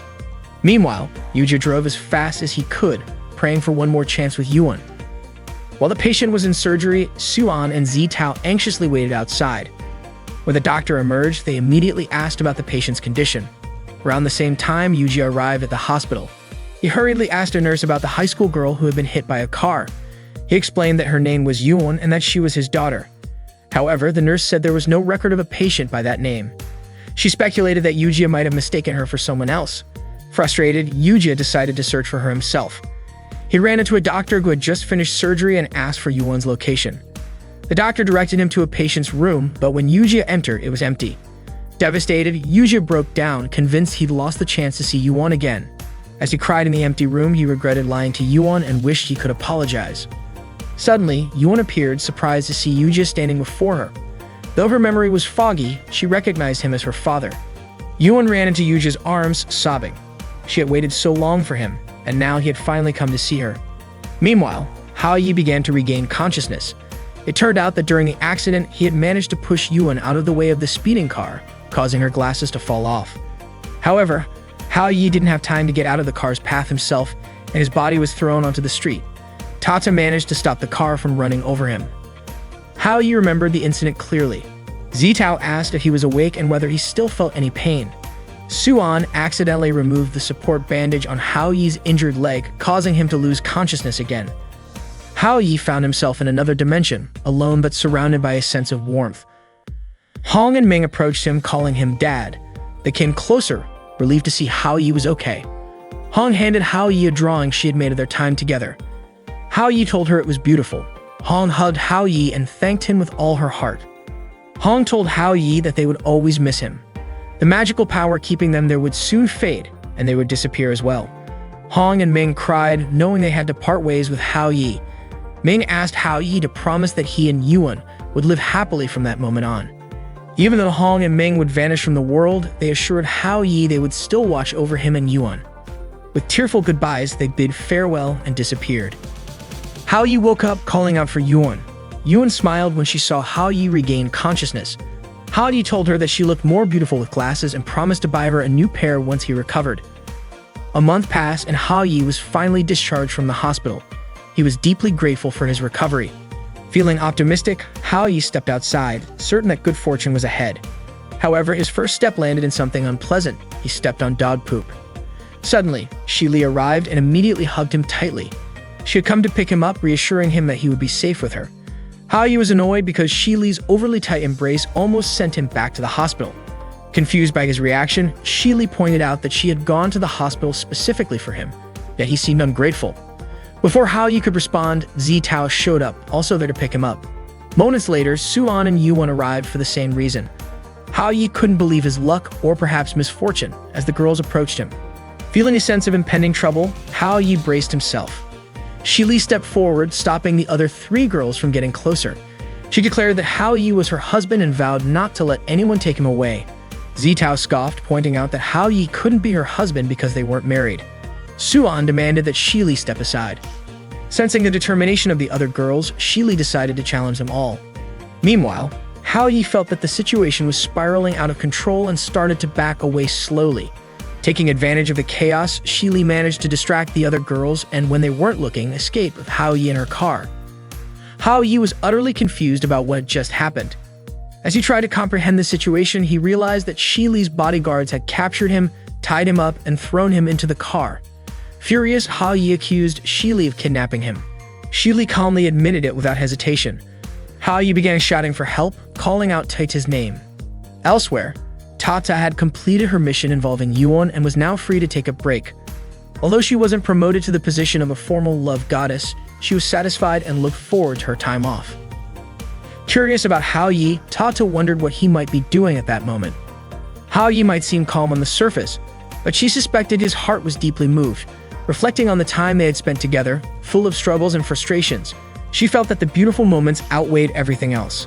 Meanwhile, Yujia drove as fast as he could, praying for one more chance with Yuan. While the patient was in surgery, Suan and Zitao anxiously waited outside. When the doctor emerged, they immediately asked about the patient's condition. Around the same time, Yujia arrived at the hospital. He hurriedly asked a nurse about the high school girl who had been hit by a car. He explained that her name was Yuan and that she was his daughter. However, the nurse said there was no record of a patient by that name. She speculated that Yujia might have mistaken her for someone else. Frustrated, Yujia decided to search for her himself. He ran into a doctor who had just finished surgery and asked for Yuwon's location. The doctor directed him to a patient's room, but when Yujia entered, it was empty. Devastated, Yujia broke down, convinced he'd lost the chance to see Yuwon again. As he cried in the empty room, he regretted lying to Yuwon and wished he could apologize. Suddenly, Yuwon appeared, surprised to see Yujia standing before her. Though her memory was foggy, she recognized him as her father. Yuwon ran into Yujia's arms, sobbing. She had waited so long for him, and now he had finally come to see her. Meanwhile, Haoyi began to regain consciousness. It turned out that during the accident, he had managed to push Yuwon out of the way of the speeding car, causing her glasses to fall off. However, Haoyi didn't have time to get out of the car's path himself, and his body was thrown onto the street. Tata managed to stop the car from running over him. Haoyi remembered the incident clearly. Zitao asked if he was awake and whether he still felt any pain. Suan accidentally removed the support bandage on Haoyi's injured leg, causing him to lose consciousness again. Haoyi found himself in another dimension, alone but surrounded by a sense of warmth. Hong and Ming approached him, calling him Dad. They came closer, relieved to see Haoyi was okay. Hong handed Haoyi a drawing she had made of their time together. Haoyi told her it was beautiful. Hong hugged Haoyi and thanked him with all her heart. Hong told Haoyi that they would always miss him. The magical power keeping them there would soon fade, and they would disappear as well. Hong and Ming cried, knowing they had to part ways with Haoyi. Ming asked Haoyi to promise that he and Yuan would live happily from that moment on. Even though Hong and Ming would vanish from the world, they assured Haoyi they would still watch over him and Yuan. With tearful goodbyes, they bid farewell and disappeared. Haoyi woke up, calling out for Yuan. Yuan smiled when she saw Haoyi regain consciousness. Haoyi told her that she looked more beautiful with glasses and promised to buy her a new pair once he recovered. A month passed and Haoyi was finally discharged from the hospital. He was deeply grateful for his recovery. Feeling optimistic, Haoyi stepped outside, certain that good fortune was ahead. However, his first step landed in something unpleasant. He stepped on dog poop. Suddenly, Shili arrived and immediately hugged him tightly. She had come to pick him up, reassuring him that he would be safe with her. Haoyi was annoyed because Shili's overly tight embrace almost sent him back to the hospital. Confused by his reaction, Shili pointed out that she had gone to the hospital specifically for him, yet he seemed ungrateful. Before Haoyi could respond, Zitao showed up, also there to pick him up. Moments later, Suan and Yuan arrived for the same reason. Haoyi couldn't believe his luck, or perhaps misfortune, as the girls approached him. Feeling a sense of impending trouble, Haoyi braced himself. Shili stepped forward, stopping the other three girls from getting closer. She declared that Haoyi was her husband and vowed not to let anyone take him away. Zitao scoffed, pointing out that Haoyi couldn't be her husband because they weren't married. Suan demanded that Shili step aside. Sensing the determination of the other girls, Shili decided to challenge them all. Meanwhile, Haoyi felt that the situation was spiraling out of control and started to back away slowly. Taking advantage of the chaos, Shili managed to distract the other girls and, when they weren't looking, escape with Haoyi in her car. Haoyi was utterly confused about what had just happened. As he tried to comprehend the situation, he realized that Shili's bodyguards had captured him, tied him up, and thrown him into the car. Furious, Haoyi accused Shili of kidnapping him. Shili calmly admitted it without hesitation. Haoyi began shouting for help, calling out Tata's name. Elsewhere, Tata had completed her mission involving Yuan and was now free to take a break. Although she wasn't promoted to the position of a formal love goddess, she was satisfied and looked forward to her time off. Curious about Haoyi, Tata wondered what he might be doing at that moment. Haoyi might seem calm on the surface, but she suspected his heart was deeply moved. Reflecting on the time they had spent together, full of struggles and frustrations, she felt that the beautiful moments outweighed everything else.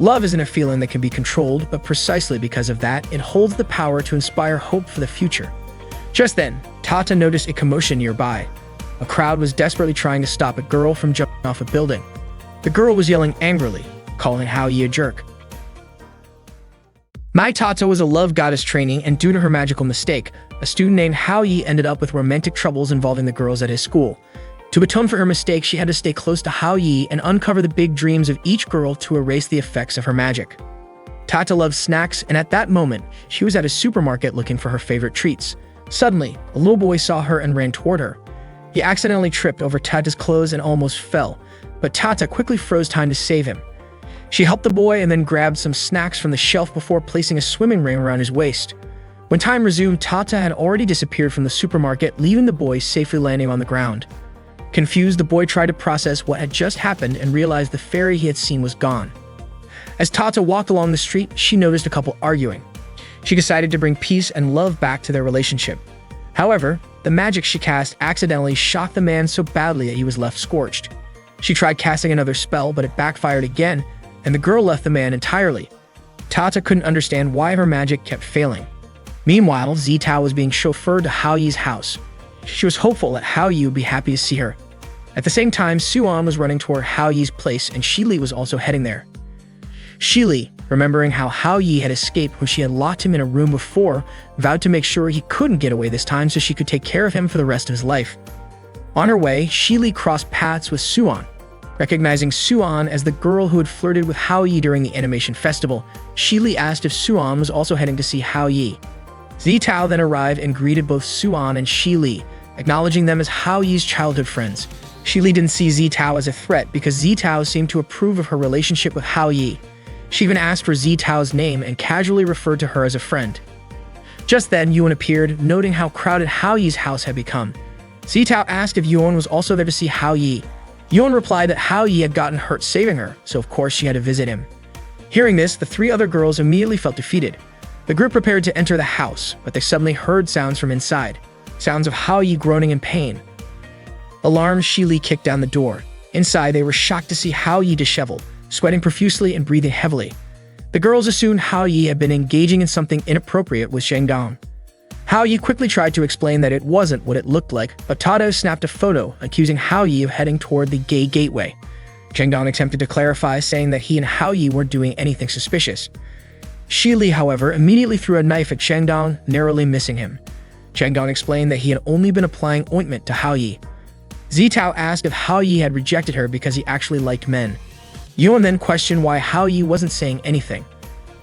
Love isn't a feeling that can be controlled, but precisely because of that, it holds the power to inspire hope for the future. Just then, Tata noticed a commotion nearby. A crowd was desperately trying to stop a girl from jumping off a building. The girl was yelling angrily, calling Haoyi a jerk. Mai Tata was a love goddess training, and due to her magical mistake, a student named Haoyi ended up with romantic troubles involving the girls at his school. To atone for her mistake, she had to stay close to Haoyi and uncover the big dreams of each girl to erase the effects of her magic. Tata loved snacks, and at that moment, she was at a supermarket looking for her favorite treats. Suddenly, a little boy saw her and ran toward her. He accidentally tripped over Tata's clothes and almost fell, but Tata quickly froze time to save him. She helped the boy and then grabbed some snacks from the shelf before placing a swimming ring around his waist. When time resumed, Tata had already disappeared from the supermarket, leaving the boy safely landing on the ground. Confused, the boy tried to process what had just happened and realized the fairy he had seen was gone. As Tata walked along the street, she noticed a couple arguing. She decided to bring peace and love back to their relationship. However, the magic she cast accidentally shocked the man so badly that he was left scorched. She tried casting another spell, but it backfired again, and the girl left the man entirely. Tata couldn't understand why her magic kept failing. Meanwhile, Zitao was being chauffeured to Hao Yi's house. She was hopeful that Hao Yi would be happy to see her. At the same time, Suan was running toward Hao Yi's place, and Shili was also heading there. Shili, remembering how Hao Yi had escaped when she had locked him in a room before, vowed to make sure he couldn't get away this time so she could take care of him for the rest of his life. On her way, Shili crossed paths with Suan. Recognizing Suan as the girl who had flirted with Hao Yi during the animation festival, Shili asked if Suan was also heading to see Hao Yi. Zitao then arrived and greeted both Suan and Shili, acknowledging them as Hao Yi's childhood friends. Shili didn't see Zitao as a threat because Zitao seemed to approve of her relationship with Hao Yi. She even asked for Zitao's name and casually referred to her as a friend. Just then, Yuan appeared, noting how crowded Hao Yi's house had become. Zitao asked if Yuan was also there to see Hao Yi. Yuan replied that Hao Yi had gotten hurt saving her, so of course she had to visit him. Hearing this, the three other girls immediately felt defeated. The group prepared to enter the house, but they suddenly heard sounds from inside. Sounds of Hao Yi groaning in pain. Alarmed, Shili kicked down the door. Inside, they were shocked to see Hao Yi disheveled, sweating profusely and breathing heavily. The girls assumed Hao Yi had been engaging in something inappropriate with Zheng Dong. Hao Yi quickly tried to explain that it wasn't what it looked like, but Tato snapped a photo, accusing Hao Yi of heading toward the gay gateway. Zheng Dong attempted to clarify, saying that he and Hao Yi weren't doing anything suspicious. Shili, however, immediately threw a knife at Zheng Dong, narrowly missing him. Zheng Dong explained that he had only been applying ointment to Hao Yi. Zitao asked if Hao Yi had rejected her because he actually liked men. Yuan then questioned why Hao Yi wasn't saying anything.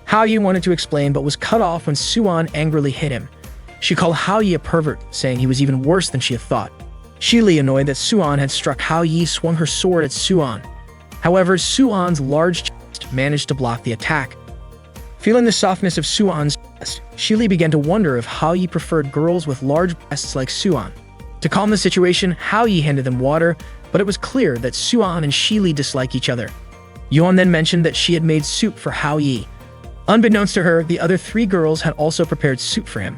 Hao Yi wanted to explain but was cut off when Suan angrily hit him. She called Hao Yi a pervert, saying he was even worse than she had thought. Shili, annoyed that Suan had struck Hao Yi, swung her sword at Suan. However, Suan's large chest managed to block the attack. Feeling the softness of Suan's chest, Shili began to wonder if Hao Yi preferred girls with large breasts like Suan. To calm the situation, Hao Yi handed them water, but it was clear that Suan and Shili dislike each other. Yuan then mentioned that she had made soup for Hao Yi. Unbeknownst to her, the other three girls had also prepared soup for him.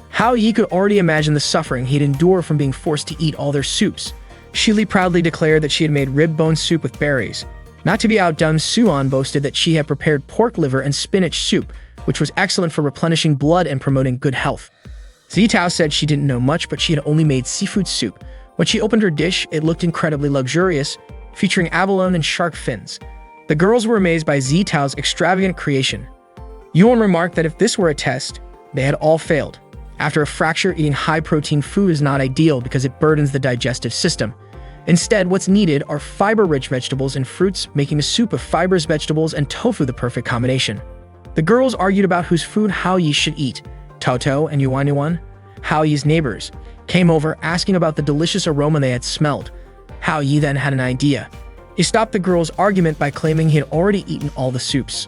Hao Yi could already imagine the suffering he'd endure from being forced to eat all their soups. Shili proudly declared that she had made rib bone soup with berries. Not to be outdone, Suan boasted that she had prepared pork liver and spinach soup, which was excellent for replenishing blood and promoting good health. Zitao said she didn't know much, but she had only made seafood soup. When she opened her dish, it looked incredibly luxurious, featuring abalone and shark fins. The girls were amazed by Zitao's extravagant creation. Yuan remarked that if this were a test, they had all failed. After a fracture, eating high-protein food is not ideal because it burdens the digestive system. Instead, what's needed are fiber-rich vegetables and fruits, making a soup of fibers, vegetables, and tofu the perfect combination. The girls argued about whose food Hao Yi should eat. Toto and Yuan, Hao Yi's neighbors, came over asking about the delicious aroma they had smelled. Hao Yi then had an idea. He stopped the girls' argument by claiming he had already eaten all the soups.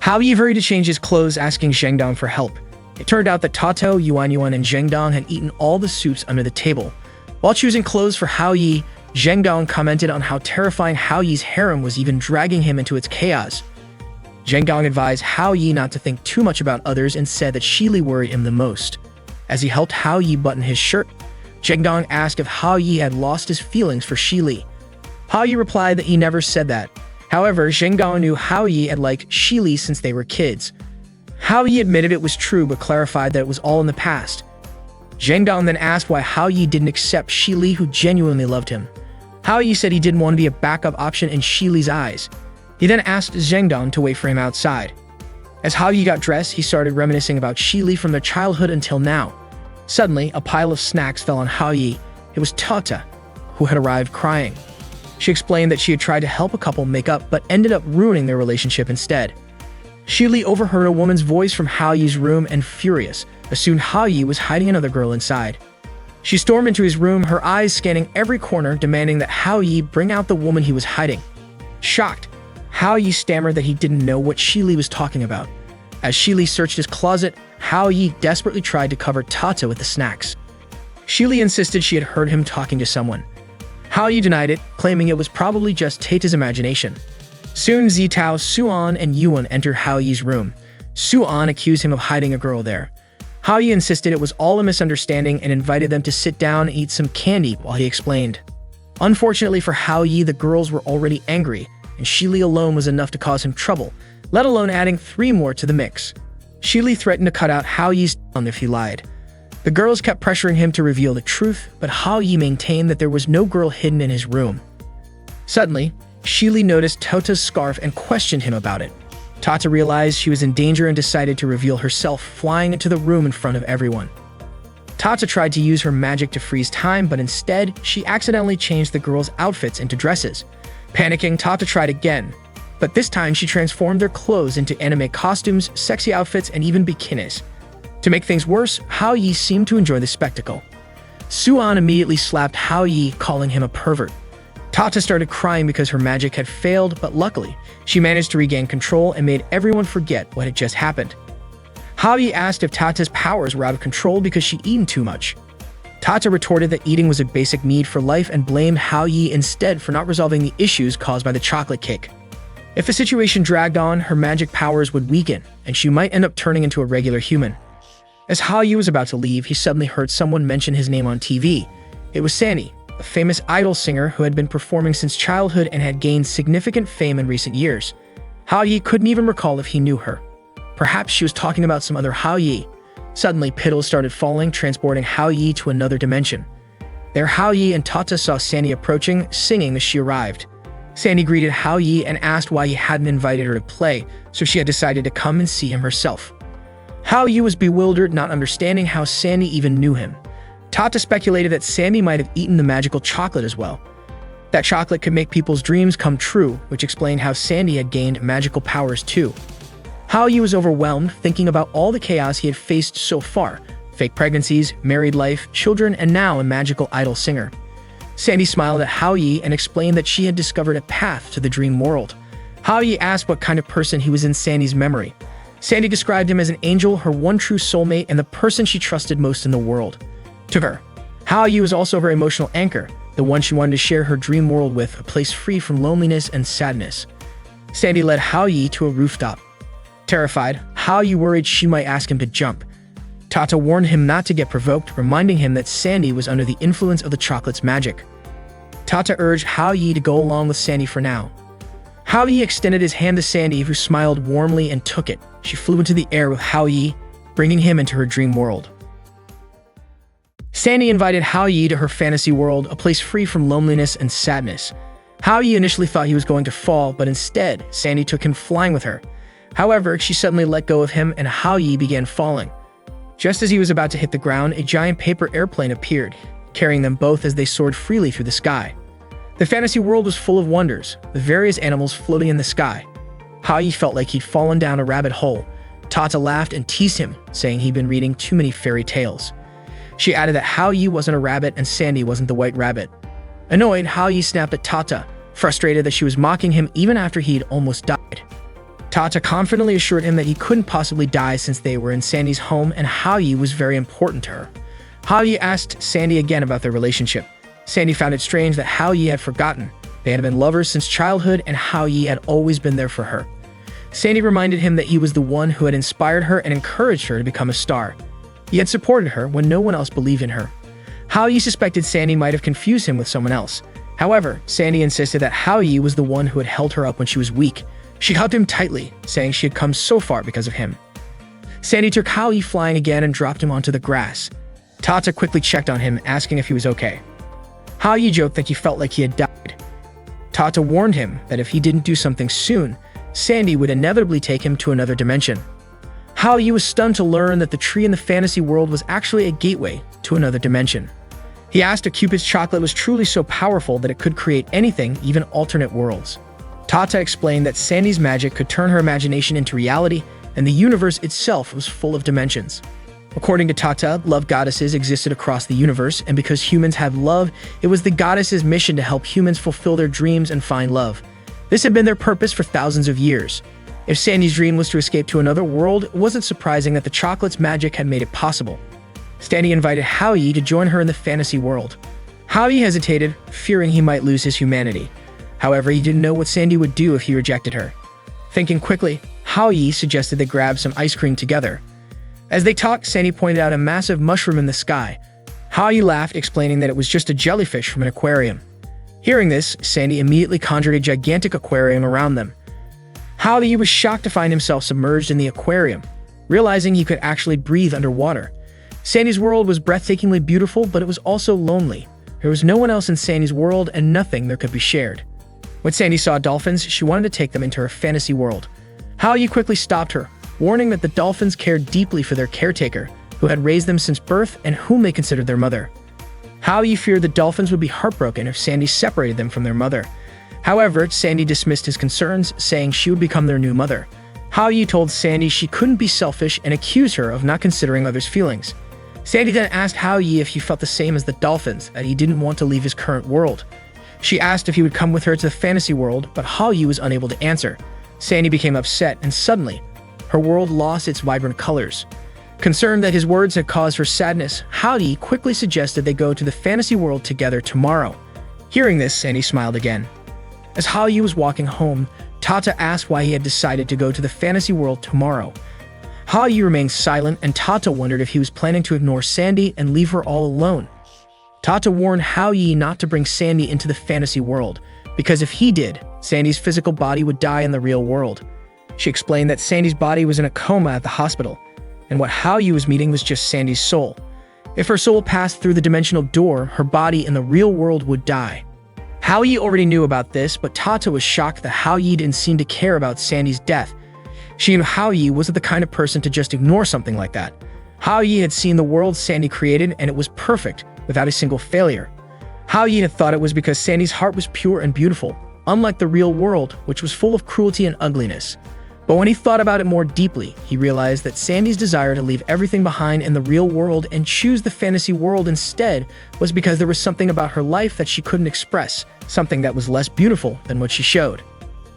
Hao Yi hurried to change his clothes, asking Zheng Dong for help. It turned out that Tato, Yuan, and Zheng Dong had eaten all the soups under the table. While choosing clothes for Hao Yi, Zheng Dong commented on how terrifying Hao Yi's harem was, even dragging him into its chaos. Zheng Dong advised Hao Yi not to think too much about others and said that Shili worried him the most. As he helped Hao Yi button his shirt, Zheng Dong asked if Hao Yi had lost his feelings for Shili. Hao Yi replied that he never said that. However, Zheng Dong knew Hao Yi had liked Shili since they were kids. Hao Yi admitted it was true but clarified that it was all in the past. Zheng Dong then asked why Hao Yi didn't accept Shili, who genuinely loved him. Hao Yi said he didn't want to be a backup option in Shili's eyes. He then asked Zheng Dong to wait for him outside. As Hao Yi got dressed, he started reminiscing about Shili from their childhood until now. Suddenly, a pile of snacks fell on Hao Yi. It was Tata, who had arrived crying. She explained that she had tried to help a couple make up but ended up ruining their relationship instead. Shili overheard a woman's voice from Hao Yi's room and, furious, assumed Hao Yi was hiding another girl inside. She stormed into his room, her eyes scanning every corner, demanding that Hao Yi bring out the woman he was hiding. Shocked, Hao Yi stammered that he didn't know what Shi Li was talking about. As Shi Li searched his closet, Hao Yi desperately tried to cover Tata with the snacks. Shi Li insisted she had heard him talking to someone. Hao Yi denied it, claiming it was probably just Tata's imagination. Soon Zitao, Suan, and Yuan enter Hao Yi's room. Suan accused him of hiding a girl there. Hao Yi insisted it was all a misunderstanding and invited them to sit down and eat some candy while he explained. Unfortunately for Hao Yi, the girls were already angry, and Shi Li alone was enough to cause him trouble, let alone adding 3 more to the mix. Shi Li threatened to cut out Hao Yi's tongue if he lied. The girls kept pressuring him to reveal the truth, but Hao Yi maintained that there was no girl hidden in his room. Suddenly, Shi Li noticed Tata's scarf and questioned him about it. Tata realized she was in danger and decided to reveal herself, flying into the room in front of everyone. Tata tried to use her magic to freeze time, but instead, she accidentally changed the girls' outfits into dresses. Panicking, Tata tried again, but this time she transformed their clothes into anime costumes, sexy outfits, and even bikinis. To make things worse, Hao Yi seemed to enjoy the spectacle. Suan immediately slapped Hao Yi, calling him a pervert. Tata started crying because her magic had failed, but luckily, she managed to regain control and made everyone forget what had just happened. Hao Yi asked if Tata's powers were out of control because she'd eaten too much. Tata retorted that eating was a basic need for life and blamed Hao Yi instead for not resolving the issues caused by the chocolate cake. If the situation dragged on, her magic powers would weaken, and she might end up turning into a regular human. As Hao Yi was about to leave, he suddenly heard someone mention his name on TV. It was Sandy, a famous idol singer who had been performing since childhood and had gained significant fame in recent years. Hao Yi couldn't even recall if he knew her. Perhaps she was talking about some other Hao Yi. Suddenly, petals started falling, transporting Hao Yi to another dimension. There, Hao Yi and Tata saw Sandy approaching, singing as she arrived. Sandy greeted Hao Yi and asked why he hadn't invited her to play, so she had decided to come and see him herself. Hao Yi was bewildered, not understanding how Sandy even knew him. Tata speculated that Sandy might have eaten the magical chocolate as well. That chocolate could make people's dreams come true, which explained how Sandy had gained magical powers too. Hao Yi was overwhelmed, thinking about all the chaos he had faced so far: fake pregnancies, married life, children, and now a magical idol singer. Sandy smiled at Hao Yi and explained that she had discovered a path to the dream world. Hao Yi asked what kind of person he was in Sandy's memory. Sandy described him as an angel, her one true soulmate, and the person she trusted most in the world. To her, Hao Yi was also her emotional anchor, the one she wanted to share her dream world with, a place free from loneliness and sadness. Sandy led Hao Yi to a rooftop. Terrified, Hao Yi worried she might ask him to jump. Tata warned him not to get provoked, reminding him that Sandy was under the influence of the chocolate's magic. Tata urged Hao Yi to go along with Sandy for now. Hao Yi extended his hand to Sandy, who smiled warmly and took it. She flew into the air with Hao Yi, bringing him into her dream world. Sandy invited Hao Yi to her fantasy world, a place free from loneliness and sadness. Hao Yi initially thought he was going to fall, but instead, Sandy took him flying with her. However, she suddenly let go of him and Hao Yi began falling. Just as he was about to hit the ground, a giant paper airplane appeared, carrying them both as they soared freely through the sky. The fantasy world was full of wonders, with various animals floating in the sky. Hao Yi felt like he'd fallen down a rabbit hole. Tata laughed and teased him, saying he'd been reading too many fairy tales. She added that Hao Yi wasn't a rabbit and Sandy wasn't the white rabbit. Annoyed, Hao Yi snapped at Tata, frustrated that she was mocking him even after he'd almost died. Tata confidently assured him that he couldn't possibly die since they were in Sandy's home and Hao Yi was very important to her. Hao Yi asked Sandy again about their relationship. Sandy found it strange that Hao Yi had forgotten. They had been lovers since childhood and Hao Yi had always been there for her. Sandy reminded him that he was the one who had inspired her and encouraged her to become a star. He had supported her when no one else believed in her. Hao Yi suspected Sandy might have confused him with someone else. However, Sandy insisted that Hao Yi was the one who had held her up when she was weak. She hugged him tightly, saying she had come so far because of him. Sandy took Hao Yi flying again and dropped him onto the grass. Tata quickly checked on him, asking if he was okay. Hao Yi joked that he felt like he had died. Tata warned him that if he didn't do something soon, Sandy would inevitably take him to another dimension. Hao Yi was stunned to learn that the tree in the fantasy world was actually a gateway to another dimension. He asked if Cupid's chocolate was truly so powerful that it could create anything, even alternate worlds. Tata explained that Sandy's magic could turn her imagination into reality, and the universe itself was full of dimensions. According to Tata, love goddesses existed across the universe, and because humans have love, it was the goddesses' mission to help humans fulfill their dreams and find love. This had been their purpose for thousands of years. If Sandy's dream was to escape to another world, it wasn't surprising that the chocolate's magic had made it possible. Sandy invited Hao Yi to join her in the fantasy world. Hao Yi hesitated, fearing he might lose his humanity. However, he didn't know what Sandy would do if he rejected her. Thinking quickly, Hao Yi suggested they grab some ice cream together. As they talked, Sandy pointed out a massive mushroom in the sky. Hao Yi laughed, explaining that it was just a jellyfish from an aquarium. Hearing this, Sandy immediately conjured a gigantic aquarium around them. Hao Yi was shocked to find himself submerged in the aquarium, realizing he could actually breathe underwater. Sandy's world was breathtakingly beautiful, but it was also lonely. There was no one else in Sandy's world and nothing that could be shared. When Sandy saw dolphins, she wanted to take them into her fantasy world. Hao Yi quickly stopped her, warning that the dolphins cared deeply for their caretaker, who had raised them since birth and whom they considered their mother. Hao Yi feared the dolphins would be heartbroken if Sandy separated them from their mother. However, Sandy dismissed his concerns, saying she would become their new mother. Hao Yi told Sandy she couldn't be selfish and accused her of not considering others' feelings. Sandy then asked Hao Yi if he felt the same as the dolphins, that he didn't want to leave his current world. She asked if he would come with her to the fantasy world, but Hao Yi was unable to answer. Sandy became upset, and suddenly, her world lost its vibrant colors. Concerned that his words had caused her sadness, Hao Yi quickly suggested they go to the fantasy world together tomorrow. Hearing this, Sandy smiled again. As Hao Yi was walking home, Tata asked why he had decided to go to the fantasy world tomorrow. Hao Yi remained silent, and Tata wondered if he was planning to ignore Sandy and leave her all alone. Tata warned Hao Yi not to bring Sandy into the fantasy world, because if he did, Sandy's physical body would die in the real world. She explained that Sandy's body was in a coma at the hospital, and what Hao Yi was meeting was just Sandy's soul. If her soul passed through the dimensional door, her body in the real world would die. Hao Yi already knew about this, but Tata was shocked that Hao Yi didn't seem to care about Sandy's death. She knew Hao Yi wasn't the kind of person to just ignore something like that. Hao Yi had seen the world Sandy created, and it was perfect, without a single failure. Hao Yi had thought it was because Sandy's heart was pure and beautiful, unlike the real world, which was full of cruelty and ugliness. But when he thought about it more deeply, he realized that Sandy's desire to leave everything behind in the real world and choose the fantasy world instead was because there was something about her life that she couldn't express, something that was less beautiful than what she showed.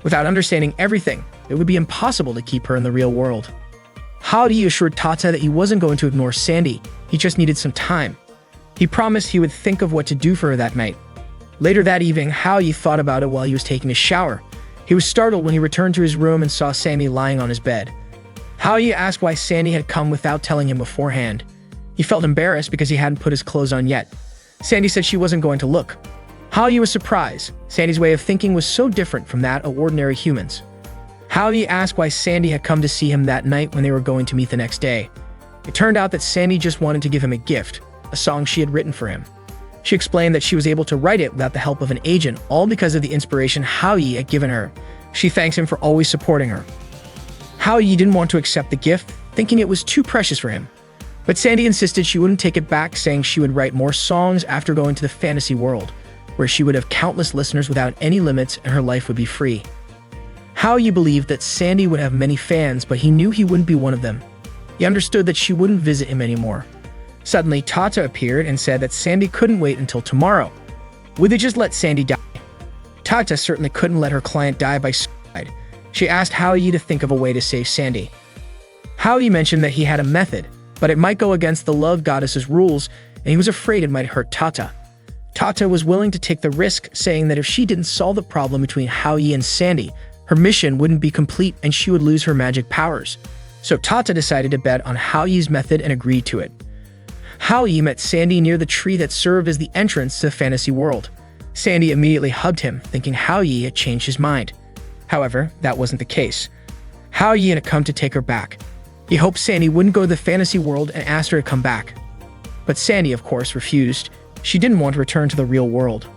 Without understanding everything, it would be impossible to keep her in the real world. Hao Yi assured Tata that he wasn't going to ignore Sandy, he just needed some time. He promised he would think of what to do for her that night. Later that evening, Hao Yi thought about it while he was taking a shower. He was startled when he returned to his room and saw Sandy lying on his bed. Hao Yi asked why Sandy had come without telling him beforehand. He felt embarrassed because he hadn't put his clothes on yet. Sandy said she wasn't going to look. Hao Yi was surprised. Sandy's way of thinking was so different from that of ordinary humans. Hao Yi asked why Sandy had come to see him that night when they were going to meet the next day. It turned out that Sandy just wanted to give him a gift, a song she had written for him. She explained that she was able to write it without the help of an agent, all because of the inspiration Hao Yi had given her. She thanks him for always supporting her. Hao Yi didn't want to accept the gift, thinking it was too precious for him. But Sandy insisted she wouldn't take it back, saying she would write more songs after going to the fantasy world, where she would have countless listeners without any limits and her life would be free. Hao Yi believed that Sandy would have many fans, but he knew he wouldn't be one of them. He understood that she wouldn't visit him anymore. Suddenly, Tata appeared and said that Sandy couldn't wait until tomorrow. Would they just let Sandy die? Tata certainly couldn't let her client die by suicide. She asked Hao Yi to think of a way to save Sandy. Hao Yi mentioned that he had a method, but it might go against the love goddess's rules, and he was afraid it might hurt Tata. Tata was willing to take the risk, saying that if she didn't solve the problem between Hao Yi and Sandy, her mission wouldn't be complete and she would lose her magic powers. So Tata decided to bet on Hao Yi's method and agreed to it. Hao Yi met Sandy near the tree that served as the entrance to the fantasy world. Sandy immediately hugged him, thinking Hao Yi had changed his mind. However, that wasn't the case. Hao Yi had come to take her back. He hoped Sandy wouldn't go to the fantasy world and asked her to come back. But Sandy, of course, refused. She didn't want to return to the real world.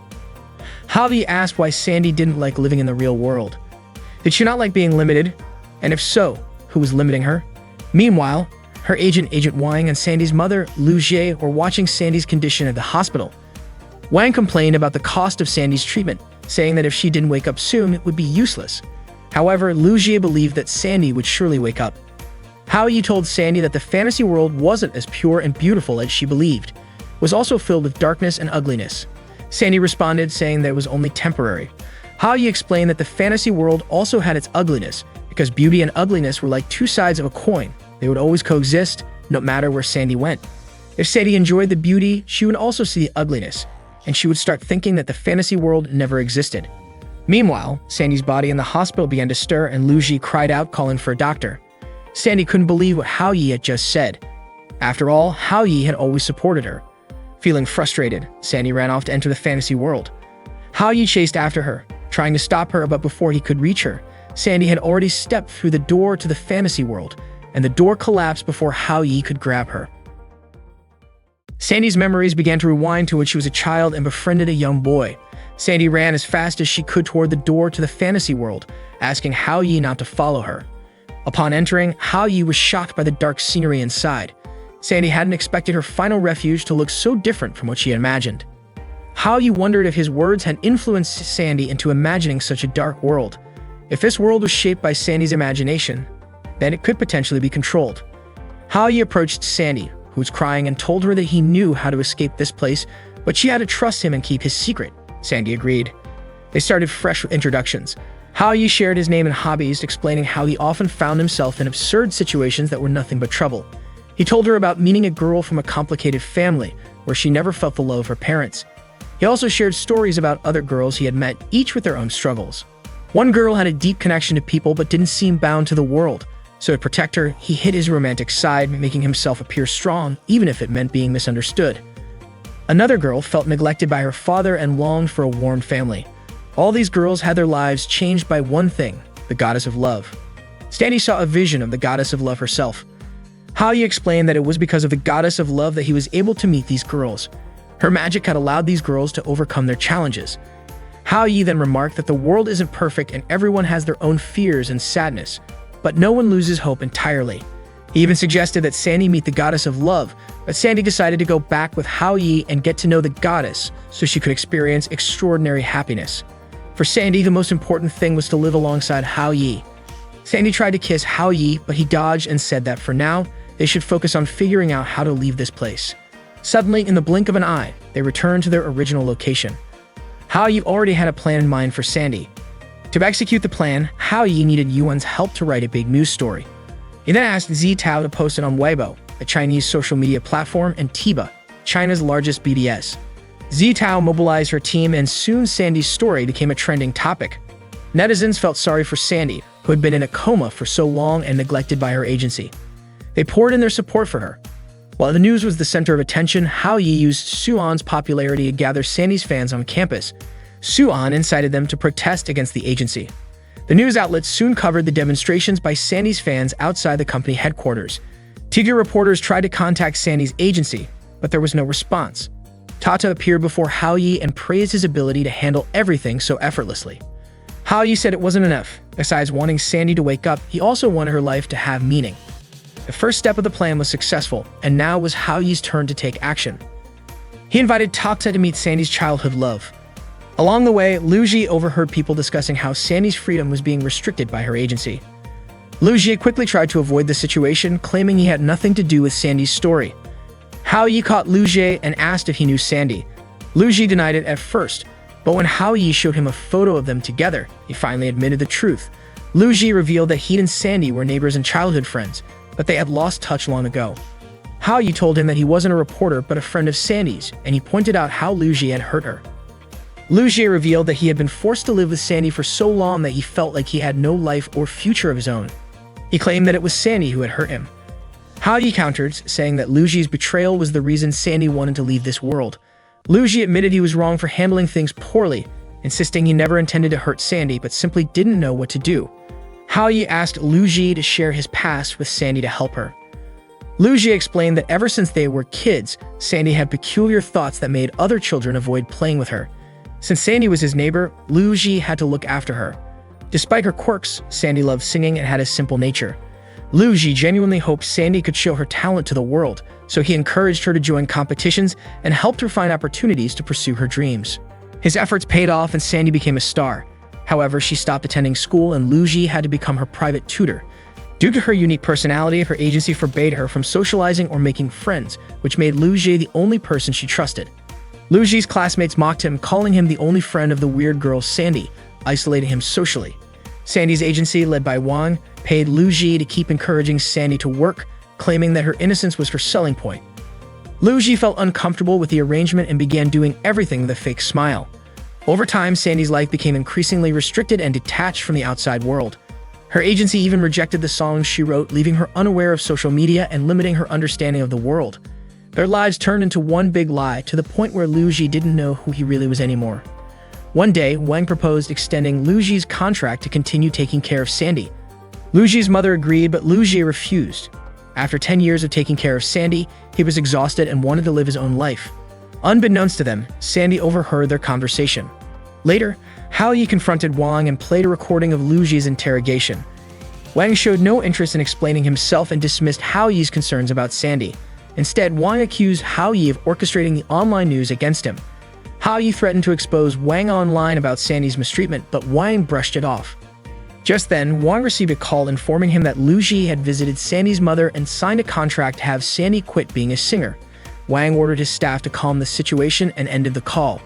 Hao Yi asked why Sandy didn't like living in the real world. Did she not like being limited? And if so, who was limiting her? Meanwhile, her agent, Agent Wang, and Sandy's mother, Lu Jie, were watching Sandy's condition at the hospital. Wang complained about the cost of Sandy's treatment, saying that if she didn't wake up soon, it would be useless. However, Lu Jie believed that Sandy would surely wake up. Hao Yi told Sandy that the fantasy world wasn't as pure and beautiful as she believed. It was also filled with darkness and ugliness. Sandy responded, saying that it was only temporary. Yi explained that the fantasy world also had its ugliness, because beauty and ugliness were like two sides of a coin. They would always coexist, no matter where Sandy went. If Sandy enjoyed the beauty, she would also see the ugliness, and she would start thinking that the fantasy world never existed. Meanwhile, Sandy's body in the hospital began to stir, and Lu Ji cried out, calling for a doctor. Sandy couldn't believe what Hao Yi had just said. After all, Hao Yi had always supported her. Feeling frustrated, Sandy ran off to enter the fantasy world. Hao Yi chased after her, trying to stop her, but before he could reach her, Sandy had already stepped through the door to the fantasy world, and the door collapsed before Hao Yi could grab her. Sandy's memories began to rewind to when she was a child and befriended a young boy. Sandy ran as fast as she could toward the door to the fantasy world, asking Hao Yi not to follow her. Upon entering, Hao Yi was shocked by the dark scenery inside. Sandy hadn't expected her final refuge to look so different from what she had imagined. Hao Yi wondered if his words had influenced Sandy into imagining such a dark world. If this world was shaped by Sandy's imagination, then it could potentially be controlled. Hao Yi approached Sandy, who was crying, and told her that he knew how to escape this place, but she had to trust him and keep his secret. Sandy agreed. They started fresh with introductions. Hao Yi shared his name and hobbies, explaining how he often found himself in absurd situations that were nothing but trouble. He told her about meeting a girl from a complicated family, where she never felt the love of her parents. He also shared stories about other girls he had met, each with their own struggles. One girl had a deep connection to people but didn't seem bound to the world. So to protect her, he hid his romantic side, making himself appear strong, even if it meant being misunderstood. Another girl felt neglected by her father and longed for a warm family. All these girls had their lives changed by one thing, the goddess of love. Sandy saw a vision of the goddess of love herself. Hao Yi explained that it was because of the goddess of love that he was able to meet these girls. Her magic had allowed these girls to overcome their challenges. Hao Yi then remarked that the world isn't perfect and everyone has their own fears and sadness, but no one loses hope entirely. He even suggested that Sandy meet the goddess of love, but Sandy decided to go back with Hao Yi and get to know the goddess so she could experience extraordinary happiness. For Sandy, the most important thing was to live alongside Hao Yi. Sandy tried to kiss Hao Yi, but he dodged and said that for now, they should focus on figuring out how to leave this place. Suddenly, in the blink of an eye, they returned to their original location. Hao Yi already had a plan in mind for Sandy. To execute the plan, Hao Yi needed Yuan's help to write a big news story. He then asked Zitao to post it on Weibo, a Chinese social media platform, and Tiba, China's largest BBS. Zitao mobilized her team, and soon Sandy's story became a trending topic. Netizens felt sorry for Sandy, who had been in a coma for so long and neglected by her agency. They poured in their support for her. While the news was the center of attention, Hao Yi used Suan's popularity to gather Sandy's fans on campus. Suan incited them to protest against the agency. The news outlets soon covered the demonstrations by Sandy's fans outside the company headquarters. TV reporters tried to contact Sandy's agency, but there was no response. Tata appeared before Hao Yi and praised his ability to handle everything so effortlessly. Hao Yi said it wasn't enough. Besides wanting Sandy to wake up, he also wanted her life to have meaning. The first step of the plan was successful, and now it was Hao Yi's turn to take action. He invited Tata to meet Sandy's childhood love. Along the way, Lu Ji overheard people discussing how Sandy's freedom was being restricted by her agency. Lu Ji quickly tried to avoid the situation, claiming he had nothing to do with Sandy's story. Hao Yi caught Lu Ji and asked if he knew Sandy. Lu Ji denied it at first, but when Hao Yi showed him a photo of them together, he finally admitted the truth. Lu Ji revealed that he and Sandy were neighbors and childhood friends, but they had lost touch long ago. Hao Yi told him that he wasn't a reporter but a friend of Sandy's, and he pointed out how Lu Ji had hurt her. Lu Ji revealed that he had been forced to live with Sandy for so long that he felt like he had no life or future of his own. He claimed that it was Sandy who had hurt him. Hao Yi countered, saying that Lu Ji's betrayal was the reason Sandy wanted to leave this world. Lu Ji admitted he was wrong for handling things poorly, insisting he never intended to hurt Sandy but simply didn't know what to do. Hao Yi asked Lu Ji to share his past with Sandy to help her. Lu Ji explained that ever since they were kids, Sandy had peculiar thoughts that made other children avoid playing with her. Since Sandy was his neighbor, Lu Ji had to look after her. Despite her quirks, Sandy loved singing and had a simple nature. Lu Ji genuinely hoped Sandy could show her talent to the world, so he encouraged her to join competitions and helped her find opportunities to pursue her dreams. His efforts paid off and Sandy became a star. However, she stopped attending school and Lu Ji had to become her private tutor. Due to her unique personality, her agency forbade her from socializing or making friends, which made Lu Ji the only person she trusted. Lu Ji's classmates mocked him, calling him the only friend of the weird girl Sandy. isolating him socially. Sandy's agency, led by Wang, paid Lu Ji to keep encouraging Sandy to work, claiming that her innocence was her selling point. Lu Ji felt uncomfortable with the arrangement and began doing everything with a fake smile. Over time, Sandy's life became increasingly restricted and detached from the outside world. Her agency even rejected the songs she wrote, leaving her unaware of social media and limiting her understanding of the world. Their lives turned into one big lie, to the point where Lu Ji didn't know who he really was anymore. One day, Wang proposed extending Lu Ji's contract to continue taking care of Sandy. Lu Ji's mother agreed, but Lu Ji refused. After 10 years of taking care of Sandy, he was exhausted and wanted to live his own life. Unbeknownst to them, Sandy overheard their conversation. Later, Hao Yi confronted Wang and played a recording of Lu Ji's interrogation. Wang showed no interest in explaining himself and dismissed Hao Yi's concerns about Sandy. Instead, Wang accused Hao Yi of orchestrating the online news against him. Hao Yi threatened to expose Wang online about Sandy's mistreatment, but Wang brushed it off. Just then, Wang received a call informing him that Lu Ji had visited Sandy's mother and signed a contract to have Sandy quit being a singer. Wang ordered his staff to calm the situation and ended the call.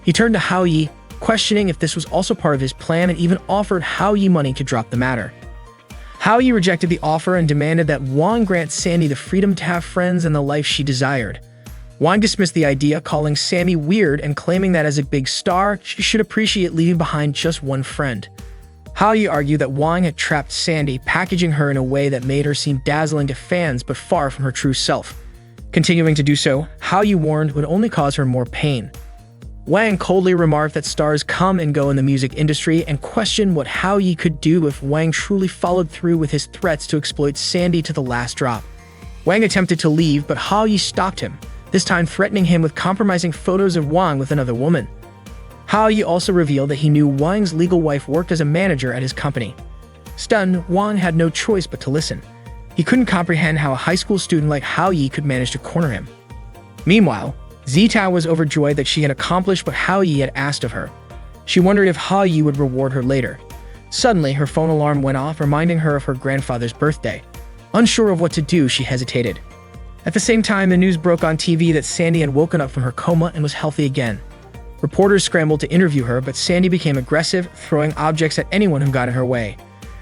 He turned to Hao Yi, questioning if this was also part of his plan, and even offered Hao Yi money to drop the matter. Hao Yi rejected the offer and demanded that Wang grant Sandy the freedom to have friends and the life she desired. Wang dismissed the idea, calling Sandy weird and claiming that as a big star, she should appreciate leaving behind just one friend. Hao Yi argued that Wang had trapped Sandy, packaging her in a way that made her seem dazzling to fans but far from her true self. Continuing to do so, Hao Yi warned would only cause her more pain. Wang coldly remarked that stars come and go in the music industry and questioned what Hao Yi could do if Wang truly followed through with his threats to exploit Sandy to the last drop. Wang attempted to leave, but Hao Yi stopped him, this time threatening him with compromising photos of Wang with another woman. Hao Yi also revealed that he knew Wang's legal wife worked as a manager at his company. Stunned, Wang had no choice but to listen. He couldn't comprehend how a high school student like Hao Yi could manage to corner him. Meanwhile, Zitao was overjoyed that she had accomplished what Hao Yi had asked of her. She wondered if Hao Yi would reward her later. Suddenly, her phone alarm went off, reminding her of her grandfather's birthday. Unsure of what to do, she hesitated. At the same time, the news broke on TV that Sandy had woken up from her coma and was healthy again. Reporters scrambled to interview her, but Sandy became aggressive, throwing objects at anyone who got in her way.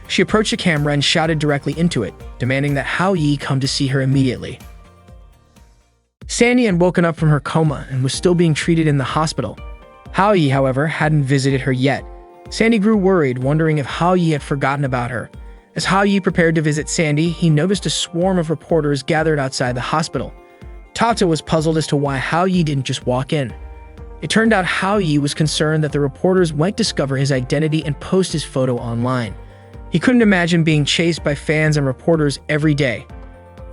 She approached the camera and shouted directly into it, demanding that Hao Yi come to see her immediately. Sandy had woken up from her coma and was still being treated in the hospital. Hao Yi, however, hadn't visited her yet. Sandy grew worried, wondering if Hao Yi had forgotten about her. As Hao Yi prepared to visit Sandy, he noticed a swarm of reporters gathered outside the hospital. Tata was puzzled as to why Hao Yi didn't just walk in. It turned out Hao Yi was concerned that the reporters might discover his identity and post his photo online. He couldn't imagine being chased by fans and reporters every day.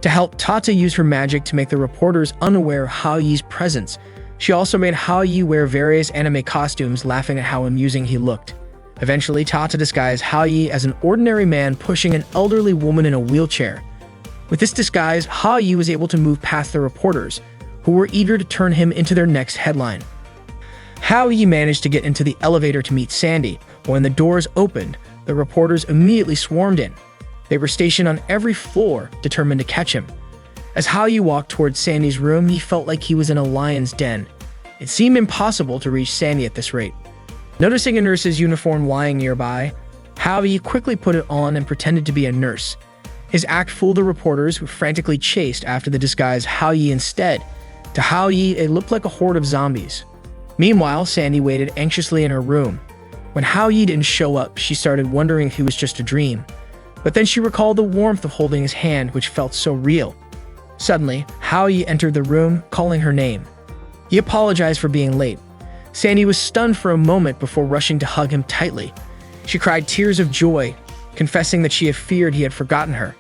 To help, Tata used her magic to make the reporters unaware of Hao Yi's presence. She also made Hao Yi wear various anime costumes, laughing at how amusing he looked. Eventually, Tata disguised Hao Yi as an ordinary man pushing an elderly woman in a wheelchair. With this disguise, Hao Yi was able to move past the reporters, who were eager to turn him into their next headline. Hao Yi managed to get into the elevator to meet Sandy. When the doors opened, the reporters immediately swarmed in. They were stationed on every floor, determined to catch him. As Hao Yi walked towards Sandy's room, he felt like he was in a lion's den. It seemed impossible to reach Sandy at this rate. Noticing a nurse's uniform lying nearby, Hao Yi quickly put it on and pretended to be a nurse. His act fooled the reporters, who frantically chased after the disguised Hao Yi instead. To Hao Yi, it looked like a horde of zombies. Meanwhile, Sandy waited anxiously in her room. When Hao Yi didn't show up, she started wondering if it was just a dream. But then she recalled the warmth of holding his hand, which felt so real. Suddenly, Hao Yi entered the room, calling her name. He apologized for being late. Sandy was stunned for a moment before rushing to hug him tightly. She cried tears of joy, confessing that she had feared he had forgotten her.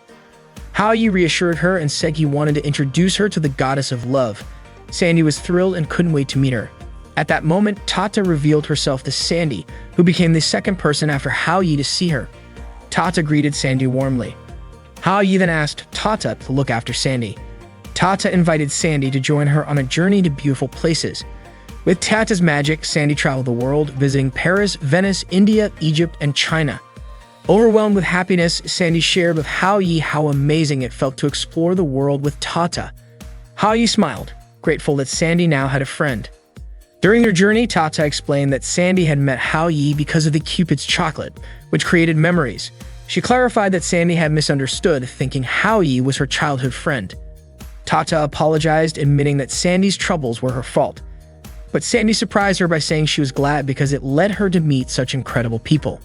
Hao Yi reassured her and said he wanted to introduce her to the goddess of love. Sandy was thrilled and couldn't wait to meet her. At that moment, Tata revealed herself to Sandy, who became the second person after Hao Yi to see her. Tata greeted Sandy warmly. Hao Yi then asked Tata to look after Sandy. Tata invited Sandy to join her on a journey to beautiful places. With Tata's magic, Sandy traveled the world, visiting Paris, Venice, India, Egypt, and China. Overwhelmed with happiness, Sandy shared with Hao Yi how amazing it felt to explore the world with Tata. Hao Yi smiled, grateful that Sandy now had a friend. During their journey, Tata explained that Sandy had met Hao Yi because of the Cupid's chocolate, which created memories. She clarified that Sandy had misunderstood, thinking Hao Yi was her childhood friend. Tata apologized, admitting that Sandy's troubles were her fault. But Sandy surprised her by saying she was glad because it led her to meet such incredible people.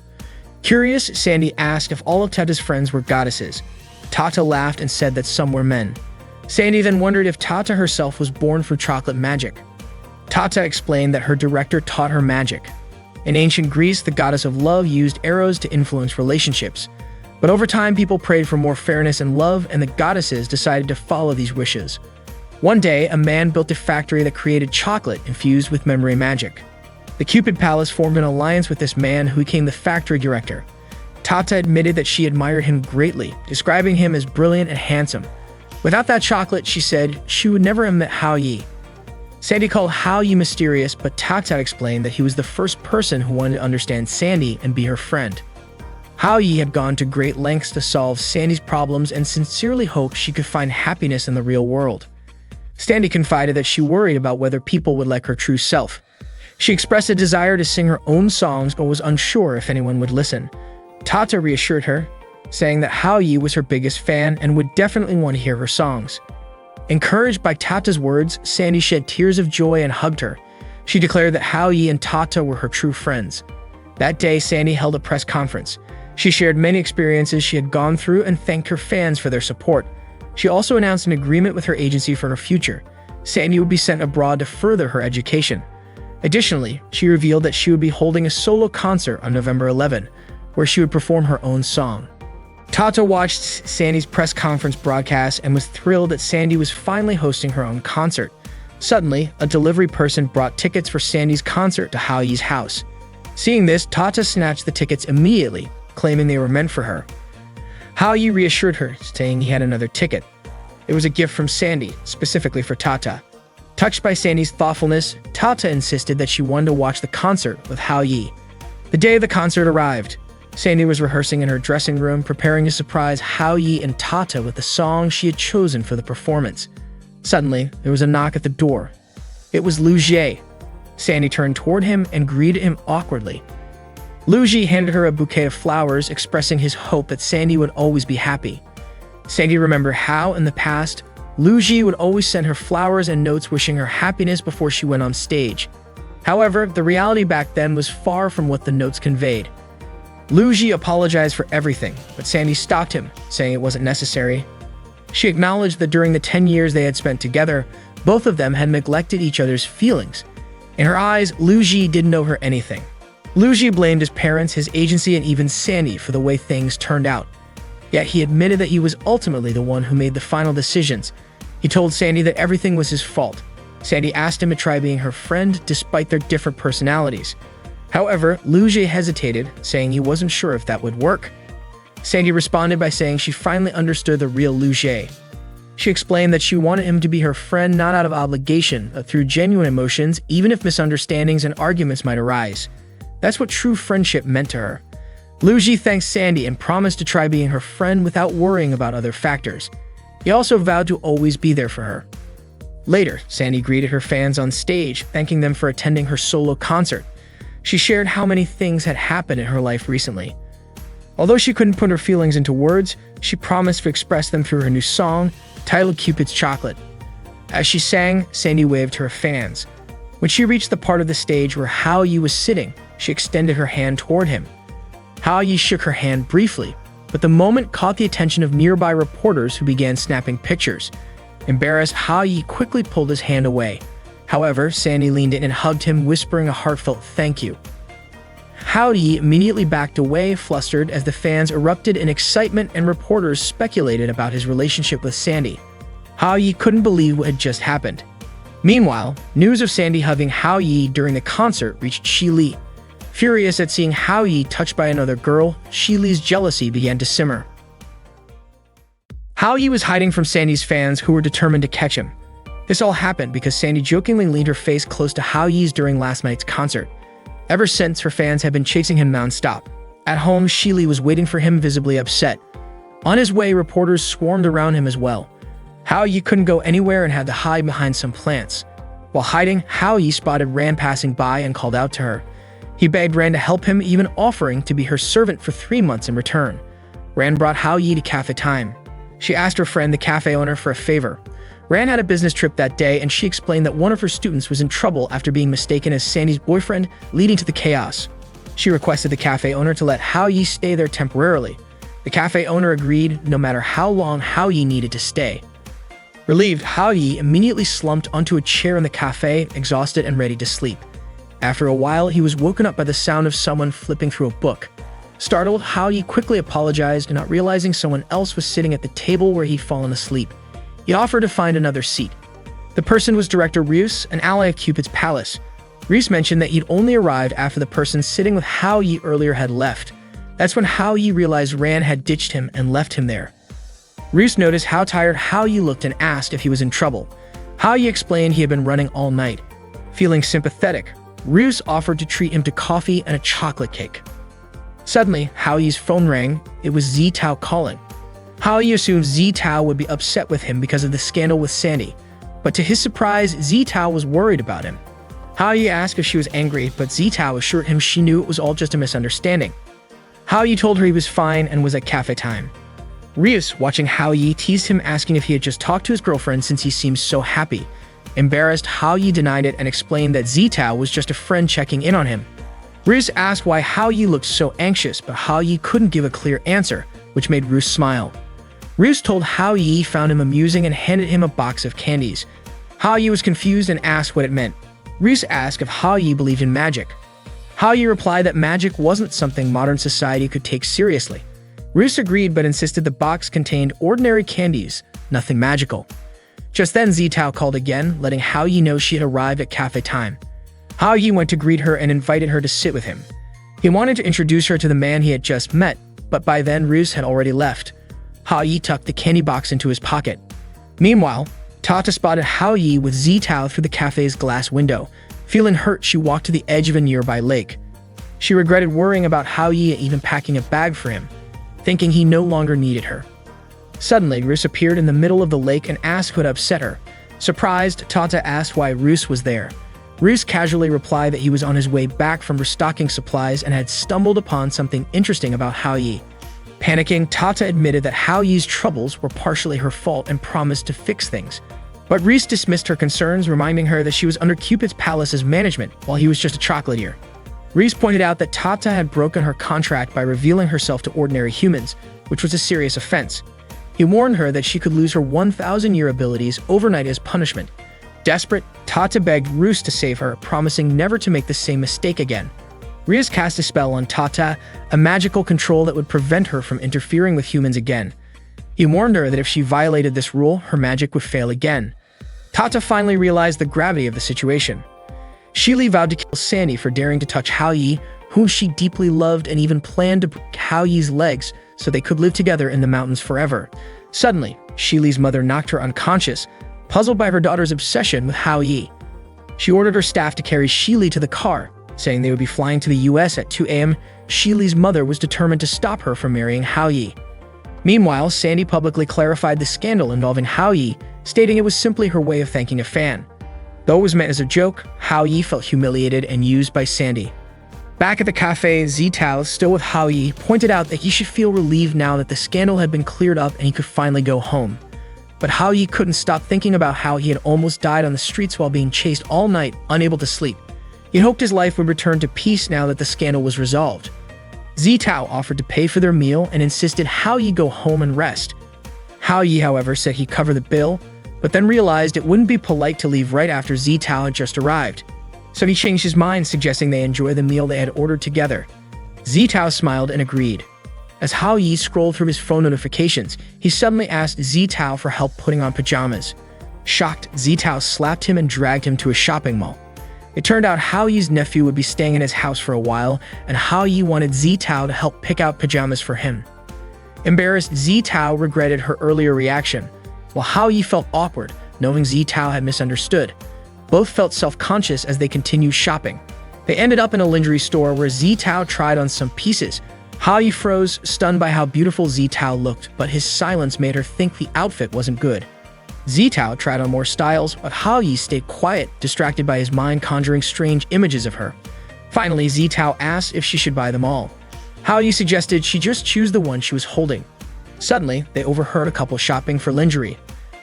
Curious, Sandy asked if all of Tata's friends were goddesses. Tata laughed and said that some were men. Sandy then wondered if Tata herself was born from chocolate magic. Tata explained that her director taught her magic. In ancient Greece, the goddess of love used arrows to influence relationships. But over time, people prayed for more fairness and love, and the goddesses decided to follow these wishes. One day, a man built a factory that created chocolate infused with memory magic. The Cupid Palace formed an alliance with this man, who became the factory director. Tata admitted that she admired him greatly, describing him as brilliant and handsome. Without that chocolate, she said, she would never have met Hao Yi. Sandy called Hao Yi mysterious, but Tata explained that he was the first person who wanted to understand Sandy and be her friend. Hao Yi had gone to great lengths to solve Sandy's problems and sincerely hoped she could find happiness in the real world. Sandy confided that she worried about whether people would like her true self. She expressed a desire to sing her own songs but was unsure if anyone would listen. Tata reassured her, saying that Hao Yi was her biggest fan and would definitely want to hear her songs. Encouraged by Tata's words, Sandy shed tears of joy and hugged her. She declared that Hao Yi and Tata were her true friends. That day, Sandy held a press conference. She shared many experiences she had gone through and thanked her fans for their support. She also announced an agreement with her agency for her future. Sandy would be sent abroad to further her education. Additionally, she revealed that she would be holding a solo concert on November 11, where she would perform her own song. Tata watched Sandy's press conference broadcast and was thrilled that Sandy was finally hosting her own concert. Suddenly, a delivery person brought tickets for Sandy's concert to Hao Yi's house. Seeing this, Tata snatched the tickets immediately, claiming they were meant for her. Hao Yi reassured her, saying he had another ticket. It was a gift from Sandy, specifically for Tata. Touched by Sandy's thoughtfulness, Tata insisted that she wanted to watch the concert with Hao Yi. The day the concert arrived, Sandy was rehearsing in her dressing room, preparing to surprise Hao Yi and Tata with the song she had chosen for the performance. Suddenly, there was a knock at the door. It was Lu Jie. Sandy turned toward him and greeted him awkwardly. Lu Jie handed her a bouquet of flowers, expressing his hope that Sandy would always be happy. Sandy remembered how, in the past, Lu Jie would always send her flowers and notes wishing her happiness before she went on stage. However, the reality back then was far from what the notes conveyed. Lu Jie apologized for everything, but Sandy stopped him, saying it wasn't necessary. She acknowledged that during the 10 years they had spent together, both of them had neglected each other's feelings. In her eyes, Lu Jie didn't owe her anything. Lu Jie blamed his parents, his agency, and even Sandy for the way things turned out. Yet he admitted that he was ultimately the one who made the final decisions. He told Sandy that everything was his fault. Sandy asked him to try being her friend despite their different personalities. However, Lu Jie hesitated, saying he wasn't sure if that would work. Sandy responded by saying she finally understood the real Lu Jie. She explained that she wanted him to be her friend not out of obligation, but through genuine emotions, even if misunderstandings and arguments might arise. That's what true friendship meant to her. Lu Jie thanked Sandy and promised to try being her friend without worrying about other factors. He also vowed to always be there for her. Later, Sandy greeted her fans on stage, thanking them for attending her solo concert. She shared how many things had happened in her life recently. Although she couldn't put her feelings into words, she promised to express them through her new song, titled Cupid's Chocolate. As she sang, Sandy waved to her fans. When she reached the part of the stage where Hao Yi was sitting, she extended her hand toward him. Hao Yi shook her hand briefly, but the moment caught the attention of nearby reporters who began snapping pictures. Embarrassed, Hao Yi quickly pulled his hand away. However, Sandy leaned in and hugged him, whispering a heartfelt thank you. Hao Yi immediately backed away, flustered, as the fans erupted in excitement and reporters speculated about his relationship with Sandy. Hao Yi couldn't believe what had just happened. Meanwhile, news of Sandy hugging Hao Yi during the concert reached Xi Li. Furious at seeing Hao Yi touched by another girl, Xi Li's jealousy began to simmer. Hao Yi was hiding from Sandy's fans, who were determined to catch him. This all happened because Sandy jokingly leaned her face close to Hao Yi's during last night's concert. Ever since, her fans had been chasing him non-stop. At home, Xi Li was waiting for him, visibly upset. On his way, reporters swarmed around him as well. Hao Yi couldn't go anywhere and had to hide behind some plants. While hiding, Hao Yi spotted Ran passing by and called out to her. He begged Ran to help him, even offering to be her servant for 3 months in return. Ran brought Hao Yi to Cafe Time. She asked her friend, the cafe owner, for a favor. Ran had a business trip that day, and she explained that one of her students was in trouble after being mistaken as Sandy's boyfriend, leading to the chaos. She requested the cafe owner to let Hao Yi stay there temporarily. The cafe owner agreed, no matter how long Hao Yi needed to stay. Relieved, Hao Yi immediately slumped onto a chair in the cafe, exhausted and ready to sleep. After a while, he was woken up by the sound of someone flipping through a book. Startled, Hao Yi quickly apologized, not realizing someone else was sitting at the table where he'd fallen asleep. He offered to find another seat. The person was Director Ryus, an ally of Cupid's palace. Ryus mentioned that he'd only arrived after the person sitting with Hao Yi earlier had left. That's when Hao Yi realized Ran had ditched him and left him there. Ryus noticed how tired Hao Yi looked and asked if he was in trouble. Hao Yi explained he had been running all night. Feeling sympathetic, Ryus offered to treat him to coffee and a chocolate cake. Suddenly, Hao Yi's phone rang. It was Zitao calling. Hao Yi assumed Zitao would be upset with him because of the scandal with Sandy, but to his surprise, Zitao was worried about him. Hao Yi asked if she was angry, but Zitao assured him she knew it was all just a misunderstanding. Hao Yi told her he was fine and was at Cafe Time. Ryus, watching Hao Yi, teased him, asking if he had just talked to his girlfriend since he seemed so happy. Embarrassed, Hao Yi denied it and explained that Zitao was just a friend checking in on him. Ryus asked why Hao Yi looked so anxious, but Hao Yi couldn't give a clear answer, which made Ryus smile. Ryus told Hao Yi found him amusing and handed him a box of candies. Hao Yi was confused and asked what it meant. Ryus asked if Hao Yi believed in magic. Hao Yi replied that magic wasn't something modern society could take seriously. Ryus agreed but insisted the box contained ordinary candies, nothing magical. Just then Zitao called again, letting Hao Yi know she had arrived at Cafe Time. Hao Yi went to greet her and invited her to sit with him. He wanted to introduce her to the man he had just met, but by then Ryus had already left. Hao Yi tucked the candy box into his pocket. Meanwhile, Tata spotted Hao Yi with Zitao through the cafe's glass window. Feeling hurt, she walked to the edge of a nearby lake. She regretted worrying about Hao Yi and even packing a bag for him, thinking he no longer needed her. Suddenly, Ryus appeared in the middle of the lake and asked what upset her. Surprised, Tata asked why Ryus was there. Ryus casually replied that he was on his way back from restocking supplies and had stumbled upon something interesting about Hao Yi. Panicking, Tata admitted that Hao Yi's troubles were partially her fault and promised to fix things. But Ryus dismissed her concerns, reminding her that she was under Cupid's palace's management while he was just a chocolatier. Ryus pointed out that Tata had broken her contract by revealing herself to ordinary humans, which was a serious offense. He warned her that she could lose her 1,000-year abilities overnight as punishment. Desperate, Tata begged Ryus to save her, promising never to make the same mistake again. Ryus cast a spell on Tata, a magical control that would prevent her from interfering with humans again. He warned her that if she violated this rule, her magic would fail again. Tata finally realized the gravity of the situation. Shili vowed to kill Sandy for daring to touch Hao Yi, whom she deeply loved, and even planned to break Hao Yi's legs so they could live together in the mountains forever. Suddenly, Shili's mother knocked her unconscious, puzzled by her daughter's obsession with Hao Yi. She ordered her staff to carry Shili to the car, saying they would be flying to the US at 2 a.m. Shili's mother was determined to stop her from marrying Hao Yi. Meanwhile, Sandy publicly clarified the scandal involving Hao Yi, stating it was simply her way of thanking a fan. Though it was meant as a joke, Hao Yi felt humiliated and used by Sandy. Back at the cafe, Zitao, still with Hao Yi, pointed out that he should feel relieved now that the scandal had been cleared up and he could finally go home. But Hao Yi couldn't stop thinking about how he had almost died on the streets while being chased all night, unable to sleep. He hoped his life would return to peace now that the scandal was resolved. Zitao offered to pay for their meal and insisted Hao Yi go home and rest. Hao Yi, however, said he'd cover the bill, but then realized it wouldn't be polite to leave right after Zitao had just arrived. So he changed his mind, suggesting they enjoy the meal they had ordered together. Zitao smiled and agreed. As Hao Yi scrolled through his phone notifications, he suddenly asked Zitao for help putting on pajamas. Shocked, Zitao slapped him and dragged him to a shopping mall. It turned out Hao Yi's nephew would be staying in his house for a while, and Hao Yi wanted Zitao to help pick out pajamas for him. Embarrassed, Zitao regretted her earlier reaction, while Hao Yi felt awkward, knowing Zitao had misunderstood. Both felt self-conscious as they continued shopping. They ended up in a lingerie store where Zitao tried on some pieces. Hao Yi froze, stunned by how beautiful Zitao looked, but his silence made her think the outfit wasn't good. Zitao tried on more styles, but Hao Yi stayed quiet, distracted by his mind conjuring strange images of her. Finally, Zitao asked if she should buy them all. Hao Yi suggested she just choose the one she was holding. Suddenly, they overheard a couple shopping for lingerie.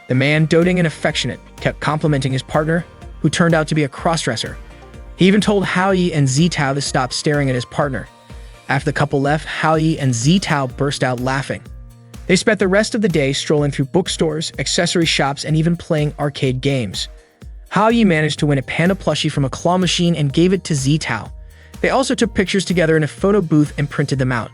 The man, doting and affectionate, kept complimenting his partner, who turned out to be a crossdresser. He even told Hao Yi and Zitao to stop staring at his partner. After the couple left, Hao Yi and Zitao burst out laughing. They spent the rest of the day strolling through bookstores, accessory shops, and even playing arcade games. Hao Yi managed to win a panda plushie from a claw machine and gave it to Zitao. They also took pictures together in a photo booth and printed them out.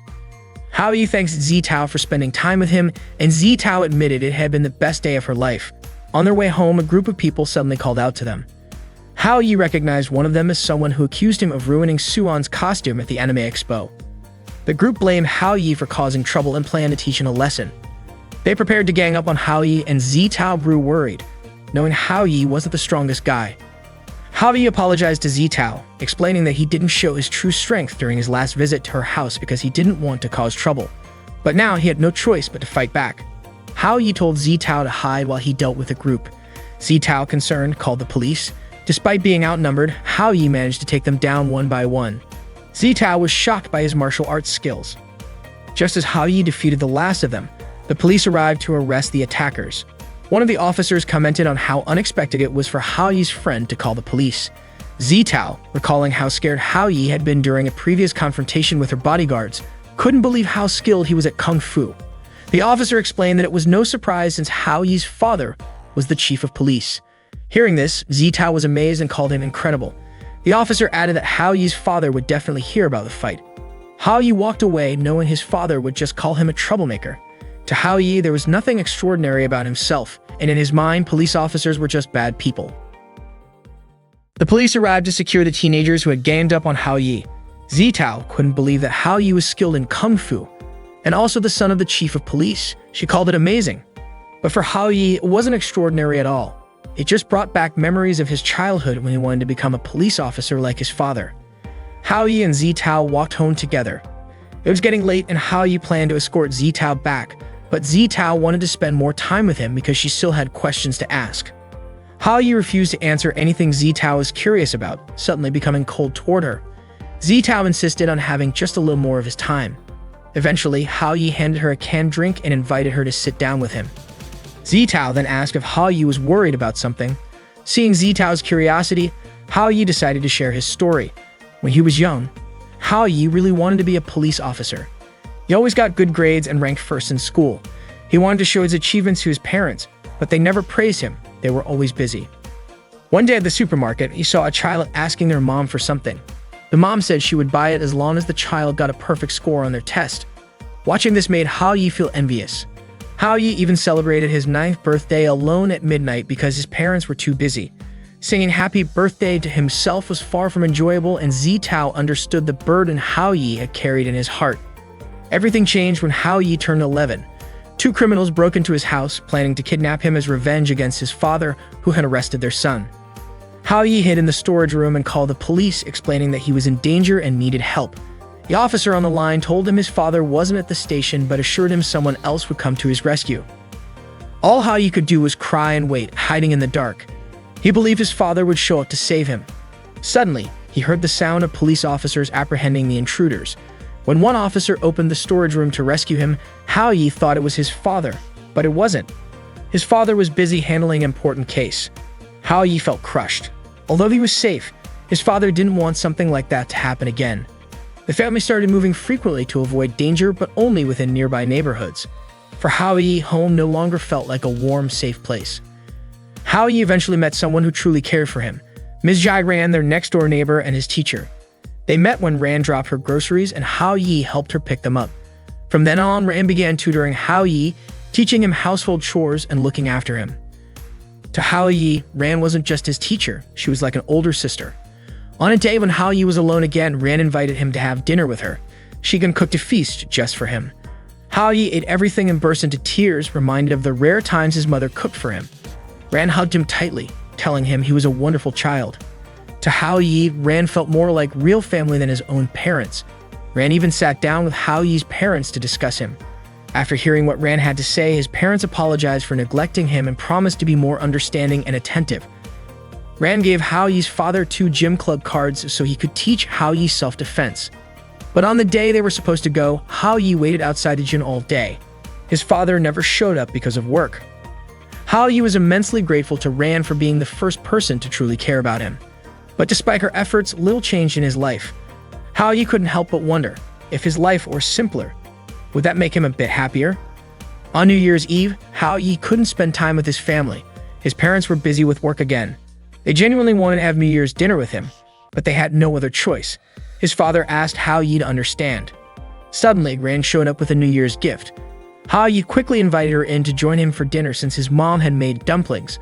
Hao Yi thanks Zitao for spending time with him, and Zitao admitted it had been the best day of her life. On their way home, a group of people suddenly called out to them. Hao Yi recognized one of them as someone who accused him of ruining Suan's costume at the Anime Expo. The group blamed Hao Yi for causing trouble and planned to teach him a lesson. They prepared to gang up on Hao Yi, and Zitao grew worried, knowing Hao Yi wasn't the strongest guy. Hao Yi apologized to Zitao, explaining that he didn't show his true strength during his last visit to her house because he didn't want to cause trouble. But now he had no choice but to fight back. Hao Yi told Zitao to hide while he dealt with the group. Zitao, concerned, called the police. Despite being outnumbered, Hao Yi managed to take them down one by one. Zitao was shocked by his martial arts skills. Just as Hao Yi defeated the last of them, the police arrived to arrest the attackers. One of the officers commented on how unexpected it was for Hao Yi's friend to call the police. Zitao, recalling how scared Hao Yi had been during a previous confrontation with her bodyguards, couldn't believe how skilled he was at kung fu. The officer explained that it was no surprise since Hao Yi's father was the chief of police. Hearing this, Zitao was amazed and called him incredible. The officer added that Hao Yi's father would definitely hear about the fight. Hao Yi walked away knowing his father would just call him a troublemaker. To Hao Yi, there was nothing extraordinary about himself, and in his mind, police officers were just bad people. The police arrived to secure the teenagers who had ganged up on Hao Yi. Zitao couldn't believe that Hao Yi was skilled in kung fu, and also the son of the chief of police. She called it amazing. But for Hao Yi, it wasn't extraordinary at all. It just brought back memories of his childhood when he wanted to become a police officer like his father. Hao Yi and Zitao walked home together. It was getting late and Hao Yi planned to escort Zitao back, but Zitao wanted to spend more time with him because she still had questions to ask. Hao Yi refused to answer anything Zitao was curious about, suddenly becoming cold toward her. Zitao insisted on having just a little more of his time. Eventually, Hao Yi handed her a canned drink and invited her to sit down with him. Zitao then asked if Hao Yi was worried about something. Seeing Zitao's curiosity, Hao Yi decided to share his story. When he was young, Hao Yi really wanted to be a police officer. He always got good grades and ranked first in school. He wanted to show his achievements to his parents, but they never praised him. They were always busy. One day at the supermarket, he saw a child asking their mom for something. The mom said she would buy it as long as the child got a perfect score on their test. Watching this made Hao Yi feel envious. Hao Yi even celebrated his 9th birthday alone at midnight because his parents were too busy. Singing happy birthday to himself was far from enjoyable, and Zitao understood the burden Hao Yi had carried in his heart. Everything changed when Hao Yi turned 11. Two criminals broke into his house, planning to kidnap him as revenge against his father, who had arrested their son. Hao Yi hid in the storage room and called the police, explaining that he was in danger and needed help. The officer on the line told him his father wasn't at the station but assured him someone else would come to his rescue. All Hao Yi could do was cry and wait, hiding in the dark. He believed his father would show up to save him. Suddenly, he heard the sound of police officers apprehending the intruders. When one officer opened the storage room to rescue him, Hao Yi thought it was his father, but it wasn't. His father was busy handling an important case. Hao Yi felt crushed. Although he was safe, his father didn't want something like that to happen again. The family started moving frequently to avoid danger, but only within nearby neighborhoods. For Hao Yi, home no longer felt like a warm, safe place. Hao Yi eventually met someone who truly cared for him. Ms. Jai Ran, their next-door neighbor and his teacher. They met when Ran dropped her groceries and Hao Yi helped her pick them up. From then on, Ran began tutoring Hao Yi, teaching him household chores and looking after him. To Hao Yi, Ran wasn't just his teacher, she was like an older sister. On a day when Hao Yi was alone again, Ran invited him to have dinner with her. She even cooked a feast just for him. Hao Yi ate everything and burst into tears, reminded of the rare times his mother cooked for him. Ran hugged him tightly, telling him he was a wonderful child. To Hao Yi, Ran felt more like real family than his own parents. Ran even sat down with Hao Yi's parents to discuss him. After hearing what Ran had to say, his parents apologized for neglecting him and promised to be more understanding and attentive. Ran gave Hao Yi's father 2 gym club cards so he could teach Hao Yi self-defense. But on the day they were supposed to go, Hao Yi waited outside the gym all day. His father never showed up because of work. Hao Yi was immensely grateful to Ran for being the first person to truly care about him. But despite her efforts, little changed in his life. Hao Yi couldn't help but wonder, if his life were simpler, would that make him a bit happier? On New Year's Eve, Hao Yi couldn't spend time with his family. His parents were busy with work again. They genuinely wanted to have New Year's dinner with him, but they had no other choice. His father asked Hao Yi to understand. Suddenly, Ran showed up with a New Year's gift. Hao Yi quickly invited her in to join him for dinner since his mom had made dumplings.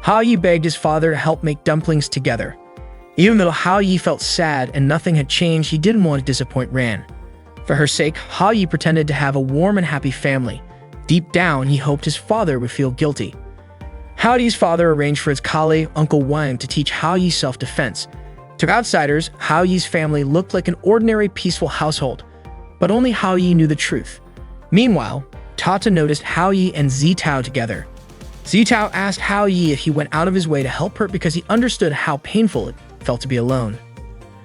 Hao Yi begged his father to help make dumplings together. Even though Hao Yi felt sad and nothing had changed, he didn't want to disappoint Ran. For her sake, Hao Yi pretended to have a warm and happy family. Deep down, he hoped his father would feel guilty. Hao Yi's father arranged for his colleague, Uncle Wang, to teach Hao Yi self-defense. To outsiders, Hao Yi's family looked like an ordinary, peaceful household, but only Hao Yi knew the truth. Meanwhile, Tata noticed Hao Yi and Zitao together. Zitao asked Hao Yi if he went out of his way to help her because he understood how painful it felt to be alone.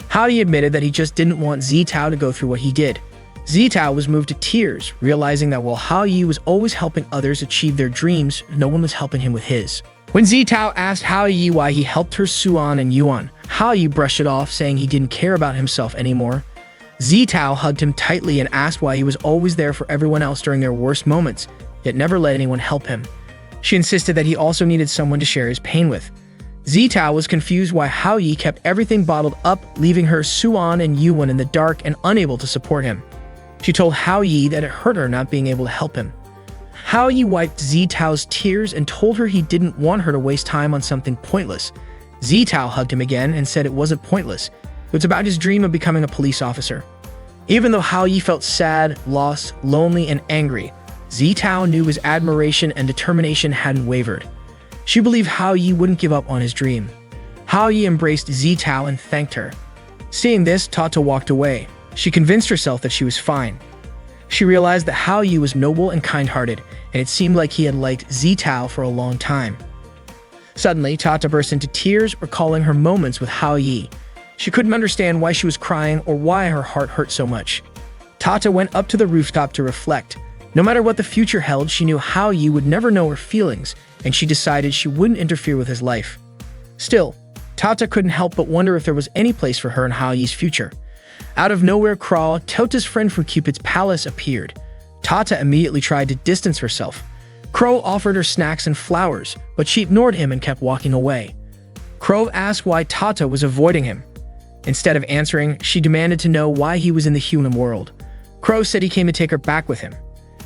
Hao Yi admitted that he just didn't want Zitao to go through what he did. Zitao was moved to tears, realizing that while Hao Yi was always helping others achieve their dreams, no one was helping him with his. When Zitao asked Hao Yi why he helped her Suan and Yuan, Hao Yi brushed it off, saying he didn't care about himself anymore. Zitao hugged him tightly and asked why he was always there for everyone else during their worst moments, yet never let anyone help him. She insisted that he also needed someone to share his pain with. Zitao was confused why Hao Yi kept everything bottled up, leaving her Suan and Yuan in the dark and unable to support him. She told Hao Yi that it hurt her not being able to help him. Hao Yi wiped Zitao's tears and told her he didn't want her to waste time on something pointless. Zitao hugged him again and said it wasn't pointless. It was about his dream of becoming a police officer. Even though Hao Yi felt sad, lost, lonely, and angry, Zitao knew his admiration and determination hadn't wavered. She believed Hao Yi wouldn't give up on his dream. Hao Yi embraced Zitao and thanked her. Seeing this, Tata walked away. She convinced herself that she was fine. She realized that Hao Yi was noble and kind-hearted, and it seemed like he had liked Zitao for a long time. Suddenly, Tata burst into tears, recalling her moments with Hao Yi. She couldn't understand why she was crying or why her heart hurt so much. Tata went up to the rooftop to reflect. No matter what the future held, she knew Hao Yi would never know her feelings, and she decided she wouldn't interfere with his life. Still, Tata couldn't help but wonder if there was any place for her in Hao Yi's future. Out of nowhere, Kral, Tota's friend from Cupid's palace, appeared. Tata immediately tried to distance herself. Crow offered her snacks and flowers, but she ignored him and kept walking away. Crow asked why Tata was avoiding him. Instead of answering, she demanded to know why he was in the human world. Crow said he came to take her back with him.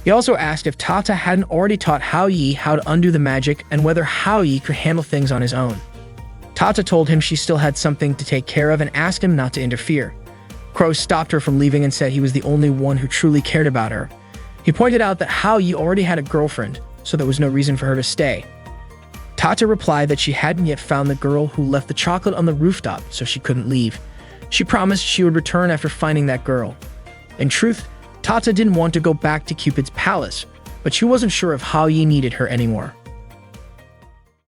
He also asked if Tata hadn't already taught Hao Yi how to undo the magic and whether Hao Yi could handle things on his own. Tata told him she still had something to take care of and asked him not to interfere. Crow stopped her from leaving and said he was the only one who truly cared about her. He pointed out that Hao Yi already had a girlfriend, so there was no reason for her to stay. Tata replied that she hadn't yet found the girl who left the chocolate on the rooftop, so she couldn't leave. She promised she would return after finding that girl. In truth, Tata didn't want to go back to Cupid's palace, but she wasn't sure if Hao Yi needed her anymore.